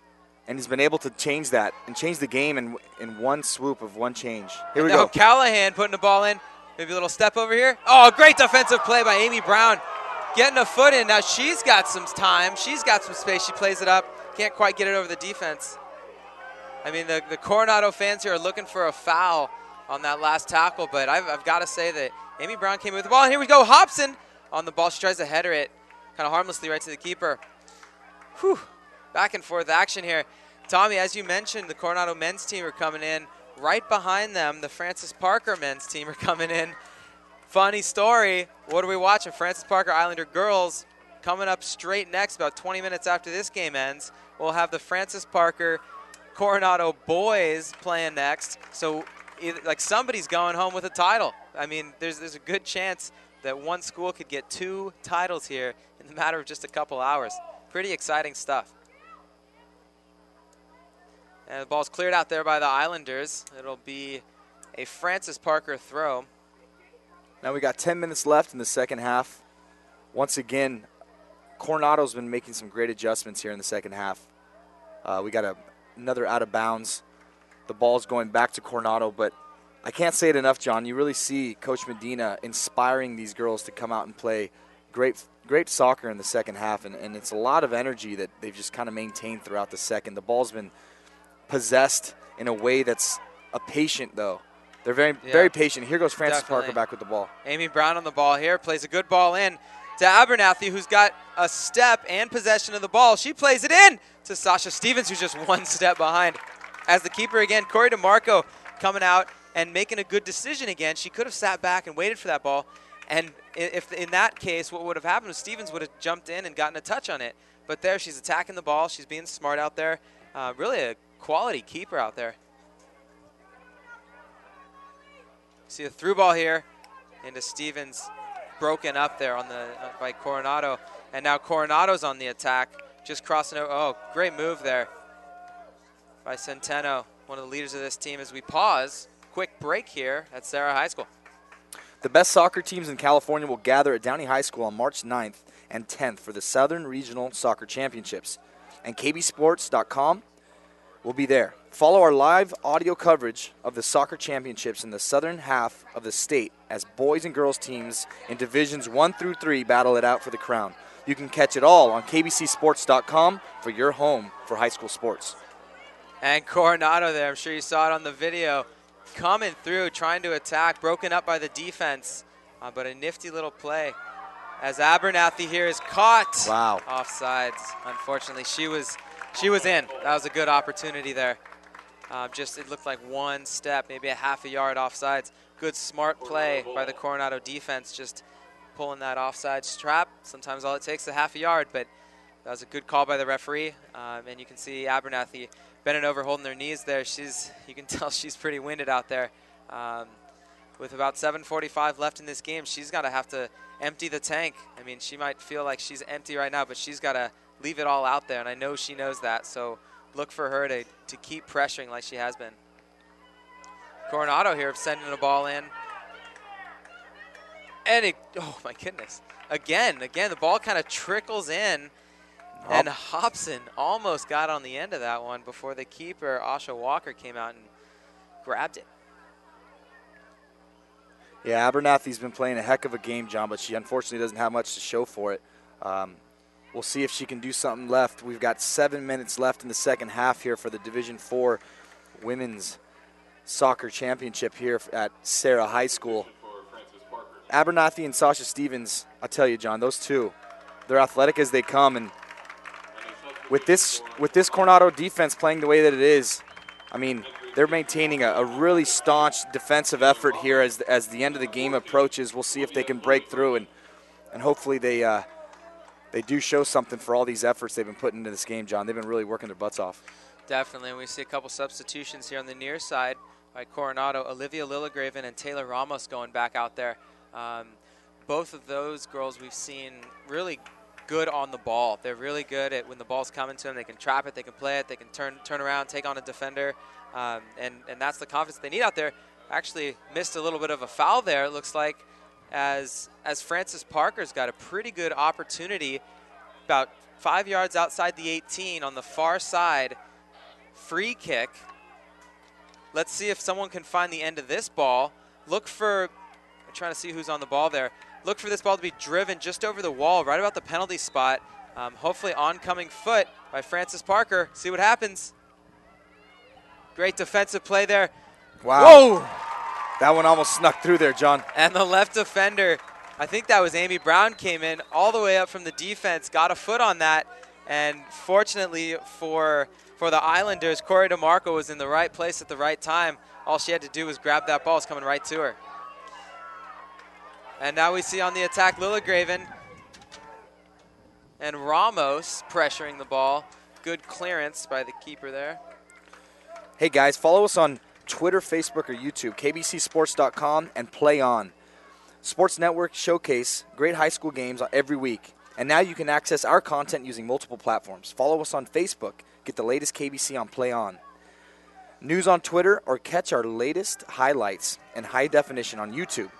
And he's been able to change that and change the game in one swoop of one change. Here we Now go. Callahan putting the ball in. Maybe a little step over here. Oh, great defensive play by Amy Brown. Getting a foot in. Now she's got some time. She's got some space. She plays it up. Can't quite get it over the defense. I mean, the Coronado fans here are looking for a foul on that last tackle, but I've got to say that Amy Brown came in with the ball. And here we go. Hobson on the ball. She tries to header it kind of harmlessly right to the keeper. Whew. Back and forth action here. Tommy, as you mentioned, the Coronado men's team are coming in. Right behind them, the Francis Parker men's team are coming in. Funny story. What are we watching? Francis Parker Islander girls coming up straight next, about 20 minutes after this game ends. We'll have the Francis Parker Coronado boys playing next. So, like, somebody's going home with a title. I mean, there's a good chance that one school could get 2 titles here in the matter of just a couple hours. Pretty exciting stuff. And the ball's cleared out there by the Islanders. It'll be a Francis Parker throw. Now we got 10 minutes left in the second half. Once again, Coronado's been making some great adjustments here in the second half. We got another out of bounds. The ball's going back to Coronado, but I can't say it enough, John. You really see Coach Medina inspiring these girls to come out and play great soccer in the second half, and it's a lot of energy that they've just kind of maintained throughout the second. The ball's been possessed in a way that's a patient, though. They're very patient. Here goes Francis Parker back with the ball. Amy Brown on the ball here, plays a good ball in to Abernathy, who's got a step and possession of the ball. She plays it in to Sasha Stevens, who's just one step behind. As the keeper again, Corey DeMarco coming out and making a good decision again. She could have sat back and waited for that ball. And if in that case, what would have happened was Stevens would have jumped in and gotten a touch on it. But there, she's attacking the ball. She's being smart out there. Really a quality keeper out there. See a through ball here into Stevens, broken up there on by Coronado. And now Coronado's on the attack, just crossing over. Oh, great move there by Centeno, one of the leaders of this team. As we pause, quick break here at Serra High School. The best soccer teams in California will gather at Downey High School on March 9th and 10th for the Southern Regional Soccer Championships. And KBSports.com will be there. Follow our live audio coverage of the soccer championships in the southern half of the state as boys and girls teams in Divisions 1 through 3 battle it out for the crown. You can catch it all on KBCSports.com for your home for high school sports. And Coronado there, I'm sure you saw it on the video, coming through, trying to attack, broken up by the defense, but a nifty little play. As Abernathy here is caught. Wow. Offsides. Unfortunately, she was in. That was a good opportunity there. It looked like one step, maybe a half a yard offsides. Good smart play by the Coronado defense, just pulling that offsides trap. Sometimes all it takes is a half a yard, but that was a good call by the referee. And you can see Abernathy bending over, holding their knees there. You can tell she's pretty winded out there. With about 7:45 left in this game, she's got to have to empty the tank. I mean, she might feel like she's empty right now, but she's got to leave it all out there, and I know she knows that. So look for her to keep pressuring like she has been. Coronado here sending the ball in. And oh my goodness. Again, the ball kind of trickles in. And Hobson almost got on the end of that one before the keeper, Asha Walker, came out and grabbed it. Yeah, Abernathy's been playing a heck of a game, John, but she unfortunately doesn't have much to show for it. We'll see if she can do something left. We've got 7 minutes left in the second half here for the Division IV Women's Soccer Championship here at Serra High School. Abernathy and Sasha Stevens, I'll tell you, John, those two, they're athletic as they come. And with this Coronado defense playing the way that it is, I mean, they're maintaining a really staunch defensive effort here as the end of the game approaches. We'll see if they can break through, and hopefully they do show something for all these efforts they've been putting into this game, John. They've been really working their butts off. Definitely, and we see a couple substitutions here on the near side by Coronado. Olivia Lillegraven and Taylor Ramos going back out there. Both of those girls we've seen really good on the ball. They're really good at when the ball's coming to them. They can trap it, they can play it, they can turn around, take on a defender, and that's the confidence they need out there. Actually missed a little bit of a foul there, it looks like, as Francis Parker's got a pretty good opportunity about 5 yards outside the 18 on the far side. Free kick. Let's see if someone can find the end of this ball. Look for, I'm trying to see who's on the ball there. Look for this ball to be driven just over the wall, right about the penalty spot. Hopefully oncoming foot by Francis Parker. See what happens. Great defensive play there. Wow. Whoa! That one almost snuck through there, John. And the left defender, I think that was Amy Brown, came in all the way up from the defense, got a foot on that, and fortunately for the Islanders, Corey DeMarco was in the right place at the right time. All she had to do was grab that ball. It's coming right to her. And now we see on the attack Lilligraven and Ramos pressuring the ball. Good clearance by the keeper there. Hey, guys, follow us on Twitter, Facebook, or YouTube, kbcsports.com, and Play On. Sports Network showcase great high school games every week. And now you can access our content using multiple platforms. Follow us on Facebook. Get the latest KBC on Play On. News on Twitter, or catch our latest highlights in high definition on YouTube.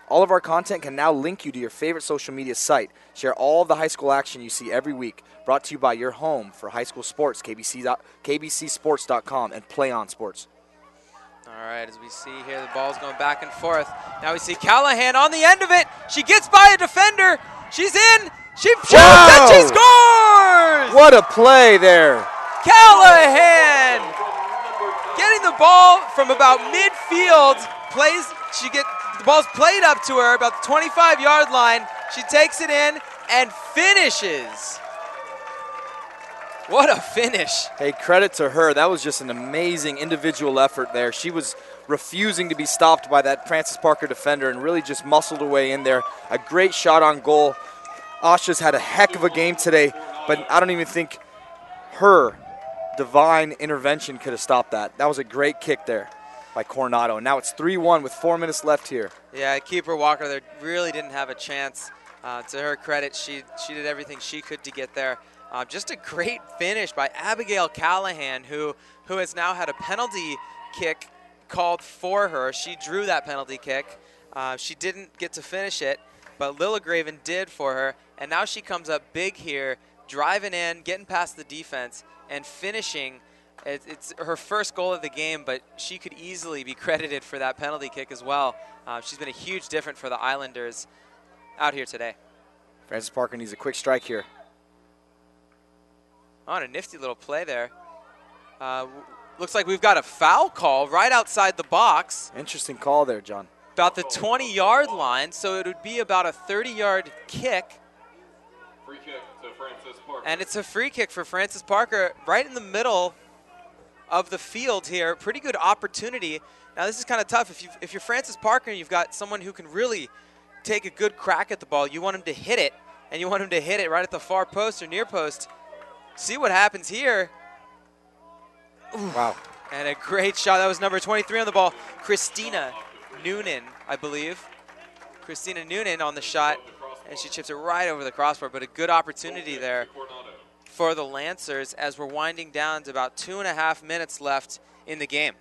All of our content can now link you to your favorite social media site. Share all of the high school action you see every week. Brought to you by your home for high school sports, kbcsports.com, and Play On Sports. All right, as we see here, the ball's going back and forth. Now we see Callahan on the end of it. She gets by a defender. She's in. She shoots and she scores! What a play there. Callahan getting the ball from about midfield. The ball's played up to her about the 25-yard line. She takes it in and finishes. What a finish. Hey, credit to her. That was just an amazing individual effort there. She was refusing to be stopped by that Francis Parker defender and really just muscled away in there. A great shot on goal. Asha's had a heck of a game today, but I don't even think her divine intervention could have stopped that. That was a great kick there by Coronado. And now it's 3-1 with 4 minutes left here. Yeah, keeper Walker there really didn't have a chance. To her credit, she did everything she could to get there. Just a great finish by Abigail Callahan, who has now had a penalty kick called for her. She drew that penalty kick. She didn't get to finish it, but Lilligraven did for her. And now she comes up big here, driving in, getting past the defense, and finishing. It's her first goal of the game, but she could easily be credited for that penalty kick as well. She's been a huge difference for the Islanders out here today. Francis Parker needs a quick strike here. On a nifty little play there. Looks like we've got a foul call right outside the box. Interesting call there, John. About the 20-yard line, so it would be about a 30-yard kick. Free kick to Francis Parker. And it's a free kick for Francis Parker right in the middle of the field here. Pretty good opportunity. Now, this is kind of tough. If you're Francis Parker and you've got someone who can really take a good crack at the ball, you want him to hit it, and you want him to hit it right at the far post or near post. See what happens here. Ooh. Wow. And a great shot. That was number 23 on the ball. Christina Noonan, I believe. Christina Noonan on the shot, and she chips it right over the crossbar, but a good opportunity there for the Lancers as we're winding down to about 2.5 minutes left in the game.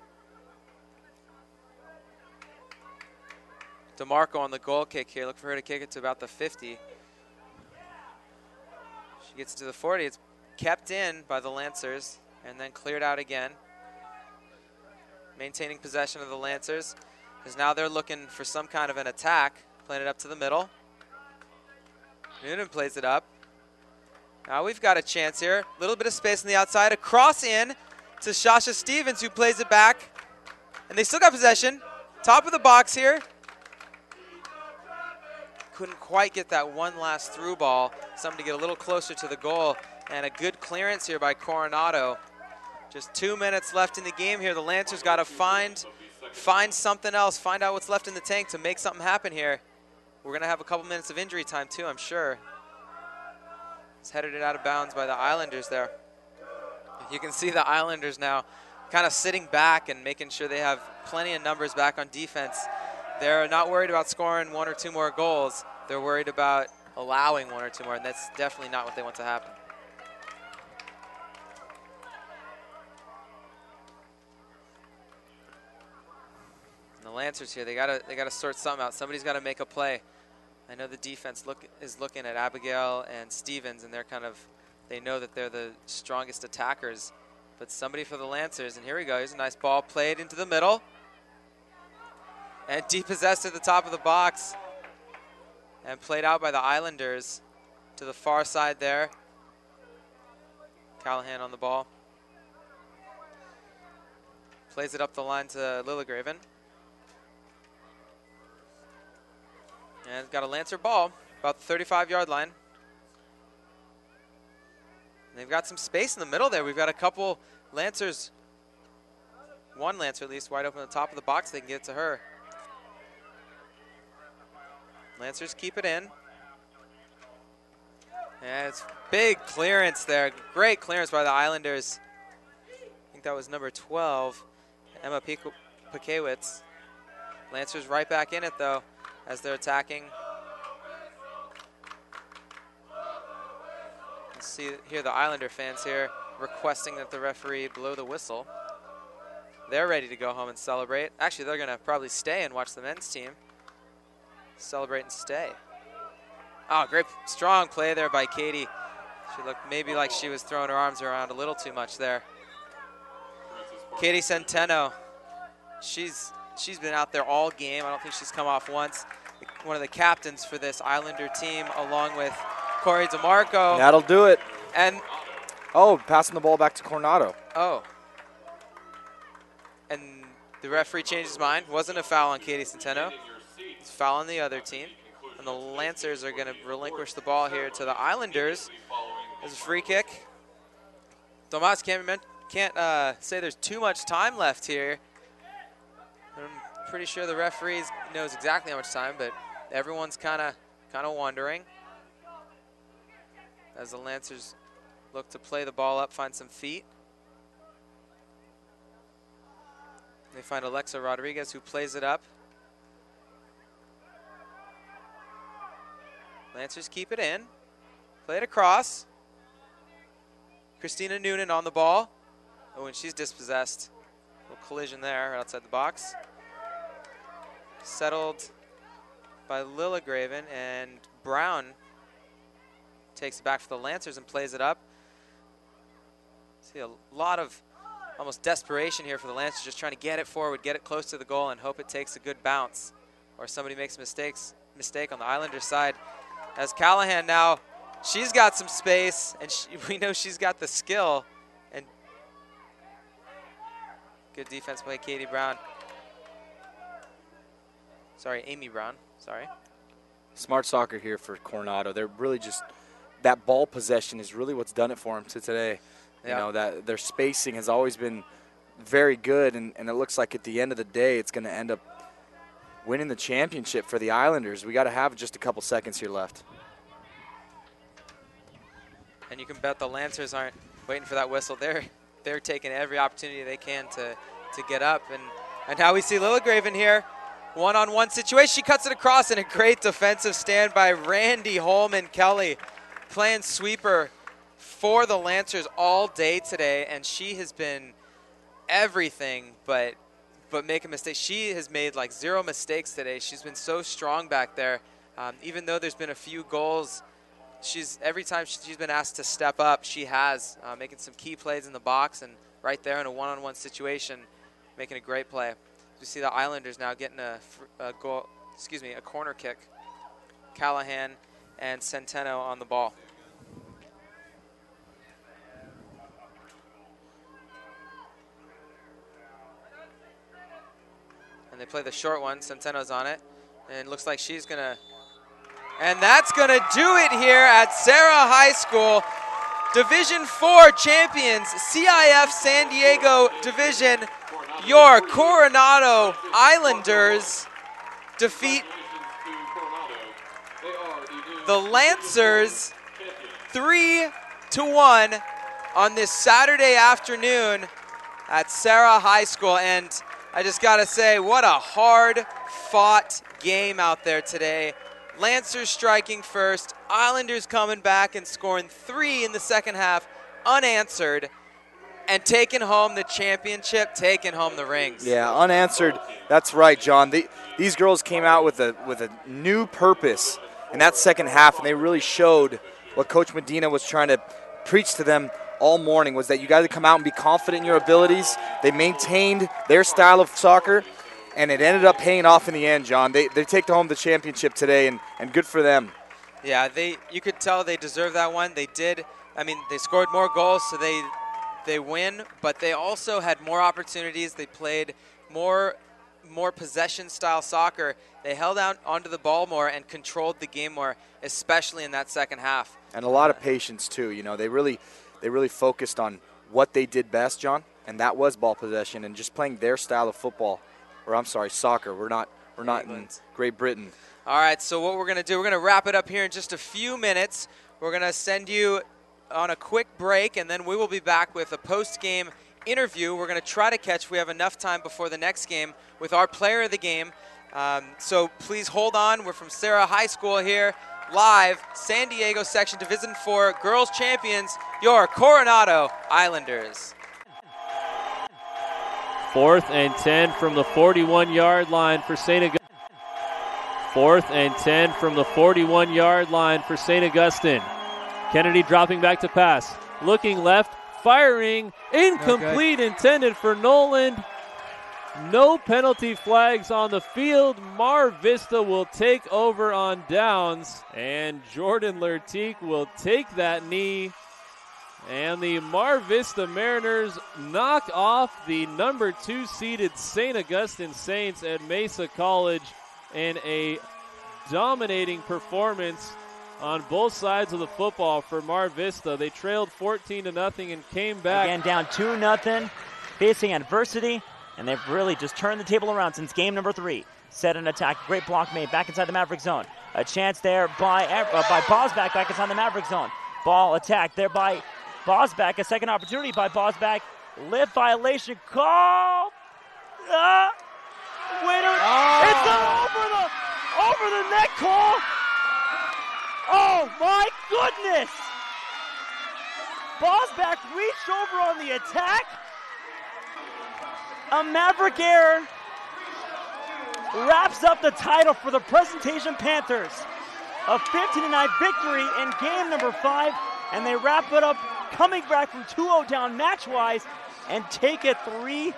DeMarco on the goal kick here. Look for her to kick it to about the 50. She gets to the 40. It's kept in by the Lancers and then cleared out again. Maintaining possession of the Lancers, because now they're looking for some kind of an attack. Playing it up to the middle. Noonan plays it up. Now we've got a chance here. A little bit of space on the outside. A cross in to Shasha Stevens, who plays it back. And they still got possession. Top of the box here. Couldn't quite get that one last through ball. Something to get a little closer to the goal. And a good clearance here by Coronado. Just 2 minutes left in the game here. The Lancers got to find something else. Find out what's left in the tank to make something happen here. We're going to have a couple minutes of injury time too, I'm sure. It's headed it out of bounds by the Islanders there. You can see the Islanders now kind of sitting back and making sure they have plenty of numbers back on defense. They're not worried about scoring 1 or 2 more goals. They're worried about allowing 1 or 2 more, and that's definitely not what they want to happen. And the Lancers here, they gotta sort something out. Somebody's got to make a play. I know the defense is looking at Abigail and Stevens, and they know that they're the strongest attackers. But somebody for the Lancers, and here we go. Here's a nice ball played into the middle. And depossessed at the top of the box. And played out by the Islanders to the far side there. Callahan on the ball. Plays it up the line to Lilligraven. And got a Lancer ball, about the 35-yard line. And they've got some space in the middle there. We've got a couple Lancers, one Lancer at least, wide open at the top of the box. They can get it to her. Lancers keep it in. And it's big clearance there. Great clearance by the Islanders. I think that was number 12, Emma Pikewitz. Lancers right back in it, though, as they're attacking. Hear the Islander fans here requesting that the referee blow the whistle. They're ready to go home and celebrate. Actually, they're going to probably stay and watch the men's team celebrate and stay. Oh, great, strong play there by Katie. She looked maybe like she was throwing her arms around a little too much there. Katie Centeno, she's been out there all game. I don't think she's come off once. One of the captains for this Islander team, along with Corey DeMarco. That'll do it. And passing the ball back to Coronado. Oh. And the referee changed his mind. Wasn't a foul on Katie Centeno. It's a foul on the other team. And the Lancers are going to relinquish the ball here to the Islanders. There's a free kick. Tomas can't say there's too much time left here. I'm pretty sure the referee knows exactly how much time, but everyone's kind of wondering as the Lancers look to play the ball up, find some feet. They find Alexa Rodriguez, who plays it up. Lancers keep it in. Play it across. Christina Noonan on the ball. Oh, and she's dispossessed. A little collision there right outside the box. Settled by Lilligraven, and Brown takes it back for the Lancers and plays it up. See a lot of almost desperation here for the Lancers, just trying to get it forward, get it close to the goal, and hope it takes a good bounce or somebody makes a mistake on the Islanders side. As Callahan now, she's got some space, and we know she's got the skill. And good defense by Katie Brown. Sorry, Amy Brown. Sorry. Smart soccer here for Coronado. They're really just, that ball possession is really what's done it for them today. You know, that their spacing has always been very good, and it looks like at the end of the day it's going to end up winning the championship for the Islanders. We got to have just a couple seconds here left. And you can bet the Lancers aren't waiting for that whistle. They're taking every opportunity they can to get up. And now we see Lilligraven here. One-on-one situation. She cuts it across, and a great defensive stand by Randy Holman Kelly, playing sweeper for the Lancers all day today, and she has been everything but make a mistake. She has made like 0 mistakes today. She's been so strong back there. Even though there's been a few goals, every time she's been asked to step up, she has, making some key plays in the box, and right there in a one-on-one situation, making a great play. You see the Islanders now getting a corner kick. Callahan and Centeno on the ball. And they play the short one. Centeno's on it. And it looks like she's going to... And that's going to do it here at Serra High School. Division IV champions, CIF San Diego Division. Your Coronado Islanders defeat the Lancers 3-1 on this Saturday afternoon at Serra High School. And I just got to say, what a hard-fought game out there today. Lancers striking first, Islanders coming back and scoring 3 in the second half, unanswered, and taking home the championship, taking home the rings. Yeah, unanswered. That's right, John. These girls came out with a new purpose in that second half, and they really showed what Coach Medina was trying to preach to them all morning, was that you got to come out and be confident in your abilities. They maintained their style of soccer, and it ended up paying off in the end, John. They take home the championship today, and good for them. Yeah, you could tell they deserved that one. They did. I mean, they scored more goals, so they win, but they also had more opportunities. They played more possession-style soccer. They held out onto the ball more and controlled the game more, especially in that second half. And a lot of patience, too. You know, they really focused on what they did best, John, and that was ball possession and just playing their style of football. Or I'm sorry, soccer. We're not in Great Britain. All right, so what we're going to do, we're going to wrap it up here in just a few minutes. We're going to send you on a quick break, and then we will be back with a post-game interview. We're going to try to catch, if we have enough time before the next game, with our player of the game. So please hold on. We're from Serra High School here, live, San Diego section, Division 4, girls champions, your Coronado Islanders. 4th and 10 from the 41-yard line for St. Augustine. 4th and 10 from the 41-yard line for St. Augustine. Kennedy dropping back to pass. Looking left, firing, incomplete, intended for Noland. No penalty flags on the field. Mar Vista will take over on downs, and Jordan Lertique will take that knee. And the Mar Vista Mariners knock off the number 2 seeded St. Augustine Saints at Mesa College in a dominating performance on both sides of the football for Mar Vista. They trailed 14-0 and came back. Again, down 2-0, facing adversity, and they've really just turned the table around since game number 3. Set an attack, great block made back inside the Maverick zone. A chance there by Bosback back inside the Maverick zone. Ball attacked there by Bosback, a second opportunity by Bosback. Lift violation call. It's an over the neck call. Oh my goodness! Bosback reached over on the attack. A Maverick error wraps up the title for the Presentation Panthers. A 15-9 victory in game number 5, and they wrap it up coming back from 2-0 down match-wise and take it 3-2.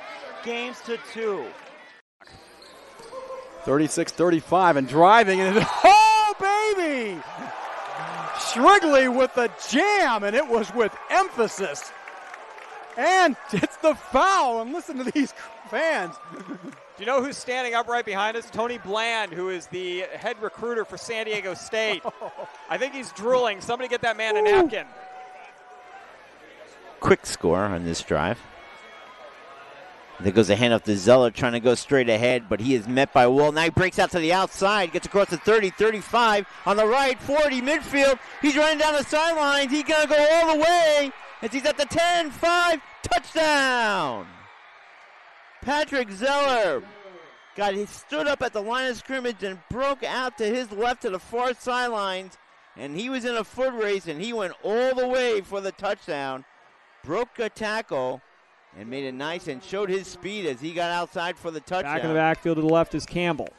36-35 and driving, and oh, baby! Shrigley with the jam, and it was with emphasis. And it's the foul, and listen to these fans. Do you know who's standing up right behind us? Tony Bland, who is the head recruiter for San Diego State. I think he's drooling. Somebody get that man a napkin. Quick score on this drive. There goes a handoff to Zeller, trying to go straight ahead, but he is met by Wool. Now he breaks out to the outside, gets across the 30, 35, on the right, 40, midfield. He's running down the sidelines. He's going to go all the way as he's at the 10, 5, touchdown. Patrick Zeller he stood up at the line of scrimmage and broke out to his left to the far sidelines, and he was in a foot race, and he went all the way for the touchdown. Broke a tackle and made it nice and showed his speed as he got outside for the touchdown. Back in the backfield to the left is Campbell.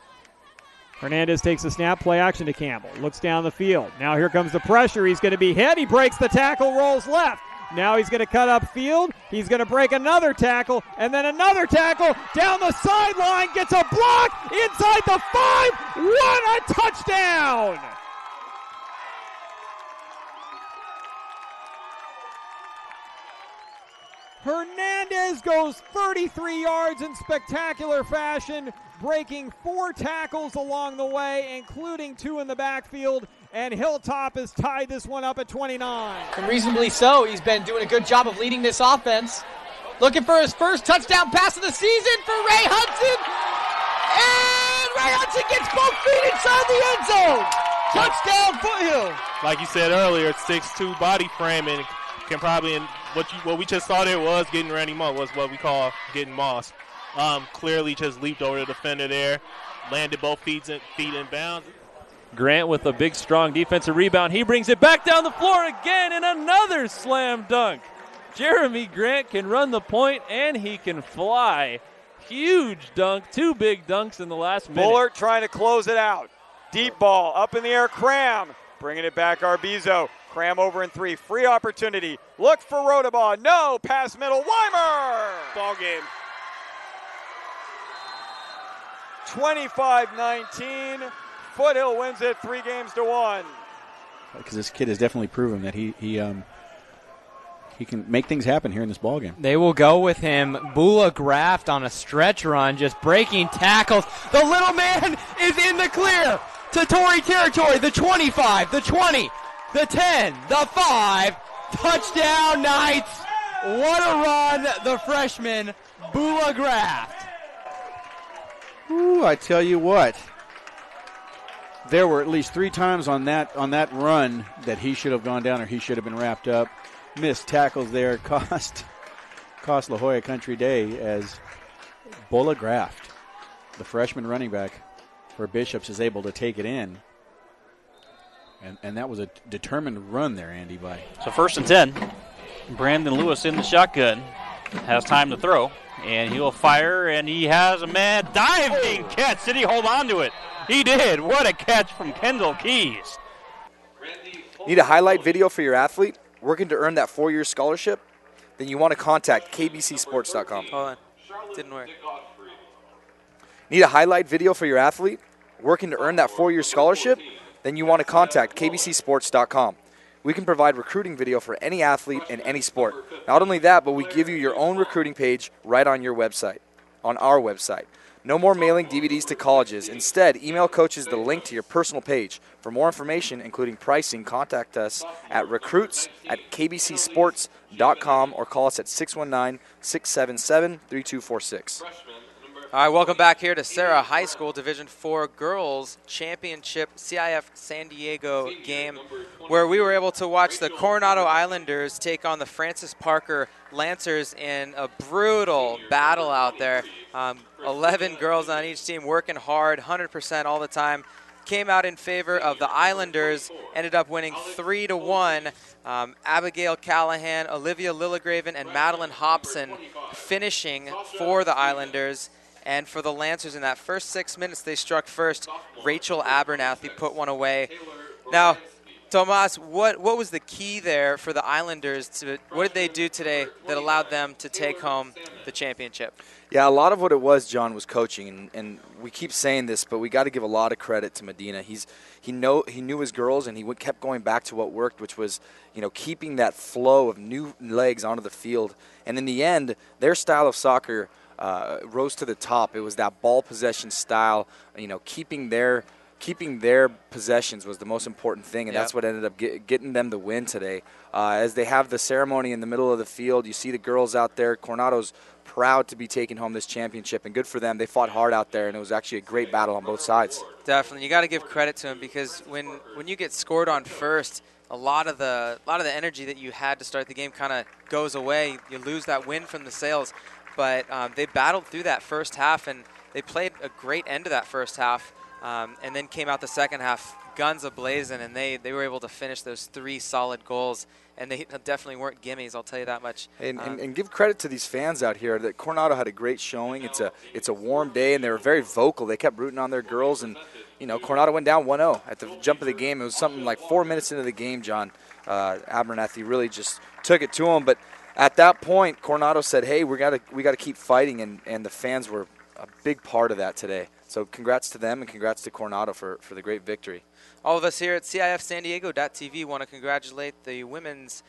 Hernandez takes a snap, play action to Campbell. Looks down the field. Now here comes the pressure. He's going to be hit. He breaks the tackle, rolls left. Now he's going to cut upfield. He's going to break another tackle, and then another tackle down the sideline. Gets a block inside the 5. What a touchdown! Hernandez goes 33 yards in spectacular fashion, breaking 4 tackles along the way, including 2 in the backfield, and Hilltop has tied this one up at 29. And reasonably so. He's been doing a good job of leading this offense. Looking for his first touchdown pass of the season for Ray Hudson. And Ray Hudson gets both feet inside the end zone. Touchdown, Foothill. Like you said earlier, 6'2" body frame, and can probably, what we just saw there was getting Randy Moss, was what we call getting Moss. Clearly just leaped over the defender there, landed both feet in bounds. Grant with a big, strong defensive rebound. He brings it back down the floor again, and another slam dunk. Jeremy Grant can run the point, and he can fly. Huge dunk, 2 big dunks in the last minute. Bullard trying to close it out. Deep ball, up in the air, Cram. Bringing it back, Arbizo. Cram over in 3, free opportunity. Look for Rodabaugh, no, pass middle, Weimer! Ball game. 25-19. Foothill wins it 3-1. Because this kid has definitely proven that he can make things happen here in this ball game. They will go with him. Bula Graft on a stretch run, just breaking tackles. The little man is in the clear to Tory territory. The 25, the 20, the 10, the 5. Touchdown Knights. What a run, the freshman, Bula Graft. Ooh, I tell you what. There were at least 3 times on that run that he should have gone down or he should have been wrapped up. Missed tackles there cost La Jolla Country Day as Bula Graft, the freshman running back for Bishops, is able to take it in. And that was a determined run there, Andy, by. So 1st and 10. Brandon Lewis in the shotgun. Has time to throw. And he'll fire, and he has a mad diving catch. Did he hold on to it? He did. What a catch from Kendall Keys. Need a highlight video for your athlete working to earn that 4-year scholarship? Then you want to contact kbcsports.com. Hold on. Didn't work. Need a highlight video for your athlete working to earn that 4-year scholarship? Then you want to contact kbcsports.com. We can provide recruiting video for any athlete in any sport. Not only that, but we give you your own recruiting page right on your website, on our website. No more mailing DVDs to colleges. Instead, email coaches the link to your personal page. For more information, including pricing, contact us at recruits@kbcsports.com or call us at 619-677-3246. All right, welcome back here to Serra High School Division IV Girls Championship CIF San Diego game, where we were able to watch the Coronado Islanders take on the Francis Parker Lancers in a brutal battle out there. 11 girls on each team working hard, 100% all the time. Came out in favor of the Islanders, ended up winning 3-1. Abigail Callahan, Olivia Lillegraven, and Madeline Hobson finishing for the Islanders. And for the Lancers, in that first 6 minutes, they struck first. Rachel Abernathy put one away. Now, Tomas, what was the key there for the Islanders? What did they do today that allowed them to take home the championship? Yeah, a lot of what it was, John, was coaching, and we keep saying this, but we got to give a lot of credit to Medina. He knew his girls, and he kept going back to what worked, which was keeping that flow of new legs onto the field. And in the end, their style of soccer rose to the top. It was that ball possession style. Keeping their possessions was the most important thing, and that's what ended up getting them the win today. As they have the ceremony in the middle of the field, you see the girls out there. Coronado's proud to be taking home this championship, and good for them. They fought hard out there, and it was actually a great battle on both sides. Definitely, you got to give credit to them, because when you get scored on first, a lot of the energy that you had to start the game kind of goes away. You lose that win from the sails, but they battled through that first half, and they played a great end of that first half. And then came out the second half, guns a-blazing, and they were able to finish those 3 solid goals. And they definitely weren't gimmies, I'll tell you that much. And give credit to these fans out here. That Coronado had a great showing. It's a warm day, and they were very vocal. They kept rooting on their girls, and Coronado went down 1-0 at the jump of the game. It was something like 4 minutes into the game, John. Abernathy really just took it to him. But at that point, Coronado said, "Hey, we got to keep fighting," and the fans were a big part of that today. So congrats to them, and congrats to Coronado for the great victory. All of us here at CIF San Diego.tv want to congratulate the women's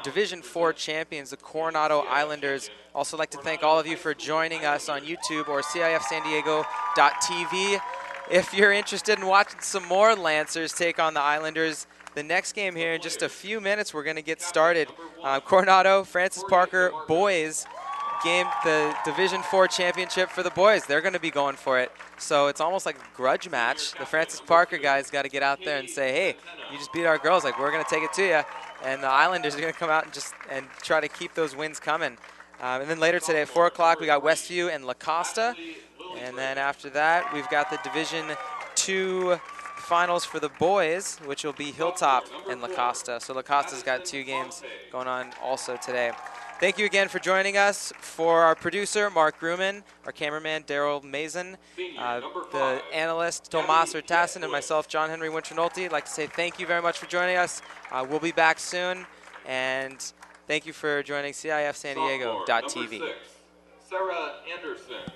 Division IV champions, the Coronado Islanders. Also like to thank all of you for joining us on YouTube or CIFSanDiego.tv. If you're interested in watching some more Lancers take on the Islanders, the next game here in just a few minutes, we're going to get started. Coronado, Francis Parker, boys game, the Division IV championship for the boys. They're going to be going for it. So it's almost like a grudge match. The Francis Parker guys got to get out there and say, hey, you just beat our girls. Like, we're going to take it to you. And the Islanders are going to come out and try to keep those wins coming. And then later today at 4 o'clock, we got Westview and La Costa. And then after that, we've got the Division II finals for the boys, which will be Hilltop and La Costa. So La Costa's got 2 games going on also today. Thank you again for joining us. For our producer, Mark Grumman, our cameraman, Daryl Mason, the analyst, Tomas Ertassen, and myself, John Henry Winternolti, I'd like to say thank you very much for joining us. We'll be back soon, and thank you for joining CIF San Diego.tv. Serra Anderson.